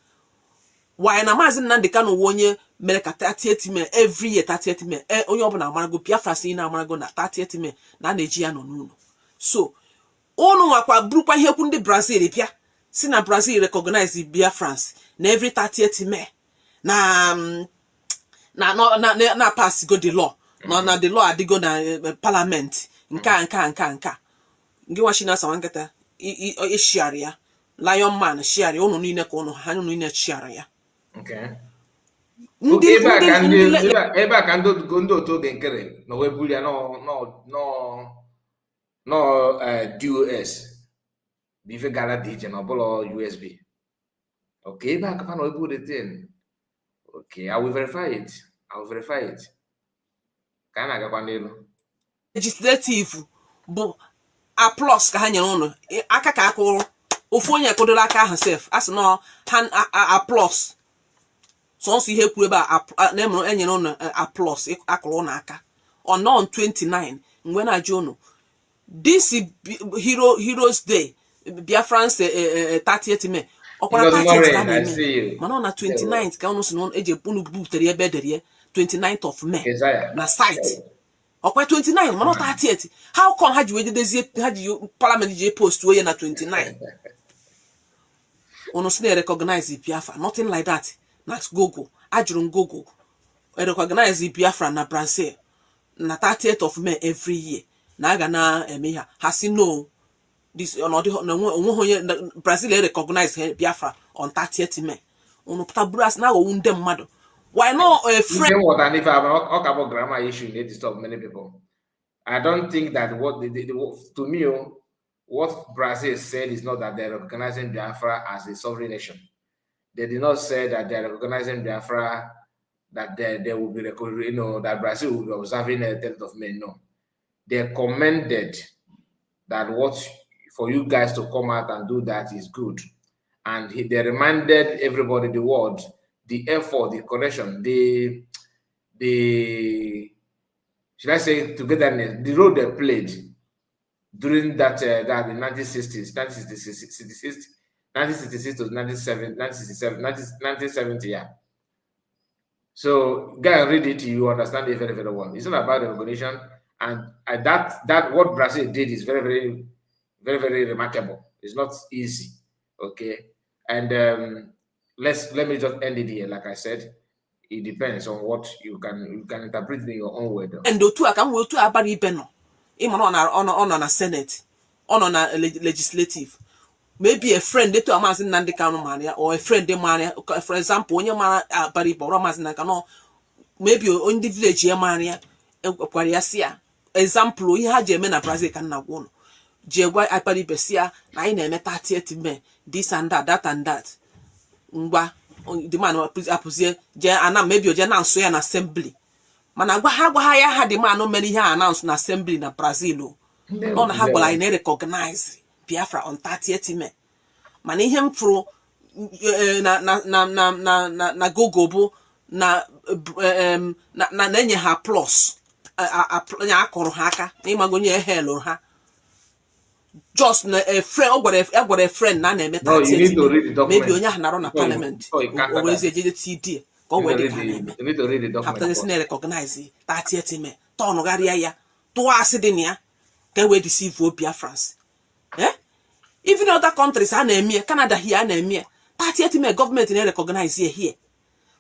why na Maazị Nnamdi Kanu onye mere ka 38 men every year 38 men onye ọbụla amarago Biafra si na amarago na 38 men na na-eji ya nọ n'ụlọ so unu nwakwa burukwa ihe kwu ndị Brazil bịa si na Brazil recognize Biafrans na every 38 men na pass go the law na the law adigo na parliament nka ngị wa Chinasa nwa nkịta ishiara ya Lion Man shiara unu niile ka unu ha unu niile shiara ya ebe a ka ndị otu oge nkere na wee buru ya no DOS bife gara dị iche na ọbụla USB okay ebe a ka fa na wee buru the thing okay I will verify it ka a na-agakwa n'elu legislative bụ applause ka ha nyere unu aka ka akụrụ ofu onye kodoro aka ahụ sef asị no applause so nso ihe kwuru ebe a na-emere enyere unu applause akụrụ unu aka on 29 mgbe na-ajụ unu this Heroes Day Biafrans 30th May ọkwara 30th ka na-eme mana ọ na 29th ka unu si na eji unu butere ebe edere 29th of May na site ọkwa 29 mana 30th how come ha ji wee dedezie ha ji parliament ji post onye na 29 unu si na recognize Biafra nothing like that na Google ajụrụ Google recognize Biafra na Brazil na 30th of May every year. Na aga na eme ha. Ha si no. This Brazil recognize Biafra on 30th May. Unu ptabras na go wunde mmadu. Why not a friend? What and if I have about grammar issue need to stop many people. I don't think that what to me, what Brazil said is not that they're recognizing Biafra as a sovereign nation. They did not say that they're recognizing Biafra, that they will be, that Brazil will be observing the 10th of May. No, they commended that what for you guys to come out and do that is good, and they reminded everybody, the world, the effort, the correction, the should I say togetherness, the role they played during that the 1960s, 1966 to 1970, yeah. So go and read it, you understand it very, very well. It's not about the recognition, and that what Brazil did is very, very, very, very remarkable. It's not easy, okay. And let me just end it here. Like I said, it depends on what you can interpret in your own way. And the two I can go to abari beno. On a Senate, on a legislative. Maybe a friend they to amazing Nandi Mania or a friend de mania. For example, when your man bari boramazin cano, maybe on the village mania, Aquariasia. Example, he had Gemena Brazil can now go. Jewai Apari Bessia, I name 30th May, this and that and that. Ngwa, the man appreciate, and maybe you're just an assembly. Mana haya had the man no many here announced an assembly in Brazil. On how I recognize Biafra on 30th May. Mani him through na gogobo na nenye ha plus nya akoro haka na imagonye hell ha. Just a friend, or a friend, none met. No, you need to read the document. Maybe on your parliament. Always a GTD. Go where they can. You need to read the document. After this, recognize it. 30th May. Tono Garia. To Asidinia. Can we deceive Wopia France? Eh? Even other countries, I name me. Canada here, I name me. 30th May government in recognize here.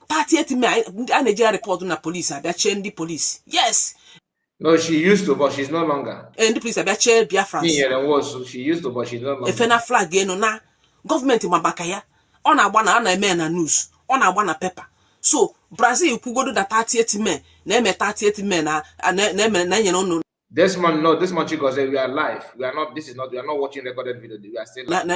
30th May, I Nigeria report on the police. I change the police. Yes. No, she used to, but she's no longer. And the police have chair Biafra. She used to, but she's no longer. If any flag, no na government in Mabakaya, on a one and a man and news, on a one a pepper. So Brazil could go to the 30th May, name a 30th May, and name no. This month, Chico said we are live. We are not. We are not watching recorded video. We are still live.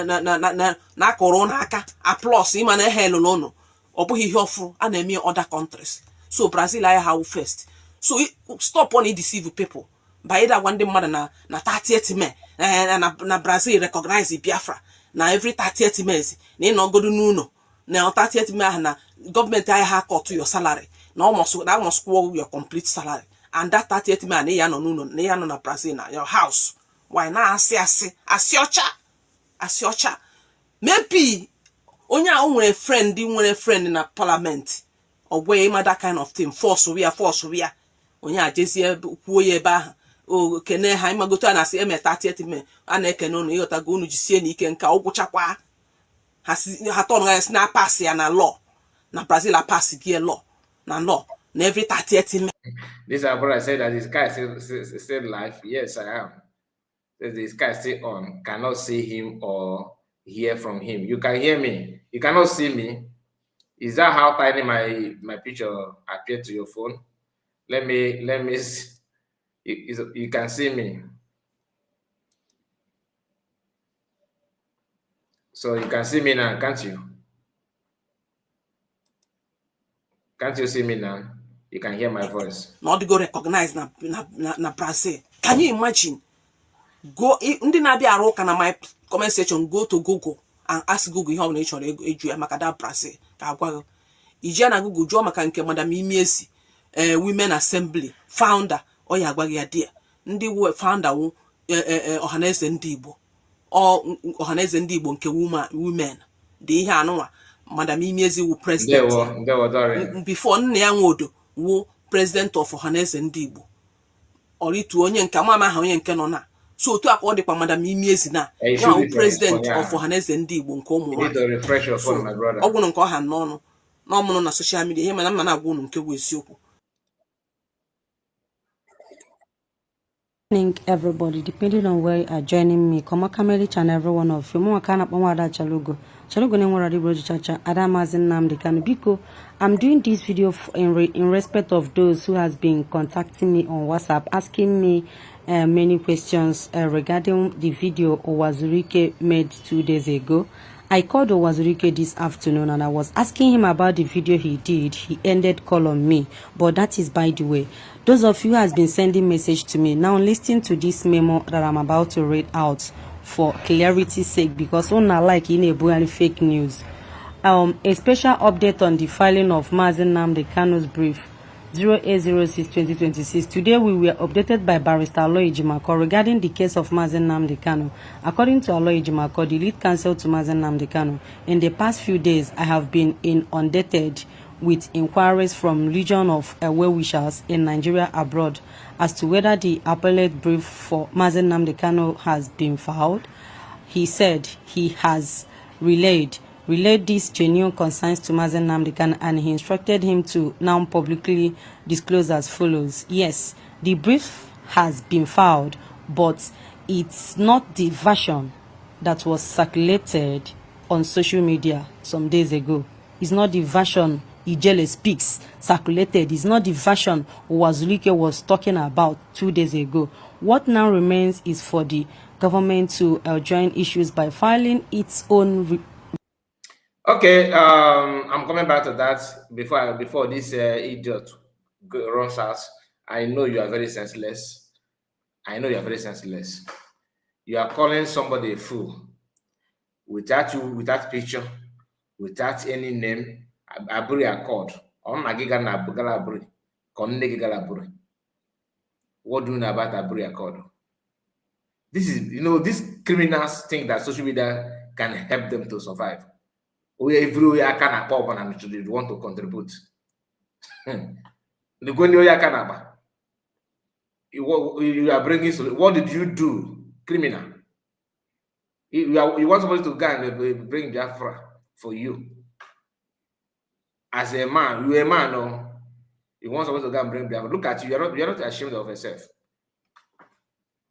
Na corona applause him and a hell no. Or he offer and a other countries. So Brazil I have first. So stop on deceive people. By either one day mother na 30th May na Brazil recognize Biafra. Na every 30th May ni no go do no. Na 30th May na government I have cut to your salary. Na almost score your complete salary. And that 30th May na ya no na Brazil na your house. Why na asiocha. Maybe onya onwe friend in a parliament. Or way that kind of thing. Force we are. Onya jesie kuoye ba o kene ha ima goto na se eme 30th May ana ekene no yota go nu jisie ni ike nka ogwuchakwa ha ton na pass ya na law na Brazil a pass gear law na every 30th May. This is what I said, that this guy still live. Yes, I am. This guy still on. Cannot see him or hear from him. You can hear me. You cannot see me. Is that how tiny my picture appeared to your phone? Let me see. You can see me. So you can see me now, can't you? Can't you see me now? You can hear my voice. Not to go recognize na Brazil. Can you imagine? Go ndi na bia ro kana my comment section, go to Google and ask Google how nature eju makada Brazil. Ka agwa. Ije na Google jo maka nke madam Imiesi women assembly founder oya agwagi adia. Ndi founder wo Ohaneze ndị Igbo. Ohaneze ndị Igbo nke women. Dị ihe anụwa madam Imiesi wu president. Before nne ya nwodo wu president of Ohaneze ndị Igbo. Oritu onye nke mama ha onye nke no na. So otu akọ dịkwa madam Imiesi na wu president of Ohaneze ndị Igbo nke ụmụ nwaanyị. Ọ gwụrụ nke ọha n'ọnụ. N'ọmụnụ na social media ihe mana mma na-agwa unu nke bụ eziokwu. Evening, everybody, depending on where you are joining me. Come on, each and every one of you. Mwa kana pa Nwa-Ada Achalugo. Achalugo ne nwara dibro chacha. Adamazin Nnamdi Kanu. Biko, I'm doing this video in respect of those who has been contacting me on WhatsApp, asking me many questions regarding the video Owazurike made 2 days ago. I called Owazurike this afternoon and I was asking him about the video he did. He ended call on me, but that is by the way. Those of you who has been sending message to me, now listen to this memo that I'm about to read out for clarity's sake, because una like in a fake news. A special update on the filing of Mazi Nnamdi Kanu's brief 0806-2026. Today we were updated by Barrister Aloy Ejimako regarding the case of Mazi Nnamdi Kanu. According to Aloy Ejimako, the lead counsel to Mazi Nnamdi Kanu, in the past few days I have been inundated with inquiries from legion of well-wishers in Nigeria abroad as to whether the appellate brief for Mazi Nnamdi Kanu has been filed. He said he has relayed these genuine concerns to Mazi Nnamdi Kanu, and he instructed him to now publicly disclose as follows. Yes, the brief has been filed, but it's not the version that was circulated on social media some days ago. It's not the version Ijele Speaks circulated. It's not the version Owazurike was talking about 2 days ago. What now remains is for the government to join issues by filing its own. Okay, I'm coming back to that before this idiot runs out. I know you are very senseless. I know you are very senseless. You are calling somebody a fool without picture, without any name. Aburi Accord. What do you know about Aburi Accord? This is, these criminals think that social media can help them to survive. Everywhere can pop and they want to contribute. You are bringing. What did you do, criminal? You want somebody to go and bring Biafra for you. As a man, you're a man, no? You want somebody to go and bring Biafra. Look at you. You're not ashamed of yourself.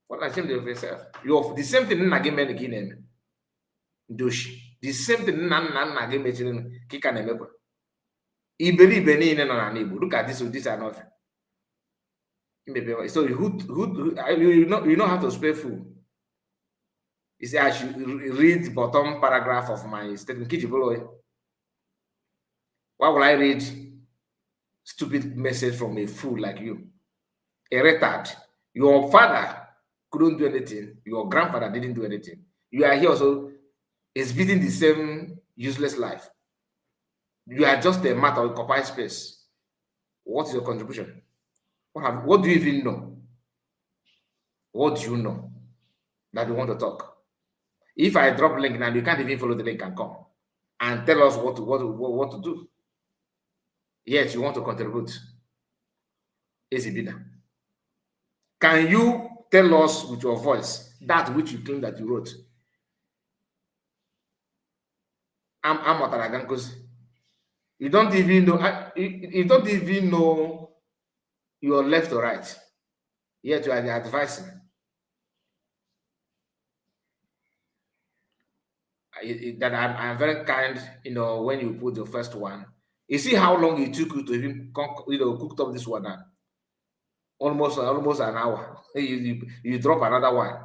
What ashamed of yourself? You're the same thing. The same thing. Look at this. These are not. So you know how to spell fool. You say I should read the bottom paragraph of my statement. Why will I read stupid message from a fool like you? A retard. Your father couldn't do anything. Your grandfather didn't do anything. You are here also exhibiting the same useless life. You are just a matter of occupy space. What is your contribution? What do you even know? What do you know that you want to talk? If I drop link now, you can't even follow the link and come and tell us what to do. Yet you want to contribute. Is it better? Can you tell us with your voice that which you claim that you wrote? I'm Otaragankosi. You don't even know. You don't even know your left or right. Yet you are advising. That I'm very kind. When you put the first one, you see how long it took you to even cook up this one now. Almost an hour. You drop another one.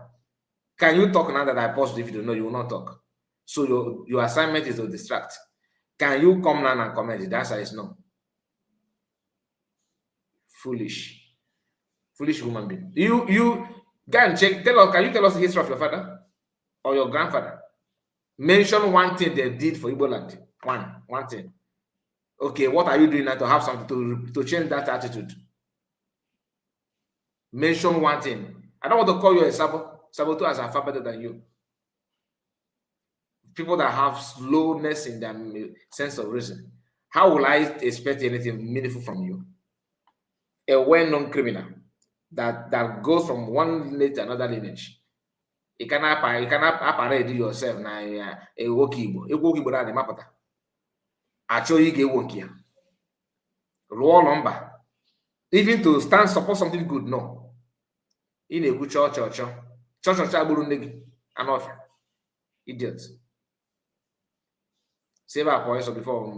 Can you talk now that I paused the video? No, you will not talk. So your assignment is to distract. Can you come now and comment? The answer is no. Foolish human being. You go and check. Can you tell us the history of your father or your grandfather? Mention one thing they did for Igbo land. One thing. Okay, what are you doing now to have something to change that attitude? Mention one thing. I don't want to call you a saboteur as I'm far better than you. People that have slowness in their sense of reason. How will I expect anything meaningful from you? A well-known criminal that goes from one lineage to another lineage. You cannot parade yourself na a wokibo. A wokibo na the mapata. Actually, you get wokia. Roll number. Even to stand support something good, no. In a good church. I'm off. Idiot. Save our points before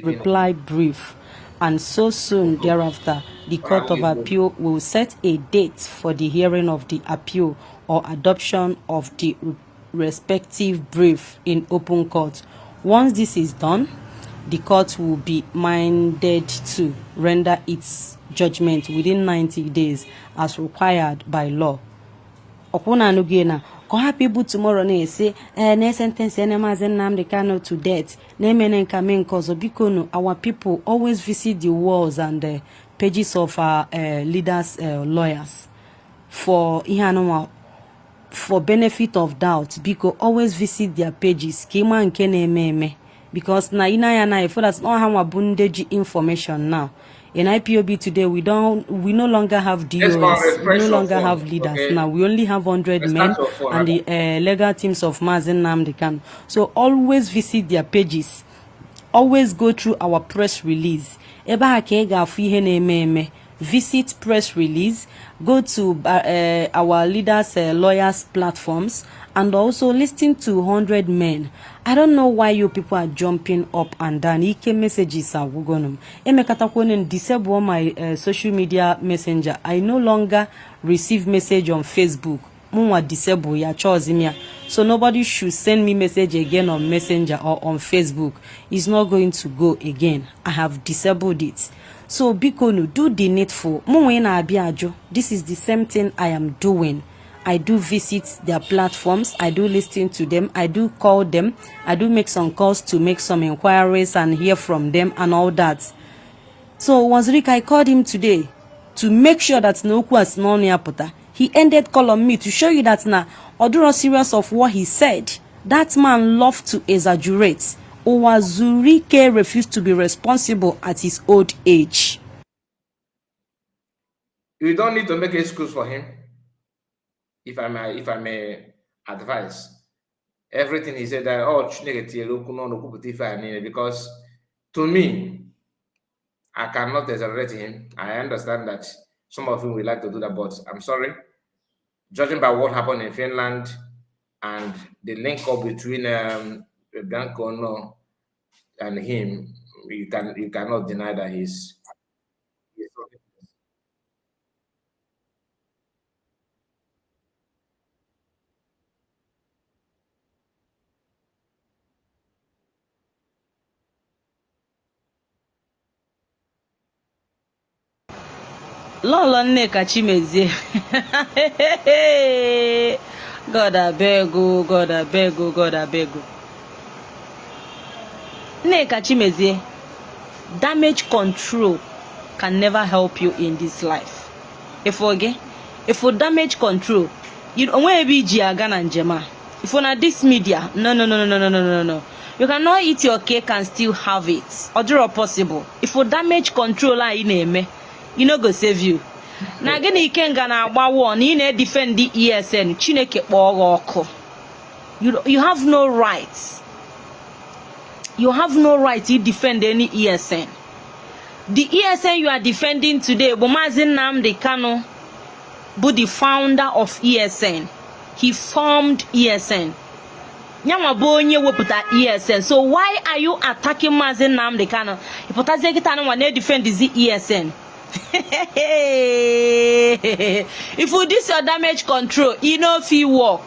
reply brief, and so soon thereafter, the Court of Appeal will set a date for the hearing of the appeal or adoption of the respective brief in open court. Once this is done, the court will be minded to render its judgment within 90 days as required by law. Okuna Nugena, ko people tomorrow na say na sentence Mazen Nnamdi Kanu to death. Na menenka men cause bikono our people always visit the walls and the pages of our leaders, lawyers for for benefit of doubt. Because always visit their pages. Kima nke na because na for that's not how bundeji information now. In IPOB today, we no longer have DOS, we no longer have leaders. Okay. Now we only have 100 men and the legal teams of Mazen Nnamdi Kanu. So always visit their pages. Always go through our press release. Visit press release. Go to our leaders, lawyers platforms, and also listen to 100 men. I don't know why you people are jumping up and down. Ike messages are wugonum. Emekatakonen disable my social media messenger. I no longer receive message on Facebook. Mwa disable ya chozimia. So nobody should send me message again on Messenger or on Facebook. It's not going to go again. I have disabled it. So Bikonu, do the needful. This is the same thing I am doing. I do visit their platforms. I do listen to them. I do call them. I do make some calls to make some inquiries and hear from them and all that. So Wanzurika, I called him today to make sure that Noku is not near Pota. He ended call on me to show you that now, although serious of what he said, that man loved to exaggerate. Owazurike refused to be responsible at his old age. You don't need to make excuse for him. If I may advise, everything he said that because to me, I cannot exaggerate him. I understand that some of you will like to do that, but I'm sorry. Judging by what happened in Finland and the link up between Bianco and him, you cannot deny that he's Lolo Nneka Chimezie. God I beg you, God I beg you, God I beg you. Nneka Chimezie, damage control can never help you in this life. If for damage control, you only be Giagana and Jema. If on this media, no. You cannot eat your cake and still have it. Or do possible. If for damage control you no go save you. Na gini ikenga na agba one, you ne defend the ESN, Chineke kpo. You have no rights. You have no right to defend any ESN. The ESN you are defending today, Mazen Nnamdi Kanu, but the founder of ESN. He formed ESN. ESN. So why are you attacking Mazen Nnamdi Kanu? If defend the ESN. If you this your damage control, you know if you work.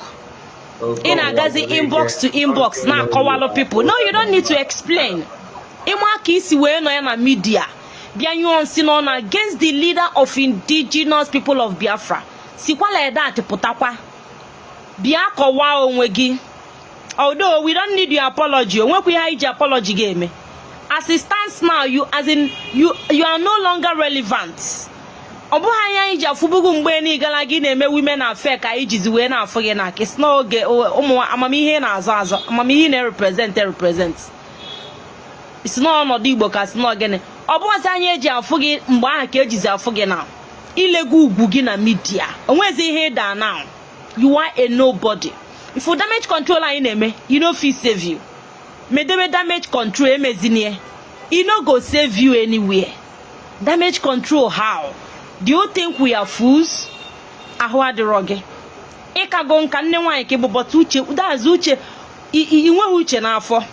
In a gazi inbox to inbox now kowalo people. No, you don't need to explain. Kisi we no na media. Bia you on sinon against the leader of indigenous people of Biafra. Sikwala that putakwa. Bia kowa onwegi. Although we don't need your apology. When we hide your apology game. As it stands now, you are no longer relevant. Obuhanya ija fubugu mbeni galagi neme women affair ka ijizi we na afoge na it's no ge amamihe na azazo amamihe na represent it's no no digbo ka it's no gene obuhanya eji afoge mgbe aha ka ejizi afoge na ilegu ugwu gi na media onwezi ihe da now you are a nobody. If you damage control anyị na-eme you no fit save you. Medebe damage control emezinie e no go save you anywhere. Damage control how? Do you think we are fools? ahụ adịrọ gị ịkago nka nne nwaanyị ka ịbụbọta uche daazụ uche inweghị uche n'afọ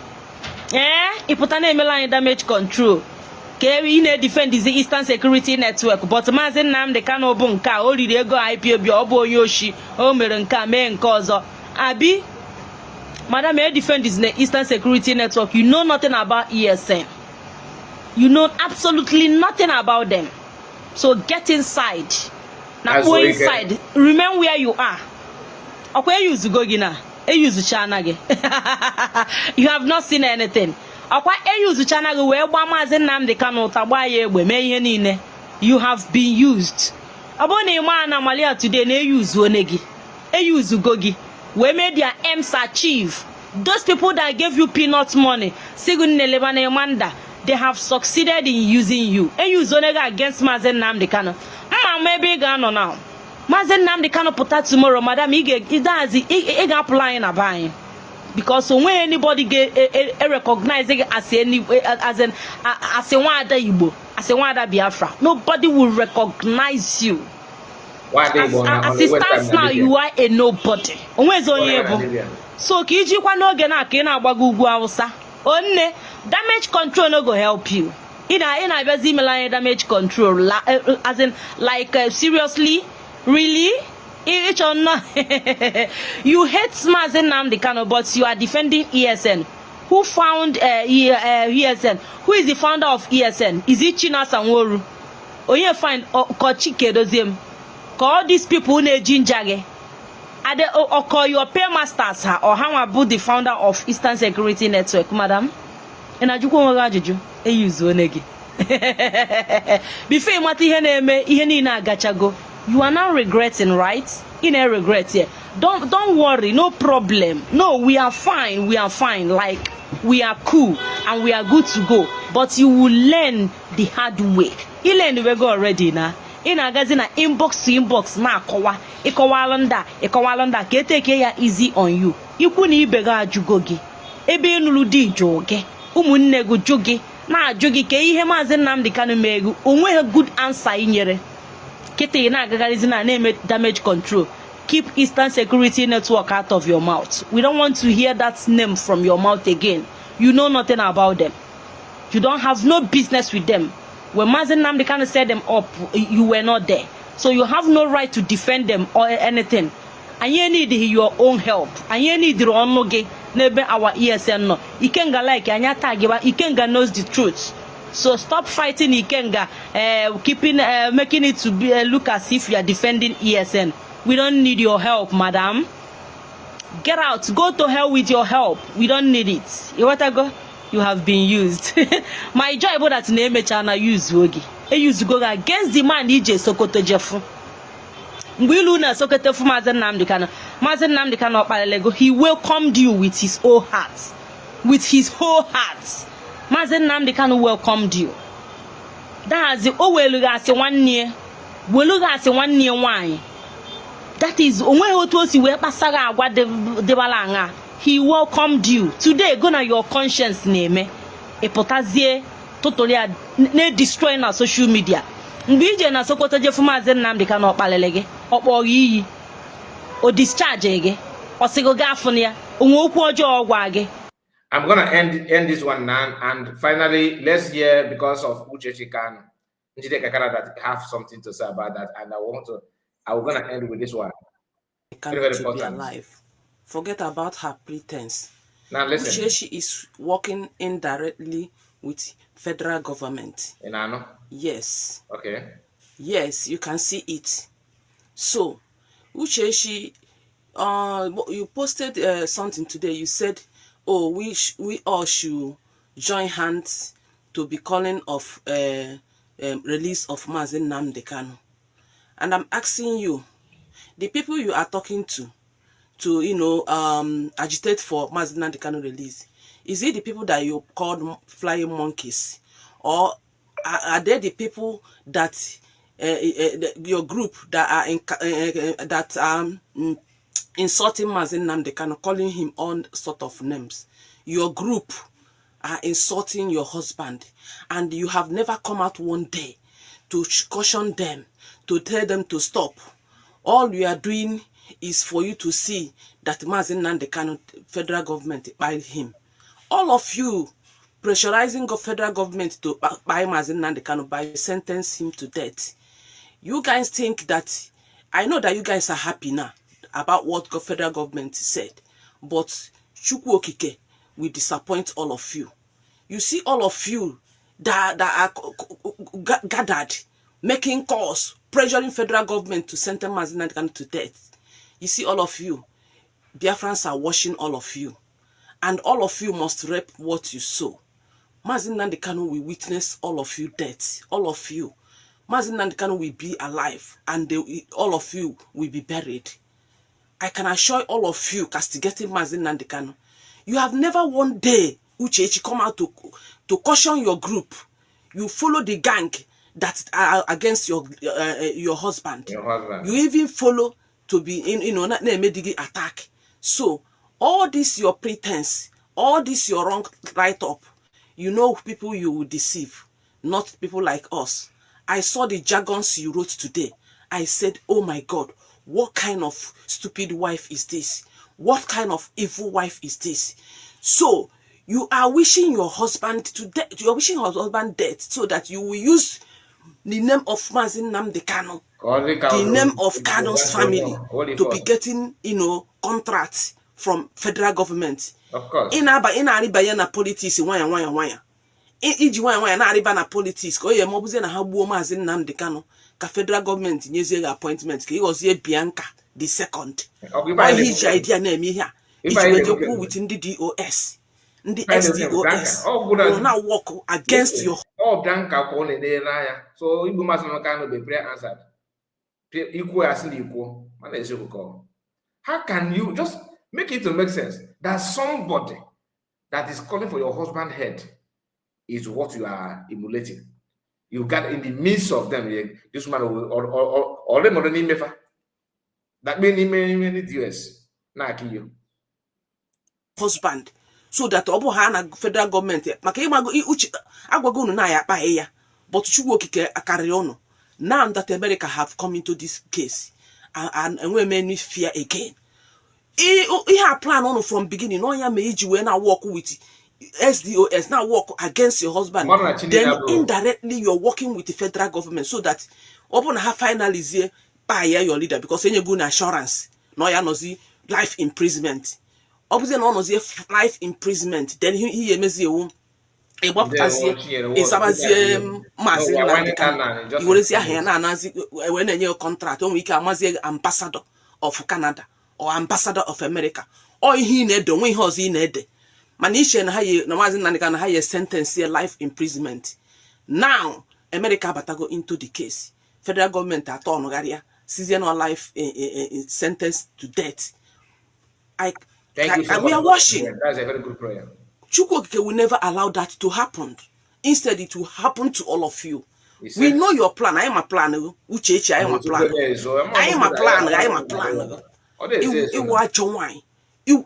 ịpụta na-emela anyị damage control ka ị na-edefendizi Eastern Security Network but Maazị Nnamdi Kanu bụ nke a o riri ego IPOB ọ bụ onye oshi o mere nke a mee nke ọzọ abi madam defendizi na Eastern Security Network you know nothing about ESN. You know absolutely nothing about them. So get inside. Now go inside. Remember where you are. Okay, you use Gogina. You use Chanage. You have not seen anything. Okay, you use Chanage where Maazị Nnamdi Kanu tabaye we may nine. You have been used. Abone mana malia today ne use onegi. E use Gogi. We made their aims achieve. Those people that gave you peanuts money. Sigun Nelebane Manda. They have succeeded in using you. And use Onega against Maazị Nnamdi Kanu. Maybe gone now. Maazị Nnamdi Kanu put that tomorrow, madam. It does it applying a buying. Because when anybody get recognized as a Nwa-Ada Igbo, as a Nwa-Ada Biafra, nobody will recognize you. As it stands now, you are a nobody. So Kiji kwanoge na kina agbagu Hausa. Only damage control no go help you. In a damage control, as in like seriously, really, it's or not. You hate Maazị Nnamdi Kanu, but you are defending ESN. Who found ESN? Who is the founder of ESN? Is it China Sanworu? Or you find Kochike Dozim? Call these people who need Jinjage. Or call your paymasters or how about the founder of Eastern Security Network, madam? And I do use onegi. Before you are now regretting, right? In a regret here. Don't worry, no problem. No, we are fine. We are fine. Like we are cool and we are good to go. But you will learn the hard way. You learn the way go already now. In a gazina inbox to inbox na ikowalanda ke take ya easy on you. Ikwu na ibega ajugogi. Ebe nulu di joge. Umunne go jogi na ajugi ke ihe Maazị Nnamdi Kanu megu. Onwe good answer inyere. Kete na agagalizina na damage control. Keep Eastern Security Network out of your mouth. We don't want to hear that name from your mouth again. You know nothing about them. You don't have no business with them. When Maazị Nnamdi Kanu set them up, you were not there. So you have no right to defend them or anything. And you need your own help. And you need your own noge. Nebe our ESN no. Ikenga like anya tagiba. Ikenga knows the truth. So stop fighting Ikenga. Making it to be look as if you are defending ESN. We don't need your help, madam. Get out. Go to hell with your help. We don't need it. You want to go? You have been used. My joy about that name chana use Wogi. E use go against the man EJ Sokoto Jefu. Mbuluna Sokoto fu Maazị Nnamdi Kanu. Maazị Nnamdi Kanu opalego. He welcomed you with his whole heart. With his whole heart. Maazị Nnamdi Kanu welcomed you. That is the oweluga ase 1 year. Weluga ase 1 year wine. That is onwe otosi we pasara agwa de balanga. He welcomed you. Today, gonna your conscience name. A potassier totally destroying our social media. Mbije na Sokoto Jefu Maazị Nnamdi Kanu opalelege. Opori o discharge ege. Osigoga afunia. Onwoku ojo ogwage. I'm gonna end this one now, and finally, let's hear because of Uchechi Kanu, Nneka that have something to say about that, and I'm gonna end with this one. Very important. Alive. Forget about her pretense. Now listen. Uchechi is working indirectly with federal government. Inano? Yes. Okay. Yes, you can see it. So, Uchechi, you posted something today. You said, "Oh, we all should join hands to be calling of release of Maazị Nnamdi Kanu." And I'm asking you, the people you are talking to agitate for Maazị Nnamdi Kanu release, is it the people that you called flying monkeys, or are they the people that your group that are insulting Maazị Nnamdi Kanu, calling him all sort of names? Your group are insulting your husband, and you have never come out one day to caution them, to tell them to stop. All we are doing is for you to see that Mazi Nnamdi Kanu, federal government buy him. All of you pressurizing the federal government to buy Mazi Nnamdi Kanu by sentence him to death. You guys think that, I know that you guys are happy now about what the federal government said, but Chukwu Okike will disappoint all of you. You see all of you that are gathered, making calls, pressuring federal government to sentence Mazi Nnamdi Kanu to death. You see all of you, Biafrans are watching all of you. And all of you must reap what you sow. Mazi Nnamdi Kanu will witness all of you death. All of you. Mazi Nnamdi Kanu will be alive. And all of you will be buried. I can assure all of you castigating Mazi Nnamdi Kanu. You have never one day, Uchechi, come out to caution your group. You follow the gang that are against your husband. Your husband. You even follow to be in attack. So, all this your pretense, all this your wrong write-up, you know people you will deceive, not people like us. I saw the jargons you wrote today. I said, oh my God, what kind of stupid wife is this? What kind of evil wife is this? So, you are wishing your husband to death. You are wishing your husband death so that you will use the name of Mazi Nnamdi Kanu, the name of Kanu's family, to be getting, contracts from federal government. Of course. Ina na politics wanya. Iji wanya na ariba na politics. Ko ye mobuze na ha gbuo Mazi Nnamdi Kanu ka federal government nyezie appointment ka igozie Bianca the second. Why his idea na eme here? Iji wejekwu with ndị DOS. Ndị SDOS will now work against your. Oh, Bianca ko ne de na ya. So Igbo Mazi Nnamdi Kanu be prayer answered. Equal as equal. Man is equal. How can you just make it to make sense that somebody that is calling for your husband's head is what you are emulating? You got in the midst of them, this man or them already never. That many US na you husband, so that obu ha na federal government maka imago uchi agwago unu na ya pa ya, but Chukwu Okike akarị ọnụ. Now that America have come into this case and we may fear again. He had plan on from beginning. No, you may now work with SDOS, now work against your husband. Then indirectly you're working with the federal government so that open have finally buy your leader because any good assurance. No, you know life imprisonment. Obviously, no life imprisonment. Then he may you. Isabazie Mazi Nnamdi Kanu. You will see here na nazi when any contract on we can Mazi ambassador of Canada or ambassador of America. Or he need the way he in ede. Manisha na haye na Mazi Nnamdi Kanu haye sentence here life imprisonment. Now America bata go into the case. Federal government at all Nogaria season on life sentence to death. Thank you so we are watching. That's a very good prayer. Chukwu Okike will never allow that to happen. Instead, it will happen to all of you. We know your plan. I am a plan. Uchechi, I am a plan. I am a plan. I am a plan. It will join. It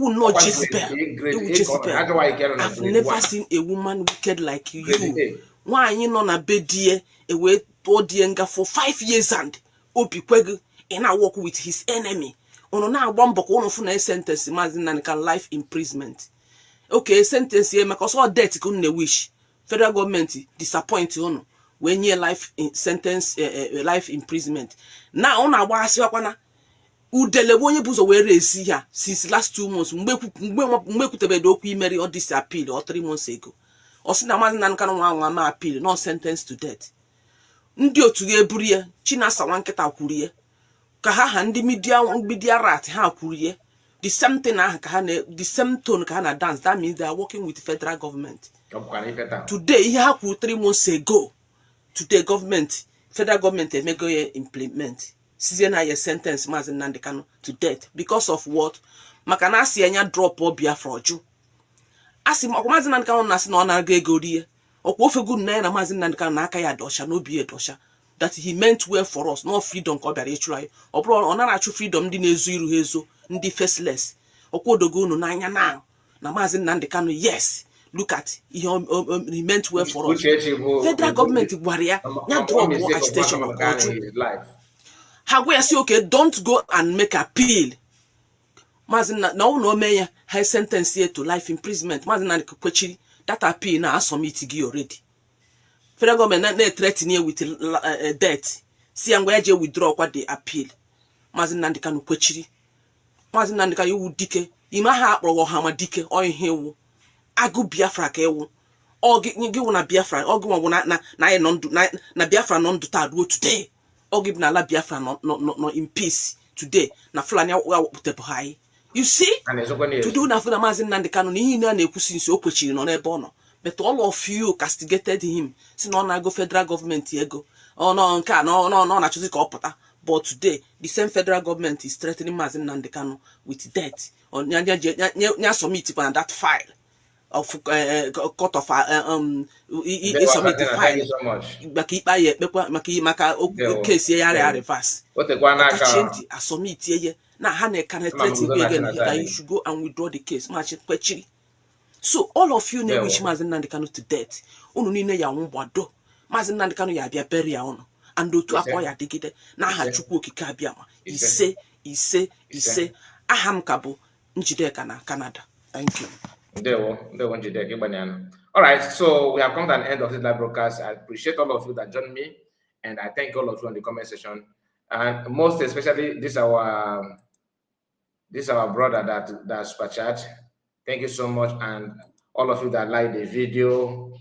will not Jezebel. It will Jezebel. I've never seen a woman wicked like you. Why you not a bedie away to for 5 years and Opi Kwegu and I work with his enemy. Ono na bombo ko ono funa sentence Mazi Nnamdi Kanu life imprisonment. Okay, sentence here because all death couldn't wish. Federal government disappoint ono when you life sentence life imprisonment. Now ona wa asiwakwana udele wonye buzo we raise here since last 2 months mgbe kutebe do ku imeri or this appeal or 3 months ago. Osina Mazi Nnamdi Kanu nwa ma appeal no sentence to death. Ndi otu ga eburu ya Chinasa Nwankita kwuru ya ka ha ndị media rat ha kwurie the same thing the same tone ka na dance. That means they are working with the federal government. Today he ha kwuru 3 months ago. Today federal government emego ye implement season na ye sentence Mazi Nnamdi Kanu to death because of what? Maka na asi anya drop obia froju asi Mazi Nnamdi Kanu na asi na ona ga ego rie okwo ofegu na Mazi Nnamdi Kanu na aka ya dosha no bi edosha that he meant well for us, no freedom ko bịara ịchụ anyị. Ọ bụrụ ọ nara achụ freedom ndị na-ezu iru ezo, ndị faceless. Okwodogo unu n'anya na Mazi Nnamdi Kanu, yes, look at he meant well for us. Federal government warrior ya drop agitation of how say okay, don't go and make appeal. Mazina na no meya high sentence here to life imprisonment. Mazina kwechiri that appeal na submit gi already. Federal government na threaten here with death. See am where je withdraw kwa the appeal. Mazina ndika no kwechiri. Mazina ndika you dike. Ima ha akporo ha ma dike o ihe wu. Agu Biafra ka ewu. O gi na Biafra, o gi won na Biafra no ndu ta do today. O gi na la Biafra no in peace today. Na Fulani wa put high. You see? To do na Fulani Mazin Nandekano ni na ekusi nso okwechiri no ebe ono. But all of you castigated him. Si no na go federal government ego. Oh no nka no na choose ka opota. But today the same federal government is threatening Mazin Nandekano with death. On nya submit on that file of court of submit the file. Maka case ya reverse. What the submit ye na Nneka can threaten again that you should go and withdraw the case. So all of you know which Mazin Nandekano to death. Unu ni ya nwado. Mazin Nandekano ya bia bury ya ono. And otu akwa ya digide na ha chukwu okike abiama. Ise aham kabo Njideka na Canada. Thank you. All right, so we have come to an end of this live broadcast. I appreciate all of you that joined me, and I thank all of you in the comment section. And most especially, this our brother that super chat. Thank you so much, and all of you that like the video,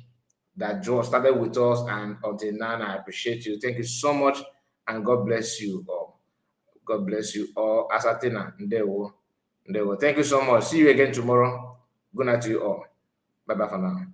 that started with us, and until now, I appreciate you. Thank you so much, and God bless you all. God bless you all. Asatina, Ndewo. Thank you so much. See you again tomorrow. Good night to you all. Bye-bye for now.